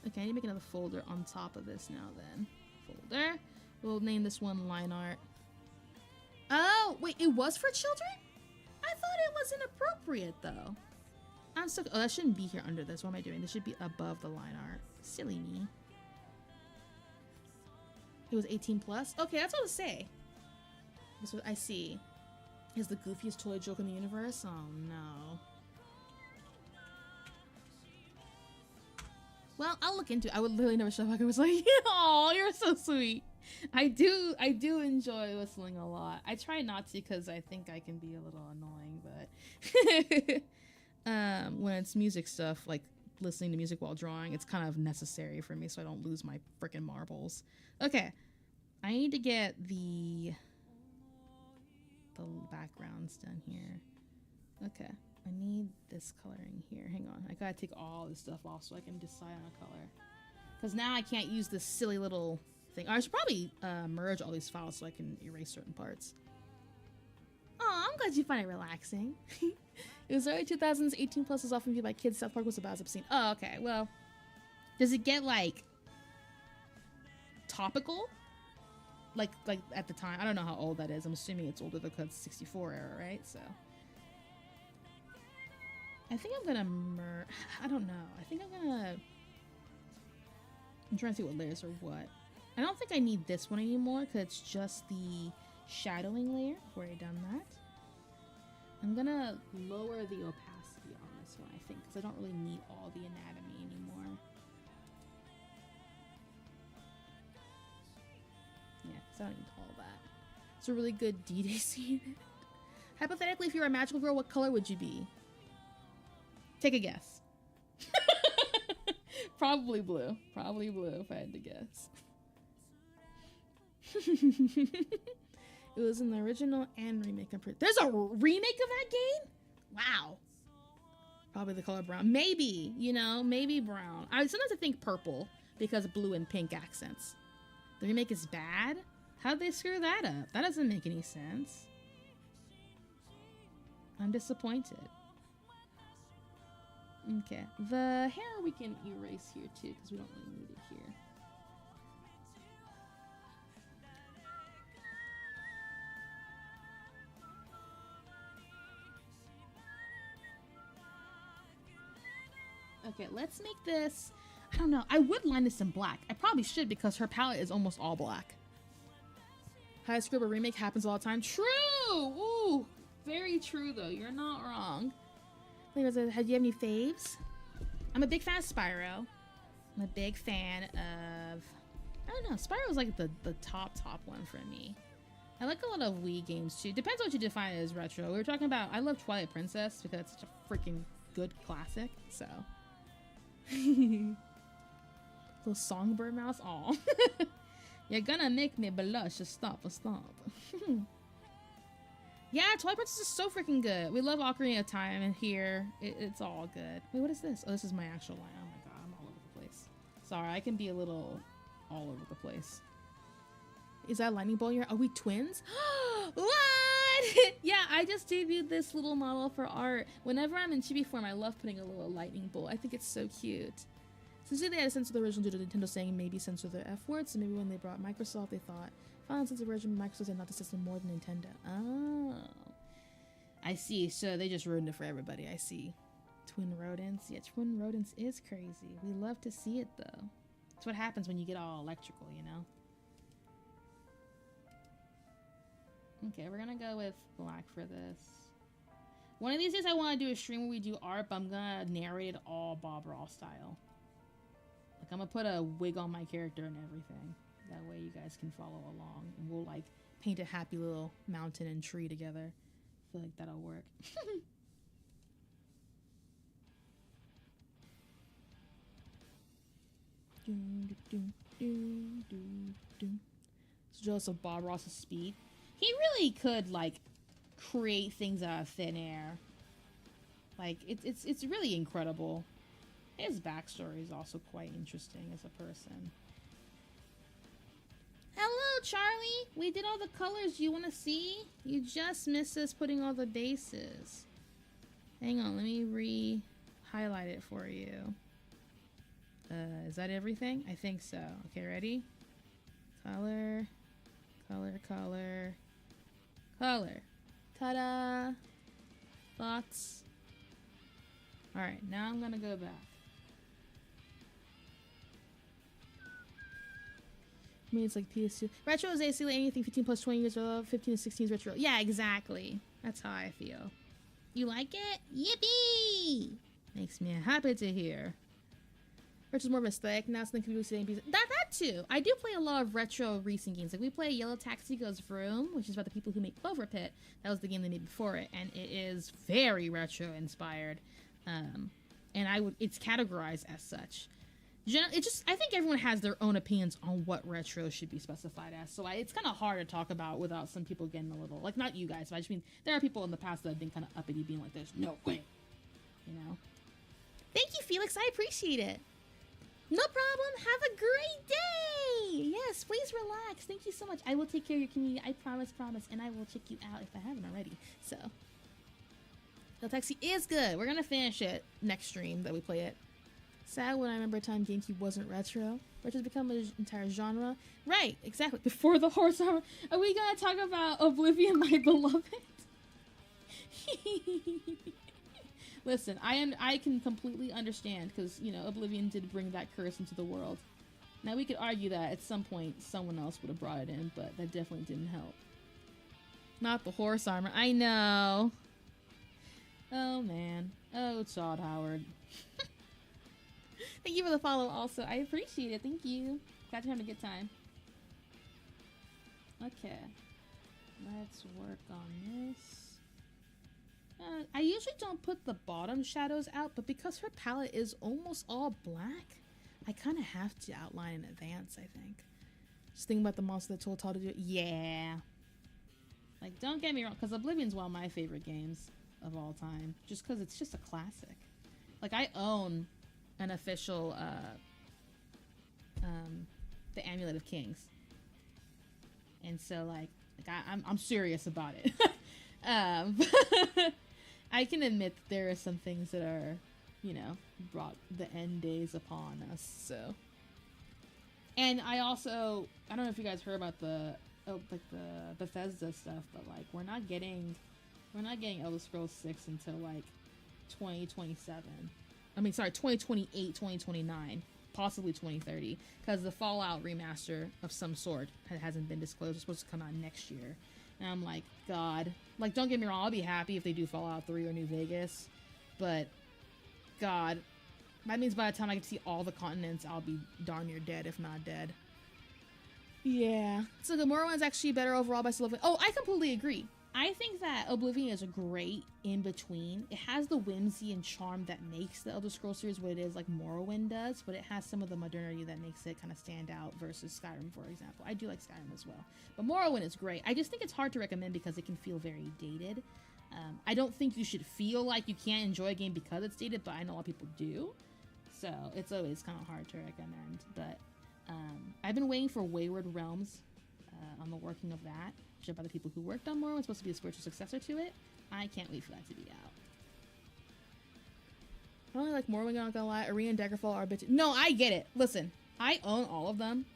Okay, I need to make another folder on top of this now then. Folder. We'll name this one line art. Oh, wait, it was for children? I thought it was inappropriate though. I'm so, oh, that shouldn't be here under this. What am I doing? This should be above the line art. Silly me. It was 18 plus? Okay, that's what to say. This is what I see. Is the goofiest toy joke in the universe? Oh no. Well, I'll look into it. I would literally never shut up. I was like, oh, you're so sweet. I do enjoy whistling a lot. I try not to because I think I can be a little annoying, but when it's music stuff, like listening to music while drawing, it's kind of necessary for me so I don't lose my freaking marbles. Okay, I need to get the backgrounds done here. Okay, I need this coloring here. Hang on, I gotta take all this stuff off so I can decide on a color. Because now I can't use this silly little thing. I should probably merge all these files so I can erase certain parts. Oh, I'm glad you find it relaxing. It was early 2000s. 18 plus is often viewed by kids. South Park was about as obscene. Oh, okay. Well, does it get like topical? Like at the time? I don't know how old that is. I'm assuming it's older because it's 64 era, right? So I think I'm gonna I don't know. I think I'm trying to see what layers are what. I don't think I need this one anymore because it's just the shadowing layer. I've already done that. I'm gonna lower the opacity on this one, I think, because I don't really need all the anatomy anymore. Yeah, because I don't need all that. It's a really good D-Day scene. Hypothetically, if you were a magical girl, what color would you be? Take a guess. Probably blue. Probably blue if I had to guess. It was in the original and remake. There's a remake of that game? Wow. Probably the color brown. Maybe, you know, maybe brown. Sometimes I think purple because blue and pink accents. The remake is bad? How'd they screw that up? That doesn't make any sense. I'm disappointed. Okay, the hair we can erase here too because we don't really need it here. Okay, let's make this, I don't know, I would line this in black. I probably should because her palette is almost all black. High Scribble remake happens all the time. True! Ooh, very true though, you're not wrong. Do you have any faves? I'm a big fan of Spyro. I'm a big fan of, I don't know, Spyro's like the top one for me. I like a lot of Wii games too. Depends on what you define as retro. We were talking about, I love Twilight Princess because it's such a freaking good classic, so. Little songbird mouse, aw. You're gonna make me blush, stop. Yeah, Twilight Princess is so freaking good. We love Ocarina of Time, and here, it's all good. Wait, what is this? Oh, this is my actual line. Oh my god, I'm all over the place. Sorry, I can be a little all over the place. Is that a lightning bolt here? Are we twins? What? Yeah, I just debuted this little model for art. Whenever I'm in chibi form, I love putting a little lightning bolt. I think it's so cute. Since they had a sense of the original due to Nintendo saying maybe censor their F words, so maybe when they brought Microsoft, they thought, final sense of original Microsoft said not to system more than Nintendo. Oh. I see. So they just ruined it for everybody. I see. Twin rodents. Yeah, twin rodents is crazy. We love to see it, though. That's what happens when you get all electrical, you know? Okay, we're gonna go with black for this. One of these days I want to do a stream where we do art, but I'm gonna narrate it all Bob Ross style. Like, I'm gonna put a wig on my character and everything. That way you guys can follow along. And we'll, like, paint a happy little mountain and tree together. I feel like that'll work. So jealous of Bob Ross's speed. He really could, like, create things out of thin air. Like, it's really incredible. His backstory is also quite interesting as a person. Hello, Charlie! We did all the colors you want to see? You just missed us putting all the bases. Hang on, let me re-highlight it for you. Is that everything? I think so. Okay, ready? Color. Ta-da! Thoughts? Alright, now I'm gonna go back. I mean, it's like PS2. Retro is basically anything 15 plus 20 years old. 15 to 16 is retro. Yeah, exactly. That's how I feel. You like it? Yippee! Makes me happy to hear. Retro's more of a aesthetic. Now it's the computer sitting. That too. I do play a lot of retro recent games. Like, we play Yellow Taxi Goes Vroom, which is about the people who make Clover Pit. That was the game they made before it, and it is very retro inspired. And it's categorized as such. I think everyone has their own opinions on what retro should be specified as. So it's kind of hard to talk about without some people getting a little, like, not you guys, but I just mean there are people in the past that have been kind of uppity, being like, there's no way, you know? Thank you, Felix. I appreciate it. No problem. Have a great day. Yes, please relax. Thank you so much. I will take care of your community. I promise. And I will check you out if I haven't already. So, El Taxi is good. We're going to finish it next stream that we play it. Sad when I remember a time GameCube wasn't retro. Retro's become an entire genre. Right, exactly. Before the horse armor. Are we going to talk about Oblivion, my beloved? Listen, I can completely understand because, you know, Oblivion did bring that curse into the world. Now, we could argue that at some point someone else would have brought it in, but that definitely didn't help. Not the horse armor. I know. Oh, man. Oh, Todd Howard. Thank you for the follow also. I appreciate it. Thank you. Glad you're having a good time. Okay. Let's work on this. I usually don't put the bottom shadows out, but because her palette is almost all black, I kind of have to outline in advance, I think. Just thinking about the monster that told Tal to do it. Yeah. Like, don't get me wrong, because Oblivion's one of my favorite games of all time. Just because it's just a classic. Like, I own an official, the Amulet of Kings. And so, like I'm serious about it. I can admit that there are some things that are, you know, brought the end days upon us, so. And I also, I don't know if you guys heard about the Bethesda stuff, but like we're not getting Elder Scrolls 6 until like 2027. I mean, sorry, 2028, 2029, possibly 2030, because the Fallout remaster of some sort hasn't been disclosed. It's supposed to come out next year. And I'm like, God. Like, don't get me wrong, I'll be happy if they do Fallout 3 or New Vegas. But, God. That means by the time I get to see all the continents, I'll be darn near dead, if not dead. Yeah. So the Morrowind's actually better overall by still. Oh, I completely agree. I think that Oblivion is a great in-between. It has the whimsy and charm that makes the Elder Scrolls series what it is, like Morrowind does, but it has some of the modernity that makes it kind of stand out versus Skyrim, for example. I do like Skyrim as well. But Morrowind is great. I just think it's hard to recommend because it can feel very dated. I don't think you should feel like you can't enjoy a game because it's dated, but I know a lot of people do. So it's always kind of hard to recommend. But I've been waiting for Wayward Realms on the working of that. By the people who worked on Morrowind, supposed to be a spiritual successor to it. I can't wait for that to be out. I only like Morrowind, not gonna lie. Arena and Daggerfall are a bit. No, I get it. Listen, I own all of them.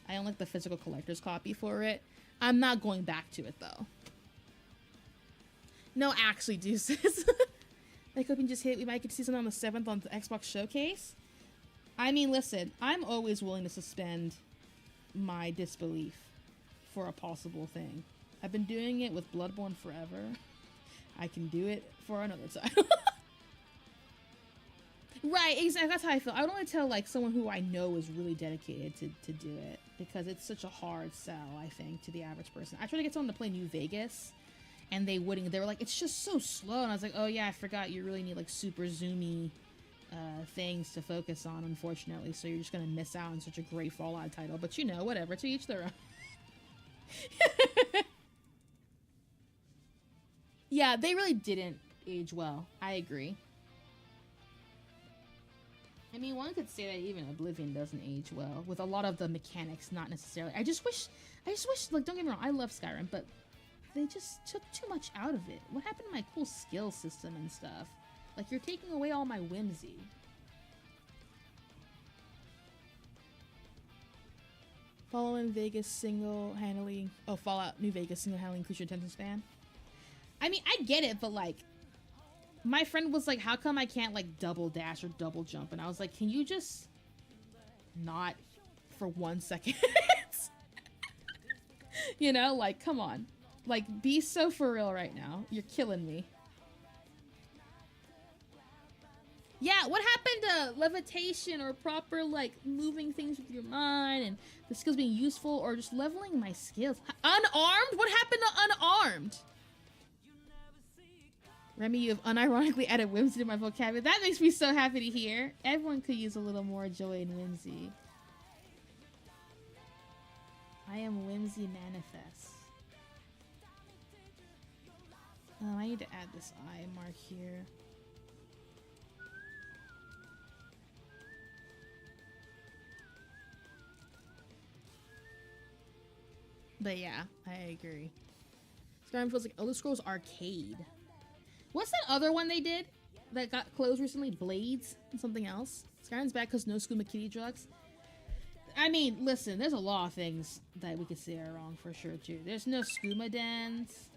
I own like the physical collector's copy for it. I'm not going back to it though. No, actually, deuces. Like hoping just hit. We might get to see something on the 7th on the Xbox Showcase. I mean, listen, I'm always willing to suspend my disbelief for a possible thing. I've been doing it with Bloodborne forever. I can do it for another time. Right, exactly. That's how I feel. I would only tell like someone who I know is really dedicated to do it, because it's such a hard sell, I think, to the average person. I tried to get someone to play New Vegas, and they wouldn't. They were like, it's just so slow. And I was like, oh yeah, I forgot you really need like super zoomy things to focus on, unfortunately. So you're just gonna miss out on such a great Fallout title. But you know, whatever, to each their own. Yeah, they really didn't age well. I agree. I mean, one could say that even Oblivion doesn't age well, with a lot of the mechanics not necessarily. I just wish, like, don't get me wrong, I love Skyrim, but they just took too much out of it. What happened to my cool skill system and stuff? Like, you're taking away all my whimsy. Following Vegas single-handedly... Oh, Fallout New Vegas single-handedly increase your attention span. I mean, I get it, but, like... My friend was like, how come I can't, like, double dash or double jump? And I was like, can you just... not for 1 second? You know? Like, come on. Like, be so for real right now. You're killing me. Yeah, what happened to levitation or proper, like, moving things with your mind and the skills being useful or just leveling my skills? Unarmed? What happened to unarmed? Remi, you have unironically added whimsy to my vocabulary. That makes me so happy to hear. Everyone could use a little more joy and whimsy. I am whimsy manifest. I need to add this eye mark here. But yeah, I agree. Skyrim feels like Elder Scrolls Arcade. What's that other one they did that got closed recently? Blades and something else? Skyrim's bad because no scuba kitty drugs. I mean, listen, there's a lot of things that we could say are wrong for sure too. There's no skooma dens.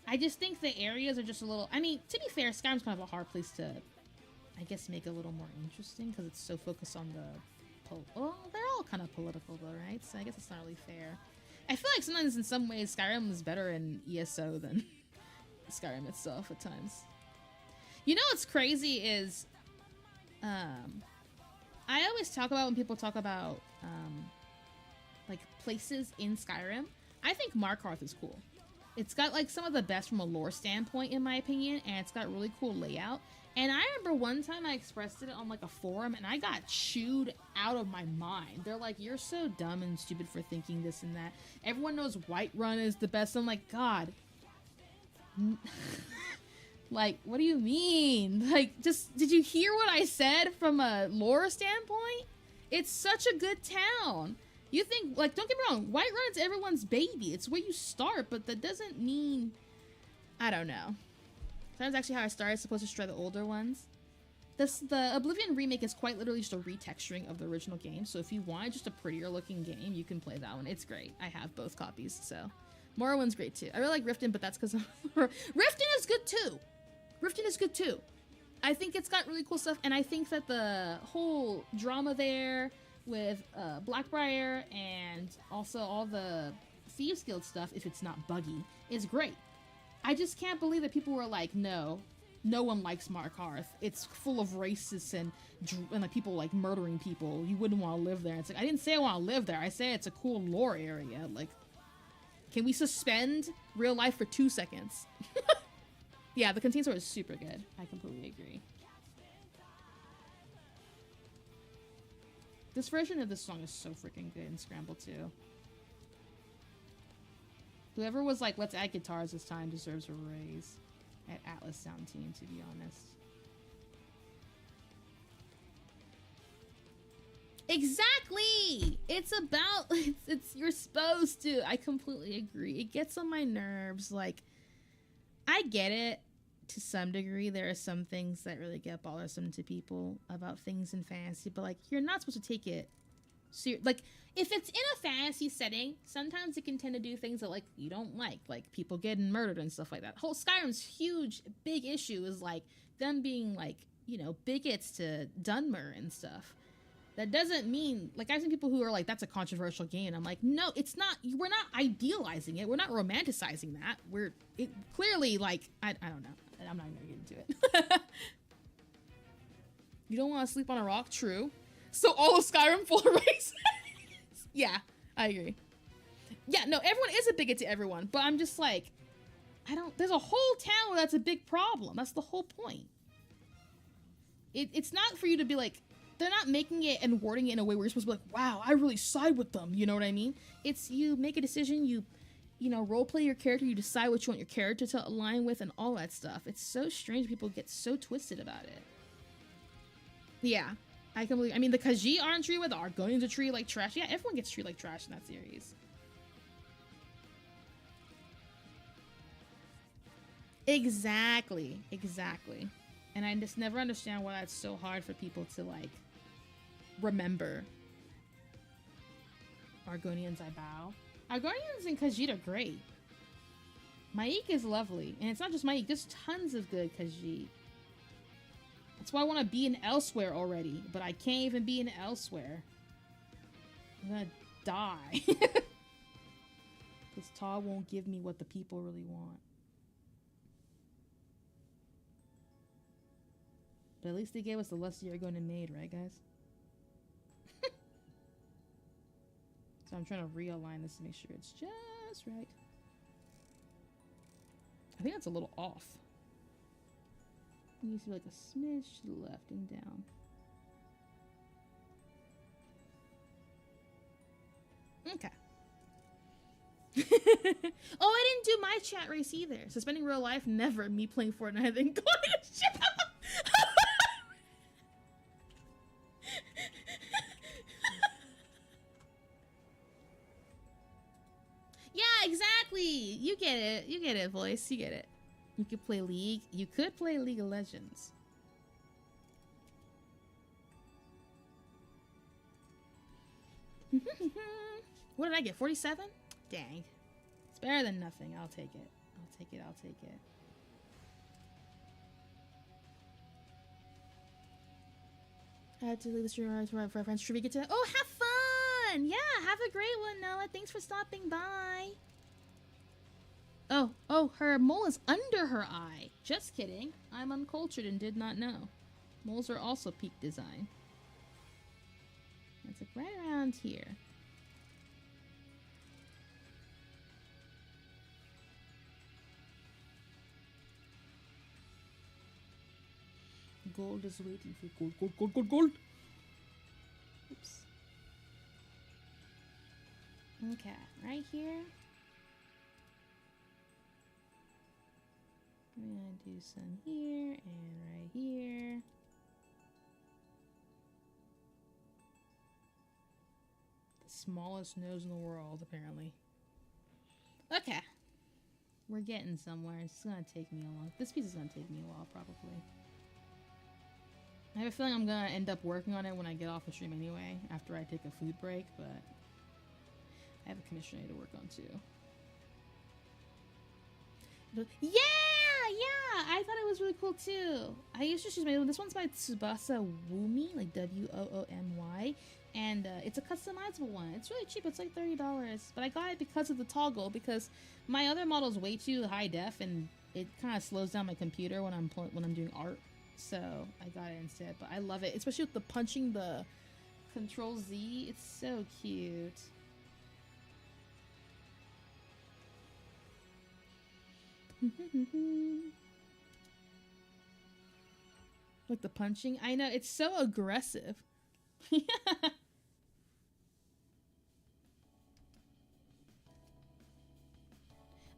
I just think the areas are just a little... I mean, to be fair, Skyrim's kind of a hard place to, I guess, make it a little more interesting because it's so focused on the... Well, they're all kind of political though, right? So I guess it's not really fair. I feel like sometimes in some ways Skyrim is better in ESO than Skyrim itself at times. You know what's crazy is... I always talk about when people talk about like places in Skyrim. I think Markarth is cool. It's got like some of the best from a lore standpoint, in my opinion, and it's got really cool layout. And I remember one time I expressed it on like a forum and I got chewed out of my mind. They're like, you're so dumb and stupid for thinking this and that. Everyone knows Whiterun is the best. I'm like, God. Like, what do you mean? Like, just, did you hear what I said from a lore standpoint? It's such a good town. You think, like, don't get me wrong, Whiterun's everyone's baby. It's where you start, but that doesn't mean, I don't know. That's actually how I started, supposed to try the older ones. The Oblivion remake is quite literally just a retexturing of the original game, so if you want just a prettier looking game, you can play that one. It's great. I have both copies, so. Morrowind's great too. I really like Riften, but that's because Riften is good too! Riften is good too. I think it's got really cool stuff, and I think that the whole drama there with Blackbriar and also all the Thieves Guild stuff, if it's not buggy, is great. I just can't believe that people were like, no one likes Markarth. It's full of racists and like people like murdering people. You wouldn't want to live there. It's like, I didn't say I want to live there. I say it's a cool lore area. Like, can we suspend real life for 2 seconds? Yeah, the contain sword is super good. I completely agree. This version of this song is so freaking good in Scramble 2. Whoever was like, let's add guitars this time deserves a raise at Atlas Sound Team, to be honest. Exactly! It's about, it's you're supposed to. I completely agree. It gets on my nerves. Like, I get it to some degree. There are some things that really get bothersome to people about things in fantasy, but like, you're not supposed to take it like, if it's in a fantasy setting, sometimes it can tend to do things that like you don't like people getting murdered and stuff like that. Whole Skyrim's huge big issue is like them being like, you know, bigots to Dunmer and stuff. That doesn't mean, like, I've seen people who are like, that's a controversial game. I'm like, no, it's not. We're not idealizing it. We're not romanticizing that. It clearly, like, I don't know. I'm not even gonna get into it. You don't want to sleep on a rock? True. So all of Skyrim full of race? Yeah, I agree. Yeah, no, everyone is a bigot to everyone, but I'm just like, there's a whole town where that's a big problem. That's the whole point. It's not for you to be like, they're not making it and wording it in a way where you're supposed to be like, wow, I really side with them. You know what I mean? It's, you make a decision, you know, role play your character, you decide what you want your character to align with and all that stuff. It's so strange people get so twisted about it. Yeah. I mean, the Khajiit aren't treated with, the Argonians are treated like trash. Yeah, everyone gets treated like trash in that series. Exactly. And I just never understand why that's so hard for people to, like, remember. Argonians, I bow. Argonians and Khajiit are great. Maik is lovely. And it's not just Maik, there's tons of good Khajiit. That's why I want to be in Elsewhere already, but I can't even be in Elsewhere. I'm gonna die. Because Ta won't give me what the people really want. But at least they gave us the Lusty Argonian maid, right, guys? So I'm trying to realign this to make sure it's just right. I think that's a little off. It needs to be like a smidge to the left and down. Okay. Oh, I didn't do my chat race either. Suspending real life, never. Me playing Fortnite and then going to shit. Yeah, exactly. You get it. You get it, voice. You get it. You could play League. You could play League of Legends. What did I get? 47? Dang. It's better than nothing. I'll take it. I'll take it. I'll take it. I had to leave the stream for my friends trivia today. Oh, have fun! Yeah, have a great one, Noah. Thanks for stopping by. Oh, her mole is under her eye. Just kidding. I'm uncultured and did not know. Moles are also peak design. It's like right around here. Gold is waiting for gold, gold, gold, gold, gold. Oops. Okay, right here. I'm gonna do some here and right here. The smallest nose in the world, apparently. Okay. We're getting somewhere. It's gonna take me a while. This piece is gonna take me a while, probably. I have a feeling I'm gonna end up working on it when I get off the stream anyway, after I take a food break, but I have a commission I need to work on too. Yeah! I thought it was really cool too. I used to choose my this one's by Tsubasa Woomy, like W-O-O-M-Y, and it's a customizable one. It's really cheap. It's like $30, but I got it because of the toggle, because my other model is way too high def and it kind of slows down my computer when I'm doing art. So I got it instead, but I love it, especially with the punching the Control Z. It's so cute. Like the punching. I know, it's so aggressive.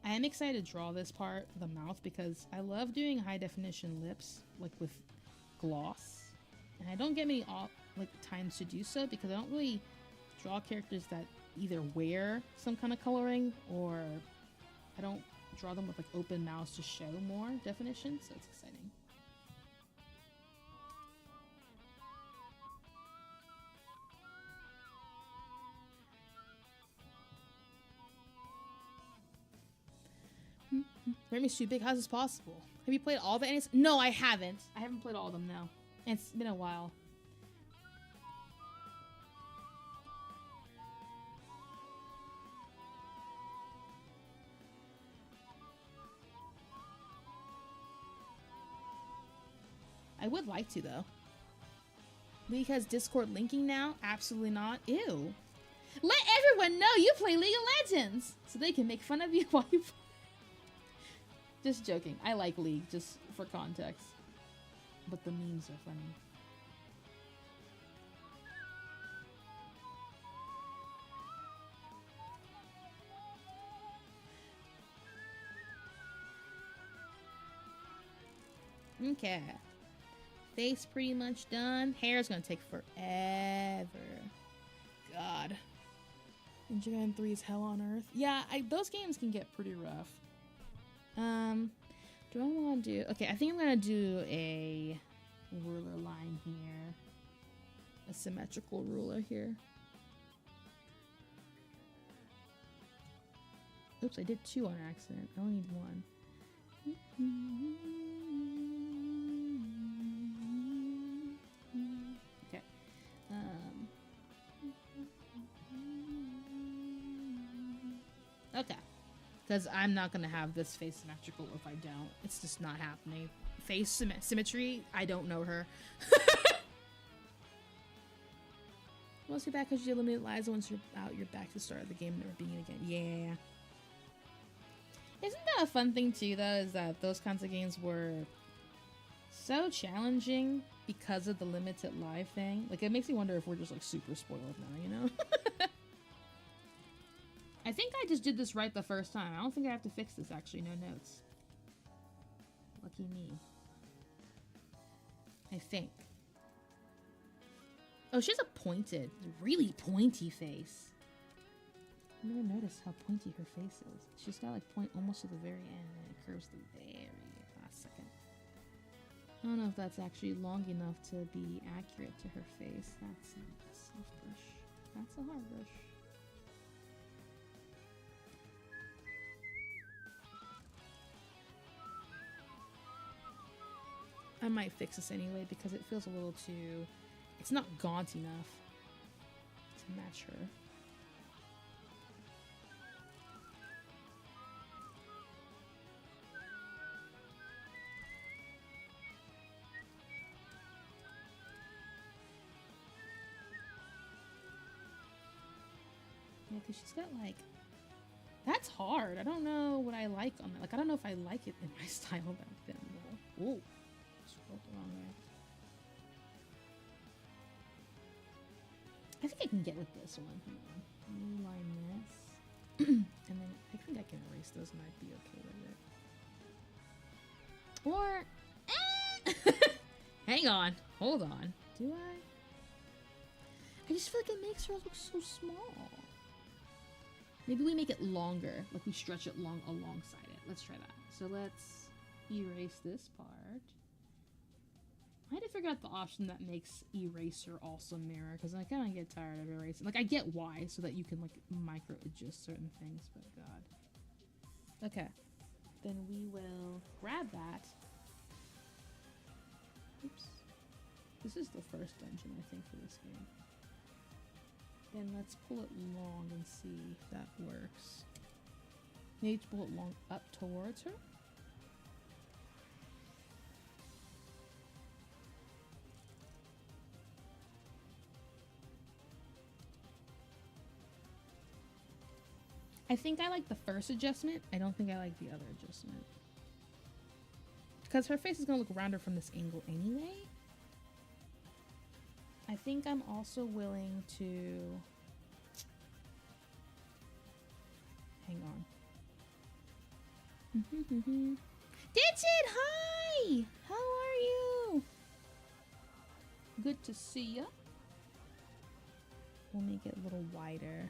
I am excited to draw this part, the mouth, because I love doing high definition lips, like with gloss. And I don't get many times to do so because I don't really draw characters that either wear some kind of coloring or I don't draw them with like open mouths to show more definition, so it's exciting. Remi's too big. How's this possible? Have you played all the animes? No, I haven't. I haven't played all of them, no. And it's been a while. I would like to, though. League has Discord linking now? Absolutely not. Ew. Let everyone know you play League of Legends so they can make fun of you while you play. Just joking. I like League, just for context. But the memes are funny. Okay. Face pretty much done. Hair's gonna take forever. God. Ninja Gaiden 3 is hell on earth. Yeah, those games can get pretty rough. Do I want to do... Okay, I think I'm going to do a ruler line here. A symmetrical ruler here. Oops, I did 2 on accident. I only need 1. Okay. Okay. Because I'm not going to have this face symmetrical if I don't. It's just not happening. Face symmetry, I don't know her. Once you're back, because you eliminate Liza. Once you're out, you're back to the start of the game, never being it again. Yeah. Isn't that a fun thing, too, though, is that those kinds of games were so challenging because of the limited live thing? Like, it makes me wonder if we're just, like, super spoiled now, you know? I think I just did this right the first time. I don't think I have to fix this, actually. No notes. Lucky me. I think. Oh, she has a pointed, really pointy face. I never noticed how pointy her face is. She's got like point almost to the very end and it curves the very last second. I don't know if that's actually long enough to be accurate to her face. That's not a soft brush. That's a hard brush. I might fix this anyway because it feels a little too... It's not gaunt enough to match her. Yeah, because she's got like... That's hard. I don't know what I like on that. Like, I don't know if I like it in my style back then. Ooh. Scrolled the wrong way. I think I can get with this one. Hold on. New line this. And then I think I can erase those and I'd be okay with it. Or... hang on. Hold on. Do I? I just feel like it makes her look so small. Maybe we make it longer. Like we stretch it alongside it. Let's try that. So let's erase this part. I had to figure out the option that makes eraser also mirror, because I kind of get tired of erasing. Like, I get why, so that you can, like, micro-adjust certain things, but God. Okay. Then we will grab that. Oops. This is the first dungeon, I think, for this game. Then let's pull it long and see if that works. Maybe pull it long up towards her. I think I like the first adjustment. I don't think I like the other adjustment. Because her face is going to look rounder from this angle anyway. I think I'm also willing to... hang on. Ditchin! Hi! How are you? Good to see ya. We'll make it a little wider.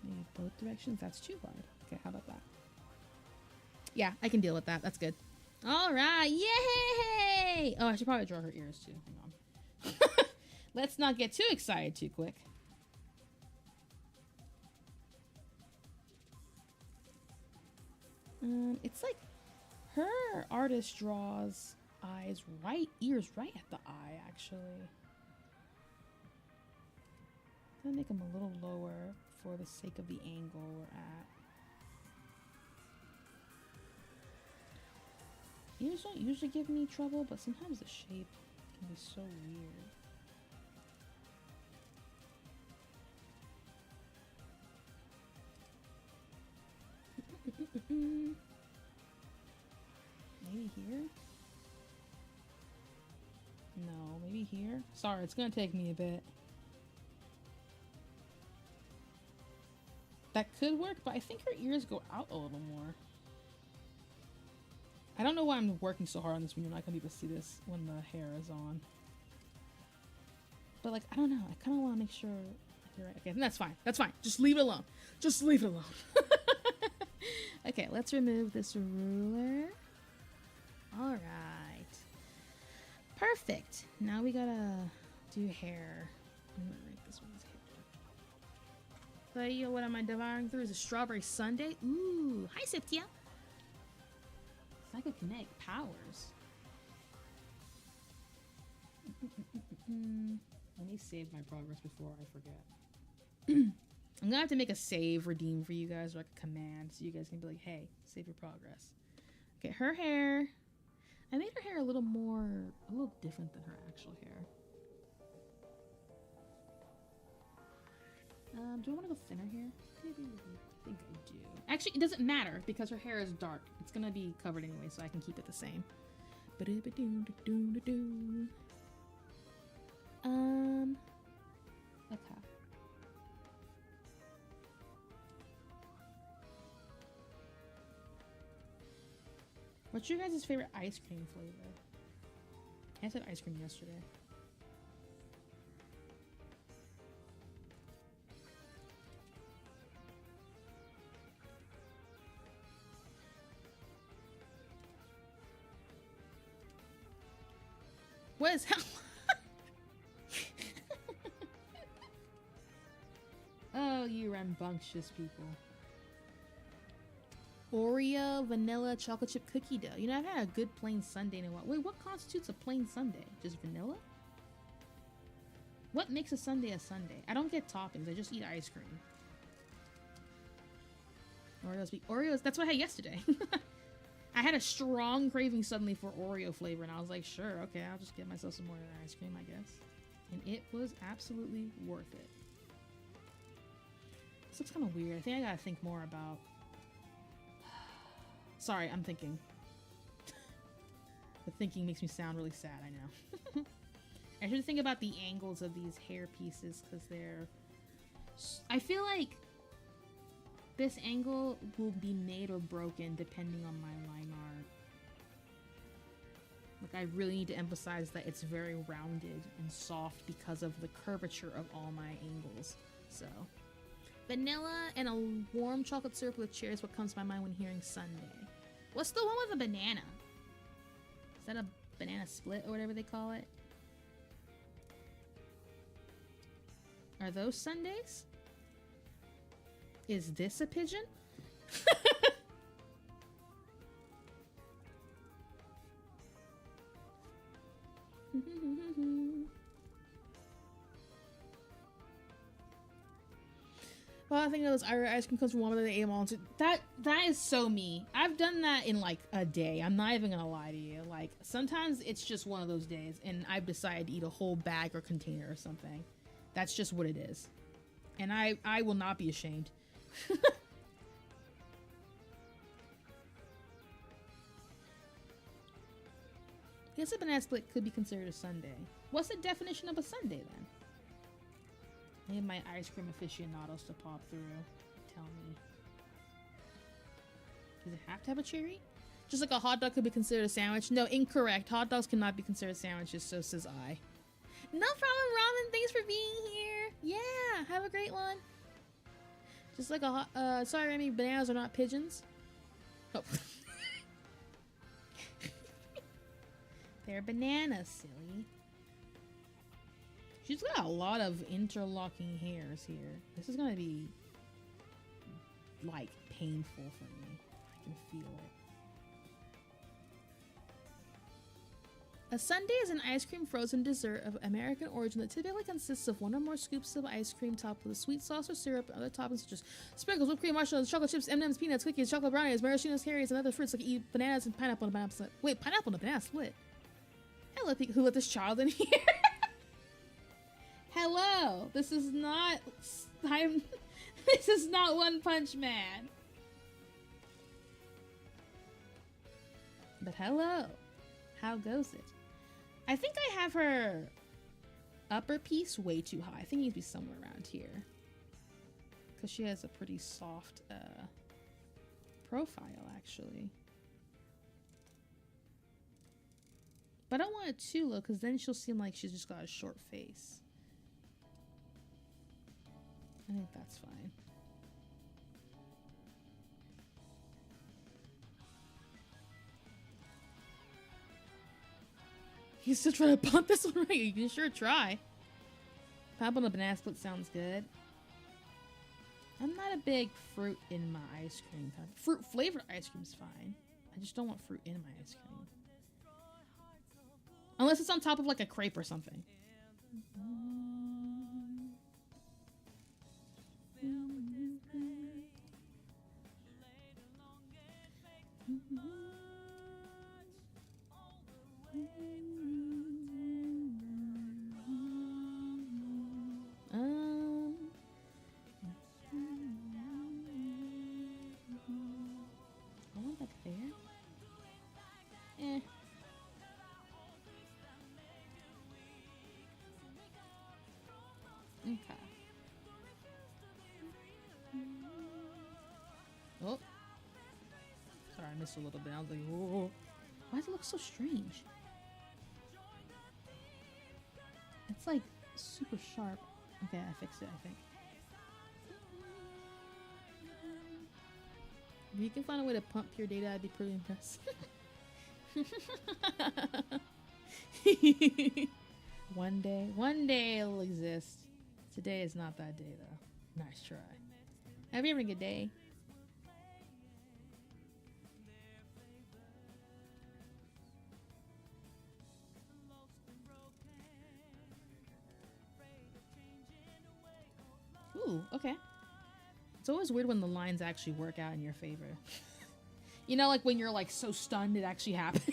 Maybe both directions? That's too wide. Okay, how about that? Yeah, I can deal with that. That's good. Alright, yay! Oh, I should probably draw her ears too. Hang on. Let's not get too excited too quick. It's like her artist draws ears right at the eye, actually. I'm gonna make them a little lower for the sake of the angle we're at. Ears don't usually give me trouble, but sometimes the shape can be so weird. Maybe here? No, maybe here? Sorry, it's gonna take me a bit. That could work, but I think her ears go out a little more. I don't know why I'm working so hard on this when you're not gonna be able to see this when the hair is on. But like, I don't know. I kind of want to make sure you're right. Okay, that's fine. That's fine. Just leave it alone. Just leave it alone. Okay, let's remove this ruler. All right. Perfect. Now we gotta do hair. I'm gonna make this one's hair. So, yo, what am I devouring through? Is a strawberry sundae? Ooh, hi, Septia. Psychokinetic powers. Let me save my progress before I forget. I'm gonna have to make a save redeem for you guys, or like a command, so you guys can be like, hey, save your progress. Okay, her hair. I made her hair a little different than her actual hair. Do I want to go thinner here? Maybe I think I do. Actually, it doesn't matter because her hair is dark. It's gonna be covered anyway, so I can keep it the same. Okay. What's your guys' favorite ice cream flavor? I said ice cream yesterday. What is hell? Oh, you rambunctious people. Oreo, vanilla, chocolate chip cookie dough. You know, I've had a good plain sundae in a while. Wait, what constitutes a plain sundae? Just vanilla? What makes a sundae a sundae? I don't get toppings. I just eat ice cream. Oreos, that's what I had yesterday. I had a strong craving suddenly for Oreo flavor, and I was like, sure, okay, I'll just get myself some more ice cream, I guess. And it was absolutely worth it. This looks kind of weird. I think I gotta think more about... Sorry, I'm thinking. The thinking makes me sound really sad, I know. I should think about the angles of these hair pieces because they're... I feel like this angle will be made or broken depending on my line art. Like, I really need to emphasize that it's very rounded and soft because of the curvature of all my angles. So, vanilla and a warm chocolate syrup with cherry is what comes to my mind when hearing sundae. What's the one with a banana? Is that a banana split or whatever they call it? Are those sundaes? Is this a pigeon? Well, I think those ice cream cones from Walmart that they ate them all into. That is so me. I've done that in like a day. I'm not even gonna lie to you. Like, sometimes it's just one of those days and I've decided to eat a whole bag or container or something. That's just what it is. And I will not be ashamed. Guess a banana split could be considered a sundae. What's the definition of a sundae then? I need my ice cream aficionados to pop through. Tell me. Does it have to have a cherry? Just like a hot dog could be considered a sandwich? No, incorrect. Hot dogs cannot be considered sandwiches, so says I. No problem, Ramen. Thanks for being here. Yeah, have a great one. Just like a hot... sorry, Remi, bananas are not pigeons. Oh. They're bananas, silly. She's got a lot of interlocking hairs here. This is gonna be, like, painful for me. I can feel it. A sundae is an ice cream frozen dessert of American origin that typically consists of one or more scoops of ice cream topped with a sweet sauce or syrup and other toppings such as sprinkles, whipped cream, marshmallows, chocolate chips, M&M's, peanuts, cookies, chocolate brownies, maraschino cherries, and other fruits like eat bananas and pineapple on a banana split. Wait, pineapple on a banana split? Hello, people who let this child in here. Hello, this is not... this is not One Punch Man. But hello, how goes it? I think I have her upper piece way too high. I think it needs to be somewhere around here. Because she has a pretty soft profile, actually. But I don't want it too low, because then she'll seem like she's just got a short face. I think that's fine. You still trying to bump this one right? You can sure try. Pineapple on a banana split sounds good. I'm not a big fruit in my ice cream. Fruit flavored ice cream is fine. I just don't want fruit in my ice cream. Unless it's on top of like a crepe or something. I want that there. Eh. Okay. Oh. Sorry, I missed a little bit. I was like, whoa. Why does it look so strange? It's like super sharp. Okay, I fixed it, I think. If you can find a way to pump your data, I'd be pretty impressed. One day it'll exist. Today is not that day, though. Nice try. Have you having a good day? Ooh, okay. It's always weird when the lines actually work out in your favor. You know, like when you're like so stunned it actually happens.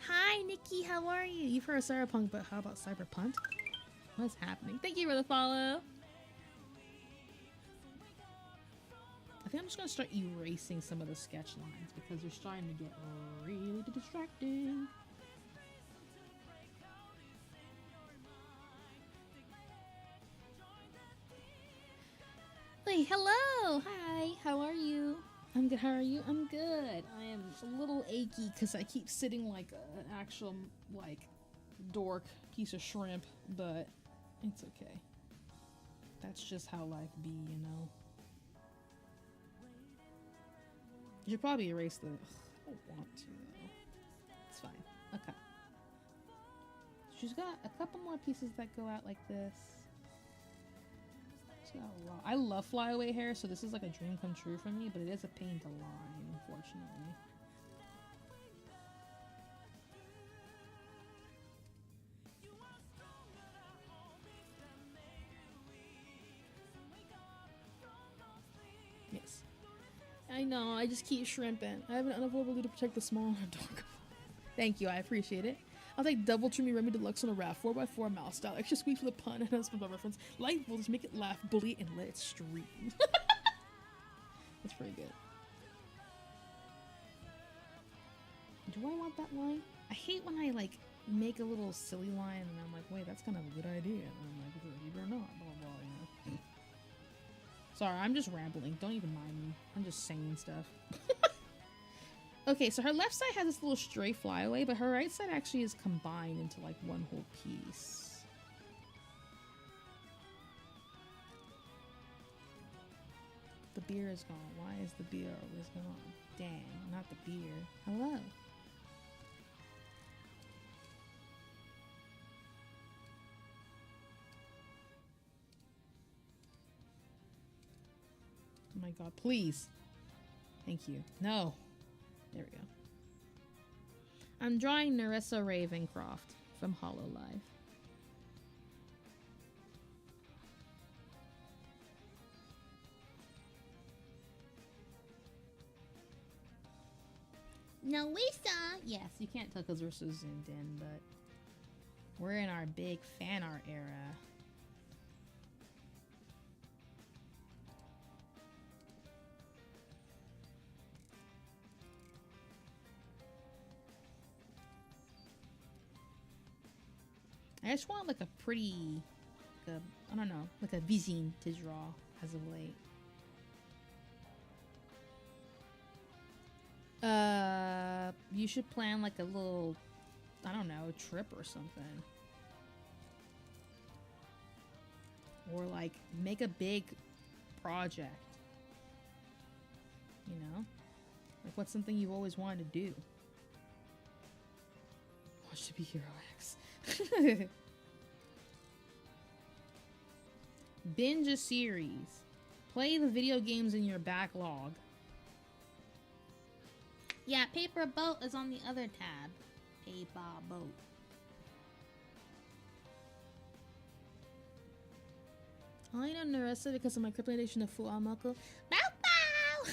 Hi, Nikki, how are you? You've heard of Cyberpunk, but how about Cyberpunk? What's happening? Thank you for the follow. I think I'm just gonna start erasing some of the sketch lines because they're starting to get really distracting. Hey, hello! Hi, how are you? I'm good, how are you? I'm good. I am a little achy because I keep sitting like an actual, like, dork piece of shrimp, but it's okay. That's just how life be, you know? You should probably erase the... I don't want to, though. It's fine. Okay. She's got a couple more pieces that go out like this. I love flyaway hair, so this is like a dream come true for me, but it is a pain to line, unfortunately. Yes. I know, I just keep shrimping. I have an unavoidable need to protect the small dog. Thank you, I appreciate it. I'll take double trimmy Remi Deluxe on a raft, 4x4 mouse style, extra squeeze for the pun, and husband by reference. Light voltage, make it laugh, bully, and let it stream. That's pretty good. Do I want that line? I hate when I like make a little silly line and I'm like, wait, that's kind of a good idea. And I'm like, is it either or not? Blah, blah, you know. Sorry, I'm just rambling. Don't even mind me. I'm just saying stuff. Okay, so her left side has this little stray flyaway, but her right side actually is combined into like one whole piece. The beer is gone. Why is the beer always gone? Dang, not the beer. Hello. Oh my god, please. Thank you. No. There we go. I'm drawing Nerissa Ravencroft from Hololive. Narissa! Yes, you can't tell because we're so zoomed in, but we're in our big fan art era. I just want like a pretty, like a, I don't know, like a vision to draw as of late. You should plan like a little, I don't know, trip or something. Or like make a big project. You know? Like what's something you've always wanted to do? Watch to be Hero X. Binge a series. Play the video games in your backlog. Yeah, Paper Boat is on the other tab. Paper Boat. I know Nerissa because of my kryptonation of Fuamoko. Bow bow!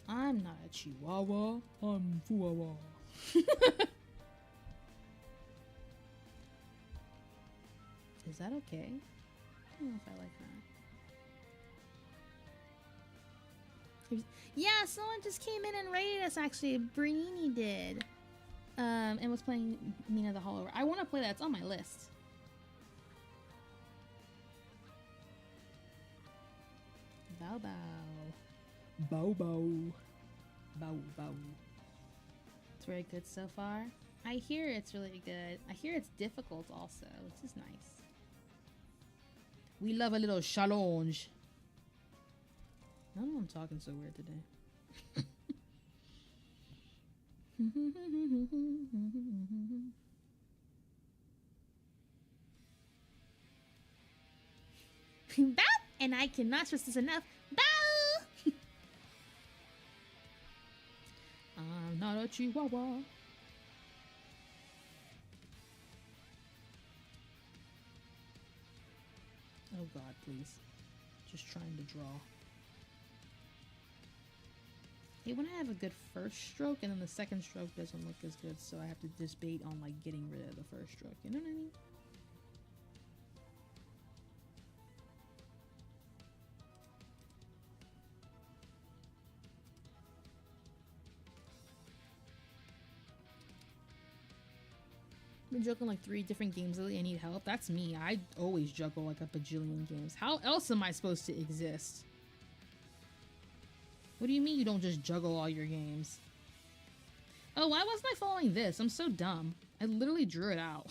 I'm not a Chihuahua. I'm Fuawa. Is that okay? I don't know if I like that. Yeah, someone just came in and raided us actually. Brini did. And was playing Mina the Hollow. I want to play that. It's on my list. Bow bow. Bow bow. Bow bow. It's very good so far. I hear it's really good. I hear it's difficult also, which is nice. We love a little challenge. I don't know, I'm talking so weird today. Bow! And I cannot stress this enough. Bow! I'm not a Chihuahua. Oh god, please. Just trying to draw. Hey, when I have a good first stroke and then the second stroke doesn't look as good, so I have to debate on like getting rid of the first stroke. You know what I mean? Been juggling like 3 different games lately. I need help. That's me. I always juggle like a bajillion games. How else am I supposed to exist? What do you mean you don't just juggle all your games? Oh, why wasn't I following this? I'm so dumb. I literally drew it out.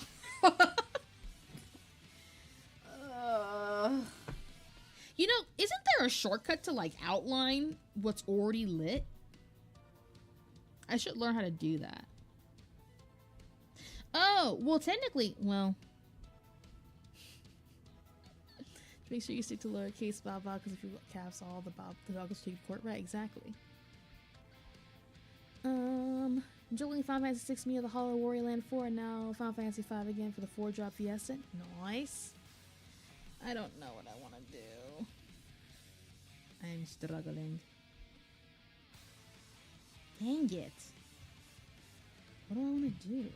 You know, isn't there a shortcut to like outline what's already lit? I should learn how to do that. Oh, well, technically, well. Make sure you stick to lowercase blah blah, because if you caps all the bob, the dog will take court. Right, exactly. I'm juggling Final Fantasy 6 Mia the Hollow Warrior Land 4 and now Final Fantasy 5 again for the 4-drop Fiesta. Nice. I don't know what I want to do. I'm struggling. Dang it. What do I want to do?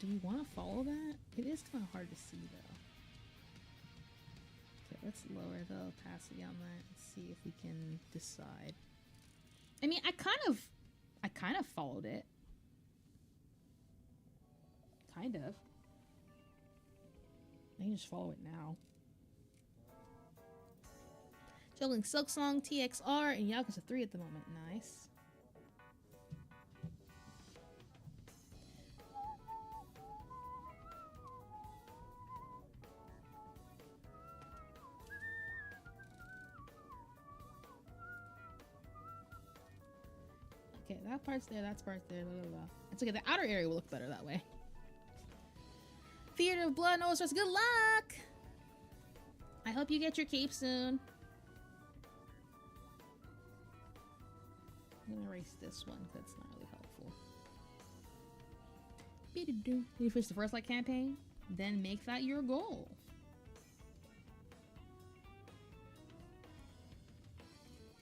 Do we want to follow that? It is kind of hard to see though. Okay, let's lower the opacity on that and see if we can decide. I mean, I kind of followed it. Kind of. I can just follow it now. Juggling Silksong, TXR, and Yakuza 3 at the moment. Nice. Okay, that part's there, that's part's there, blah, blah, blah. It's okay, the outer area will look better that way. Theater of Blood, no stress, good luck! I hope you get your cape soon. I'm gonna erase this one, because that's not really helpful. You finish the first light campaign, then make that your goal.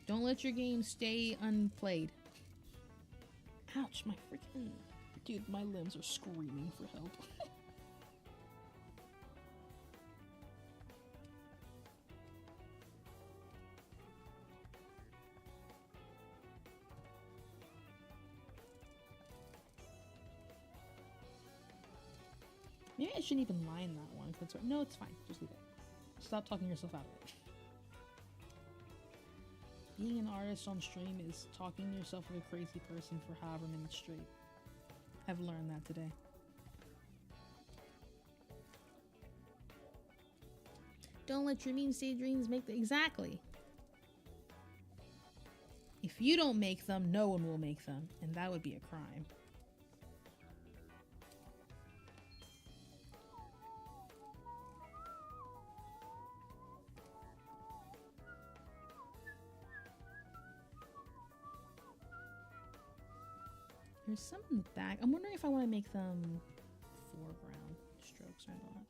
Don't let your game stay unplayed. Ouch, my freaking... Dude, my limbs are screaming for help. Maybe I shouldn't even line that one. No, it's fine. Just leave it. Stop talking yourself out of it. Being an artist on stream is talking yourself like a crazy person for however minutes straight. I've learned that today. Don't let your memes say dreams make them. Exactly. If you don't make them, no one will make them. And that would be a crime. There's some in the back. I'm wondering if I want to make them foreground strokes or not.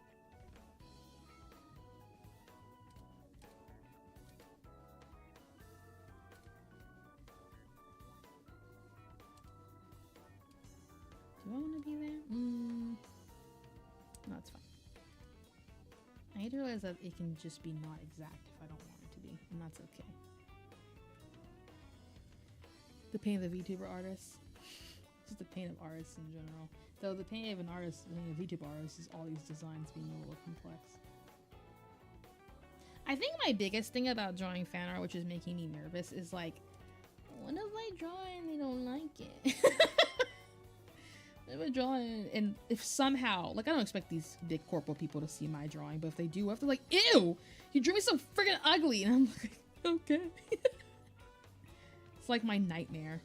Do I want to be there? No, it's fine. I need to realize that it can just be not exact if I don't want it to be, and that's okay. The pain of the VTuber artist. Just the pain of artists in general. Though the pain of an artist, being a VTuber artist, is all these designs being a little complex. I think my biggest thing about drawing fan art, which is making me nervous, is like, what if I draw and they don't like it? If I draw and if somehow, like, I don't expect these big corporate people to see my drawing, but if they do, I have to like, ew, you drew me so freaking ugly, and I'm like, okay. It's like my nightmare.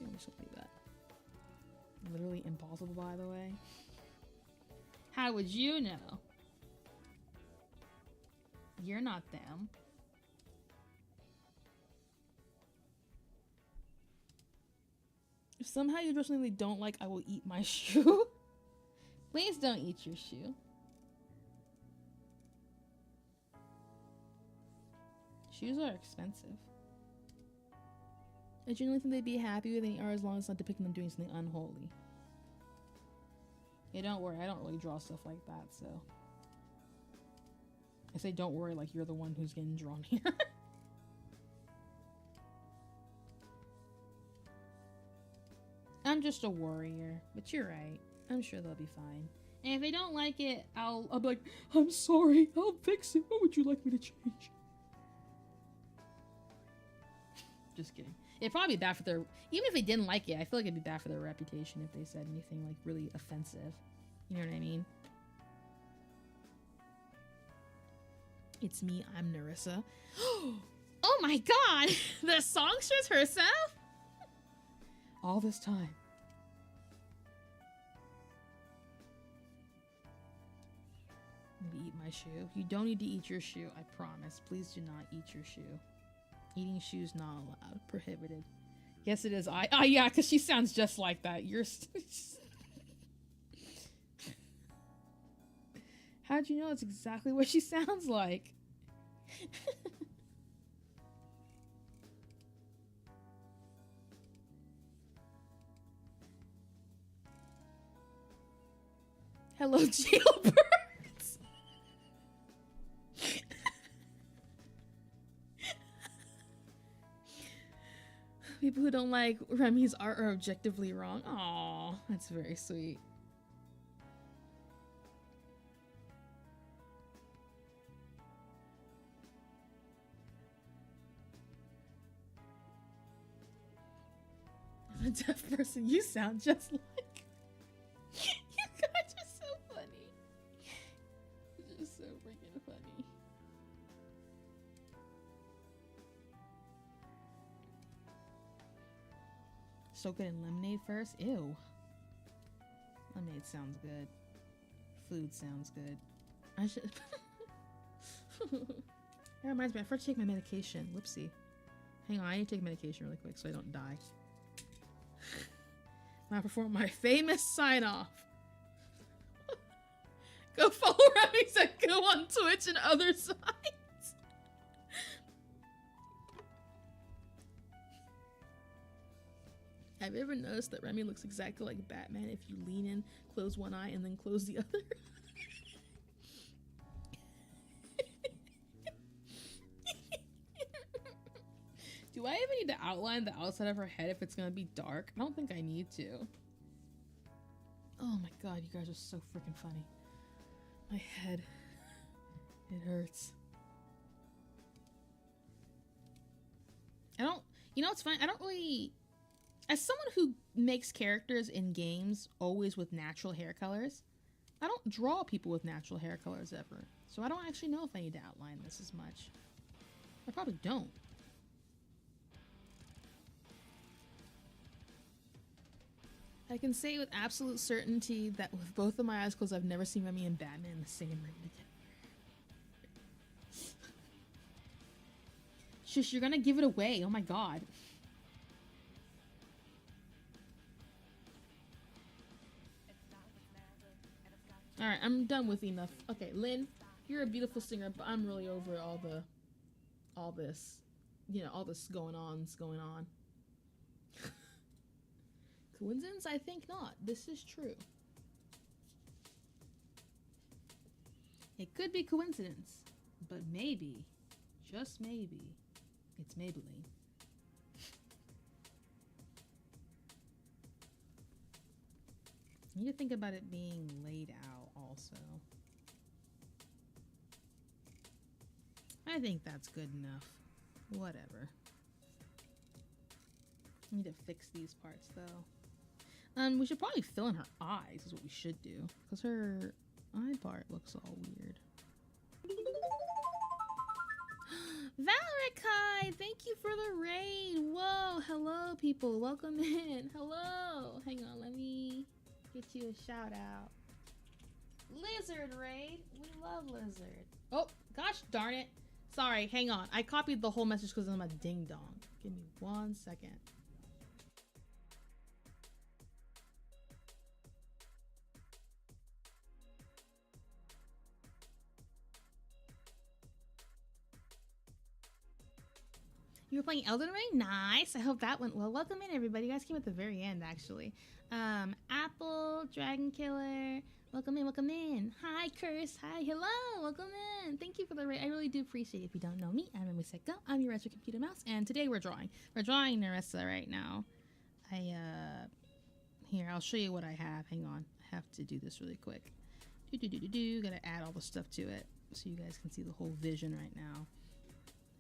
I'm just gonna leave that. Literally impossible, by the way. How would you know? You're not them. If somehow you draw something they don't like, I will eat my shoe. Please don't eat your shoe. Shoes are expensive. I genuinely think they'd be happy with any art as long as it's not depicting them doing something unholy. Yeah, don't worry, I don't really draw stuff like that, so. I say don't worry like you're the one who's getting drawn here. I'm just a warrior. But you're right. I'm sure they'll be fine. And if they don't like it, I'll be like, I'm sorry, I'll fix it. What would you like me to change? Just kidding. It'd probably be bad for their... Even if they didn't like it, I feel like it'd be bad for their reputation if they said anything, like, really offensive. You know what I mean? It's me, I'm Narissa. Oh my god! The songstress herself? All this time. Maybe eat my shoe. You don't need to eat your shoe, I promise. Please do not eat your shoe. Eating shoes not allowed. Prohibited. Yes, it is. Oh, yeah, because she sounds just like that. You're... How'd you know that's exactly what she sounds like? Hello, jailbirds. People who don't like Remi's art are objectively wrong. Aw, that's very sweet. I'm a deaf person. You sound just like... You guys are so funny. You're just so freaking funny. Soak it in lemonade first? Ew. Lemonade sounds good. Food sounds good. I should... That reminds me, I forgot to take my medication. Whoopsie. Hang on, I need to take medication really quick so I don't die. I perform my famous sign-off. Go follow Remi Go on Twitch and other sites. Have you ever noticed that Remi looks exactly like Batman if you lean in, close one eye, and then close the other? Do I even need to outline the outside of her head if it's gonna be dark? I don't think I need to. Oh my god, you guys are so freaking funny. My head. It hurts. You know what's funny? I don't really... As someone who makes characters in games always with natural hair colors, I don't draw people with natural hair colors ever. So I don't actually know if I need to outline this as much. I probably don't. I can say with absolute certainty that with both of my eyes closed, I've never seen Remi and Batman in the same room again. Shush, you're gonna give it away. Oh my god. Alright, I'm done with enough. Okay, Lynn, you're a beautiful singer, but I'm really over all this. You know, all this going on. Coincidence? I think not. This is true. It could be coincidence, but maybe, just maybe, it's Maybelline. You need to think about it being laid out also. I think that's good enough. Whatever. Need to fix these parts though. We should probably fill in her eyes is what we should do. Because her eye part looks all weird. Valerikai, thank you for the raid. Whoa, hello people. Welcome in. Hello. Hang on, let me get you a shout out. Lizard raid. We love Lizard. Oh, gosh darn it. Sorry, hang on. I copied the whole message because I'm a ding dong. Give me 1 second. You were playing Elden Ring? Nice. I hope that went well. Welcome in, everybody. You guys came at the very end, actually. Apple, Dragon Killer. Welcome in, welcome in. Hi, Curse. Hi, hello. Welcome in. Thank you for the raid. I really do appreciate it. If you don't know me, I'm Remi Go. I'm your retro computer mouse, and today we're drawing. We're drawing Narissa right now. Here, I'll show you what I have. Hang on. I have to do this really quick. Gotta add all the stuff to it so you guys can see the whole vision right now.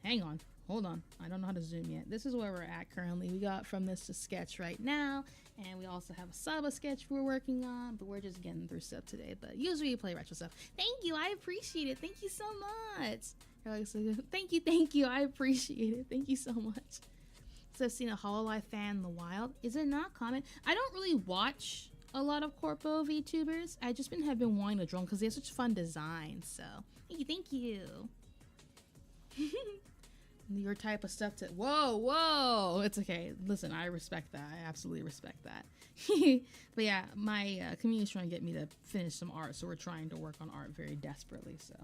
Hang on. Hold on. I don't know how to zoom yet. This is where we're at currently. We got from this to sketch right now. And we also have a Saba sketch we're working on. But we're just getting through stuff today. But usually we play retro stuff. Thank you. I appreciate it. Thank you so much. Thank you. Thank you. I appreciate it. Thank you so much. So I've seen a Hololive fan in the wild. Is it not common? I don't really watch a lot of Corpo VTubers. I just have been wanting to draw them because they have such fun designs. So thank you. Your type of stuff to whoa, it's okay. Listen, I respect that. I absolutely respect that. But yeah, my community is trying to get me to finish some art, so we're trying to work on art very desperately. So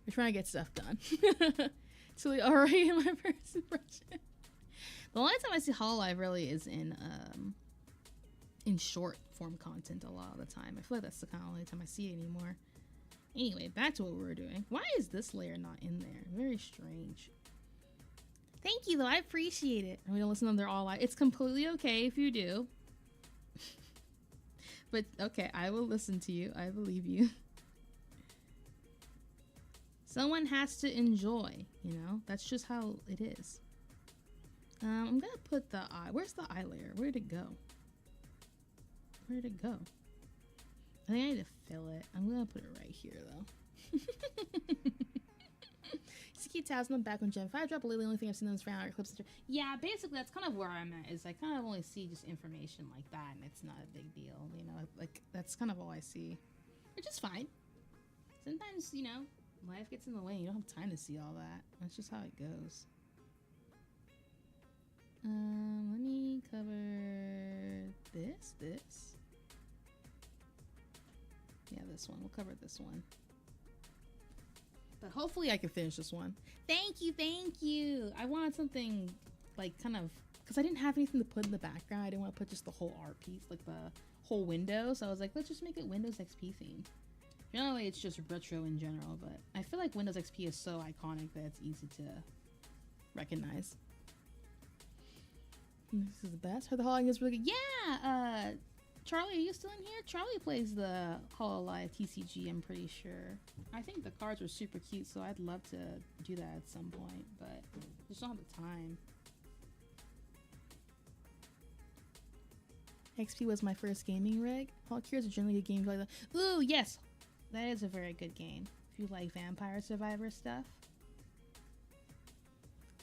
we're trying to get stuff done. It's really already my first impression. The only time I see Hololive really is in short form content a lot of the time. I feel like that's the kind of only time I see it anymore. Anyway, back to what we were doing. Why is this layer not in there? Very strange. Thank you, though. I appreciate it. We don't listen to them. They're all live. It's completely okay if you do. But, okay, I will listen to you. I believe you. Someone has to enjoy, you know? That's just how it is. I'm gonna put the eye. Where's the eye layer? Where'd it go? Where'd it go? I think I need to fill it. I'm gonna put it right here, though. Siki Towers, I'm back on Gen 5. Drop a little, the only thing I've seen on this round are clips. Yeah, basically, that's kind of where I'm at, is I kind of only see just information like that, and it's not a big deal, you know? Like, that's kind of all I see. Which is fine. Sometimes, you know, life gets in the way, and you don't have time to see all that. That's just how it goes. Let me cover this. Yeah, this one. We'll cover this one. But hopefully I can finish this one. Thank you. I wanted something, like, kind of, because I didn't have anything to put in the background. I didn't want to put just the whole art piece, like the whole window. So I was like, let's just make it Windows XP themed. Generally, it's just retro in general, but I feel like Windows XP is so iconic that it's easy to recognize. This is the best. Heard the Hololive is really good. Yeah, Charlie, are you still in here? Charlie plays the Hololive TCG, I'm pretty sure. I think the cards are super cute, so I'd love to do that at some point, but just don't have the time. XP was my first gaming rig. Valkyries are generally a game like that. Ooh, yes! That is a very good game. If you like Vampire Survivor stuff.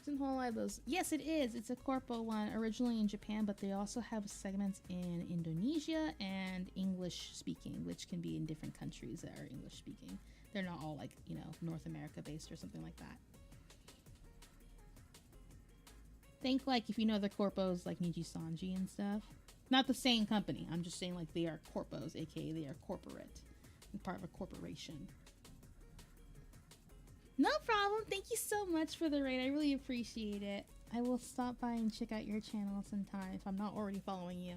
In Hololive, those, yes, it is. It's a Corpo one, originally in Japan, but they also have segments in Indonesia and English speaking, which can be in different countries that are English speaking. They're not all, like, you know, North America based or something like that. Think, like, if you know the Corpos like Niji Sanji and stuff. Not the same company. I'm just saying, like, they are Corpos, aka they are corporate. They're part of a corporation. No problem. Thank you so much for the raid. I really appreciate it. I will stop by and check out your channel sometime if I'm not already following you.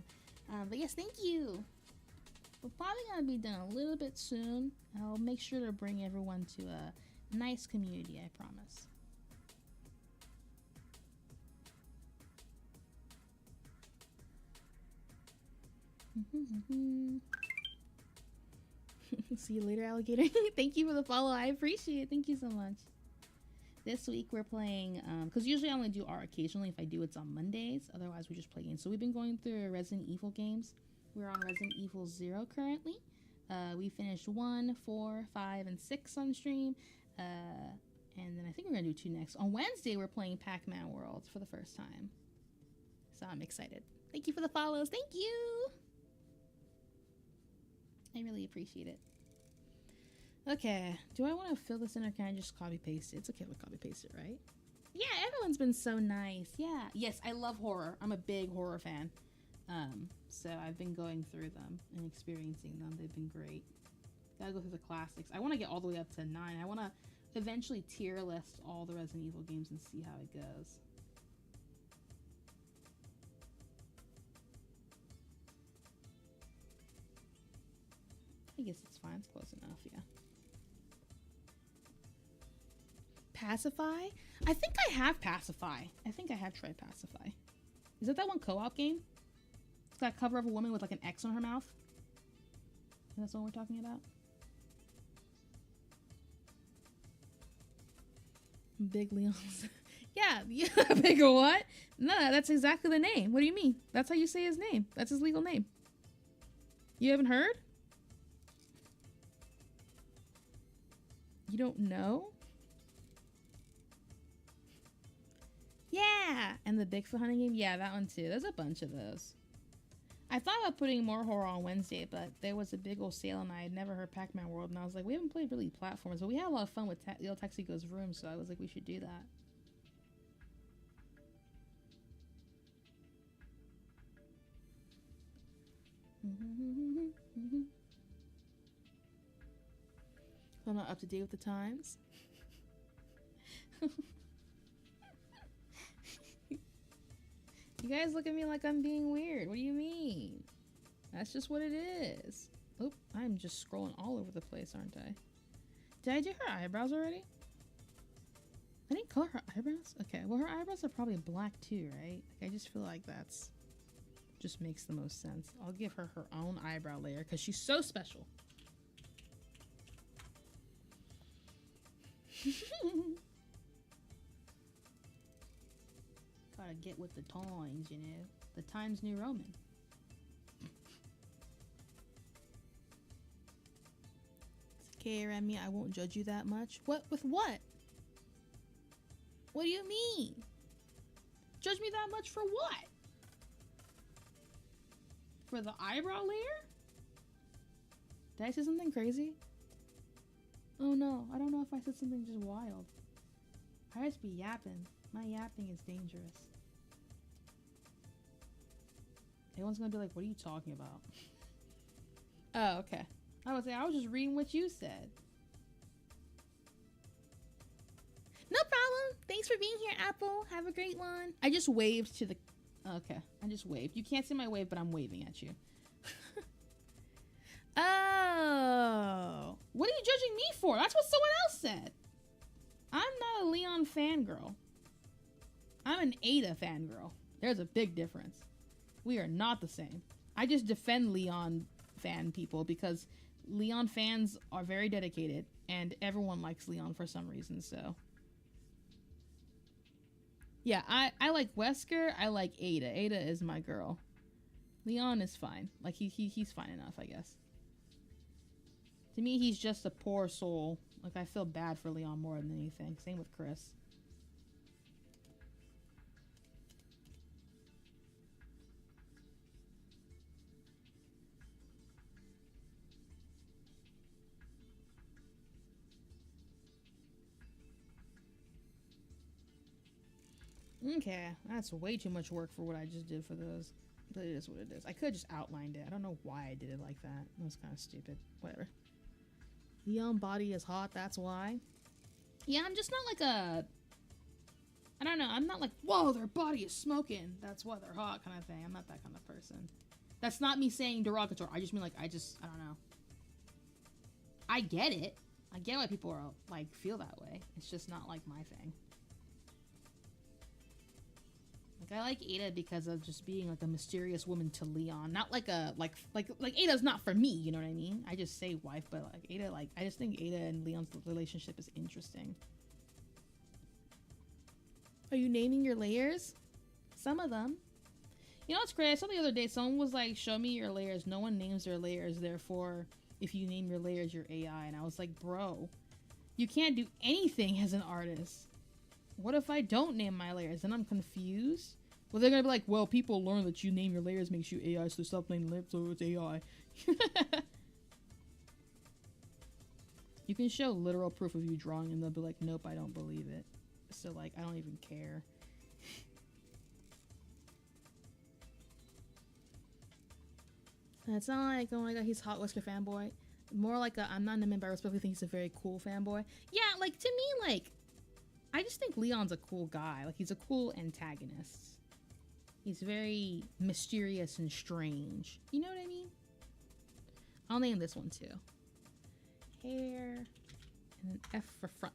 But yes, thank you. We're probably going to be done a little bit soon. I'll make sure to bring everyone to a nice community, I promise. See you later, alligator. Thank you for the follow. I appreciate it. Thank you so much. This week we're playing, because usually I only do art occasionally. If I do, it's on Mondays. Otherwise, we just play games. So we've been going through Resident Evil games. We're on Resident Evil 0 currently. We finished 1, 4, 5, and 6 on stream. And then I think we're going to do 2 next. On Wednesday, we're playing Pac-Man Worlds for the first time. So I'm excited. Thank you for the follows. Thank you. I really appreciate it. Okay, do I want to fill this in or can I just copy paste it? It's okay to copy paste it, right? Yeah, everyone's been so nice. Yeah, yes, I love horror. I'm a big horror fan. So I've been going through them and experiencing them. They've been great. Gotta go through the classics. I want to get all the way up to 9. I want to eventually tier list all the Resident Evil games and see how it goes. I guess it's fine. It's close enough, yeah. Pacify? I think I have Pacify. I think I have tried Pacify. Is that one co-op game? that cover of a woman with like an X on her mouth? That's what we're talking about? Big Leon's. Yeah, big what? No, that's exactly the name. What do you mean? That's how you say his name. That's his legal name. You haven't heard? You don't know? Yeah! And the Bigfoot hunting game? Yeah, that one too. There's a bunch of those. I thought about putting more horror on Wednesday, but there was a big old sale and I had never heard Pac-Man World, and I was like, we haven't played really platforms, but we had a lot of fun with Lil Texico's room, so I was like, we should do that. I'm not up to date with the times. You guys look at me like I'm being weird. What do you mean? That's just what it is. Oop, I'm just scrolling all over the place, aren't I? Did I do her eyebrows already? I didn't color her eyebrows? Okay, well her eyebrows are probably black too, right? Like, I just feel like that's just makes the most sense. I'll give her her own eyebrow layer because she's so special. Gotta get with the times, you know. The Times New Roman. It's okay, Remi, I won't judge you that much. What? With what? What do you mean? Judge me that much for what? For the eyebrow layer? Did I say something crazy? Oh no, I don't know if I said something just wild. I just be yapping. My yapping is dangerous. Everyone's gonna be like, what are you talking about? Oh, okay. I was just reading what you said. No problem. Thanks for being here, Apple. Have a great one. I just waved to the... Okay, I just waved. You can't see my wave, but I'm waving at you. Oh. What are you judging me for? That's what someone else said. I'm not a Leon fangirl. I'm an Ada fangirl. There's a big difference. We are not the same. I just defend Leon fan people because Leon fans are very dedicated and everyone likes Leon for some reason, so. Yeah, I like Wesker. I like Ada. Ada is my girl. Leon is fine. Like, he's fine enough, I guess. To me, he's just a poor soul. Like, I feel bad for Leon more than anything. Same with Chris. Okay, that's way too much work for what I just did for those. But it is what it is. I could have just outlined it. I don't know why I did it like that. That was kind of stupid. Whatever. Leon body is hot, that's why. Yeah, I'm just not like a... I don't know, I'm not like, whoa, their body is smoking. That's why they're hot kind of thing. I'm not that kind of person. That's not me saying derogatory. I just mean like, I don't know. I get it. I get why people are like, feel that way. It's just not like my thing. I like Ada because of just being like a mysterious woman to Leon, not like a like Ada's not for me, you know what I mean? I just say wife, but like Ada, like I just think Ada and Leon's relationship is interesting. Are you naming your layers? Some of them. You know what's great? I saw the other day someone was like, "Show me your layers." No one names their layers, therefore, if you name your layers, you're AI. And I was like, bro, you can't do anything as an artist. What if I don't name my layers? Then I'm confused. Well, they're gonna be like, well, people learn that you name your layers makes you AI, so stop naming layers, so it's AI. You can show literal proof of you drawing, and they'll be like, nope, I don't believe it. So, like, I don't even care. And it's not like, oh my god, he's hot Wesker fanboy. More like a, I'm not in a but I respectfully think he's a very cool fanboy. Yeah, like, to me, like, I just think Leon's a cool guy. Like, he's a cool antagonist. He's very mysterious and strange. You know what I mean? I'll name this one too. Hair and an F for front.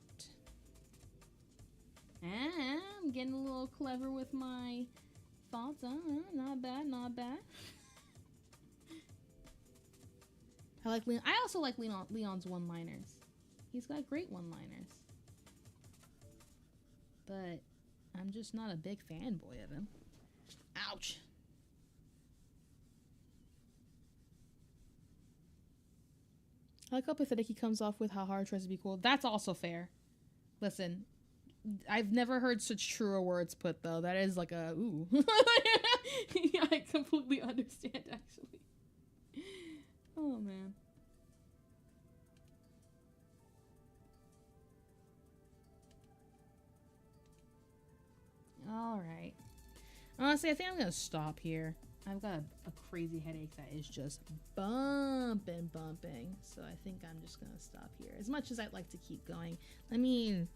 I'm getting a little clever with my thoughts. Not bad, not bad. I like Leon. I also like Leon's one-liners. He's got great one-liners. But I'm just not a big fanboy of him. Ouch. I like how pathetic he comes off with how hard tries to be cool. That's also fair. Listen, I've never heard such truer words put, though. That is like a, ooh. Yeah, I completely understand, actually. Oh, man. All right. Honestly, I think I'm going to stop here. I've got a crazy headache that is just bumping. So I think I'm just going to stop here. As much as I'd like to keep going, let me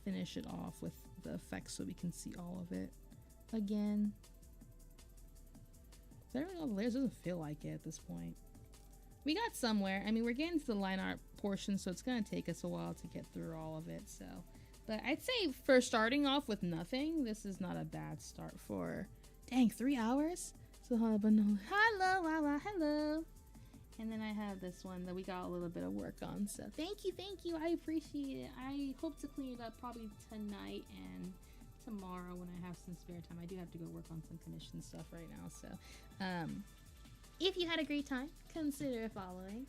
finish it off with the effects so we can see all of it again. Is that really all the layers? Doesn't feel like it at this point. We got somewhere. I mean, we're getting to the line art portion, so it's going to take us a while to get through all of it. So, but I'd say for starting off with nothing, this is not a bad start for, dang, 3 hours? So, hello. And then I have this one that we got a little bit of work on. So thank you. I appreciate it. I hope to clean it up probably tonight and tomorrow when I have some spare time. I do have to go work on some commission stuff right now. So if you had a great time, consider following.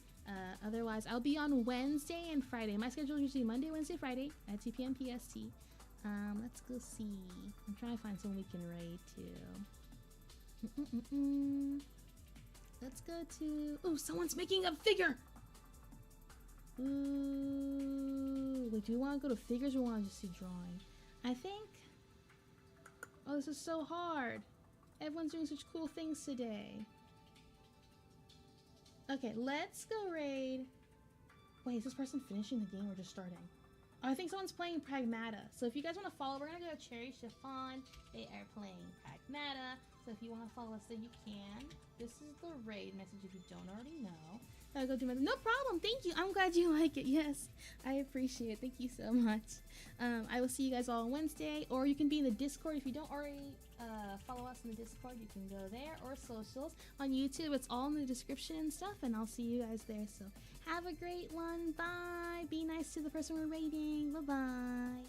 Otherwise, I'll be on Wednesday and Friday. My schedule is usually Monday, Wednesday, Friday at 2 p.m. PST. Let's go see. I'm trying to find someone we can raid too. Let's go to... Oh, someone's making a figure! Ooh. Wait, do we want to go to figures or want to just see drawing? I think... Oh, this is so hard. Everyone's doing such cool things today. Okay, let's go raid... Wait, is this person finishing the game or just starting? Oh, I think someone's playing Pragmata. So if you guys want to follow, we're going to go to Cherry Chiffon. They are playing Pragmata. So if you want to follow us, then you can. This is the raid message if you don't already know. I'll go do my... No problem. Thank you. I'm glad you like it. Yes, I appreciate it. Thank you so much. I will see you guys all on Wednesday. Or you can be in the Discord. If you don't already follow us in the Discord, you can go there. Or socials. On YouTube, it's all in the description and stuff. And I'll see you guys there. So have a great one. Bye. Be nice to the person we're raiding. Bye-bye.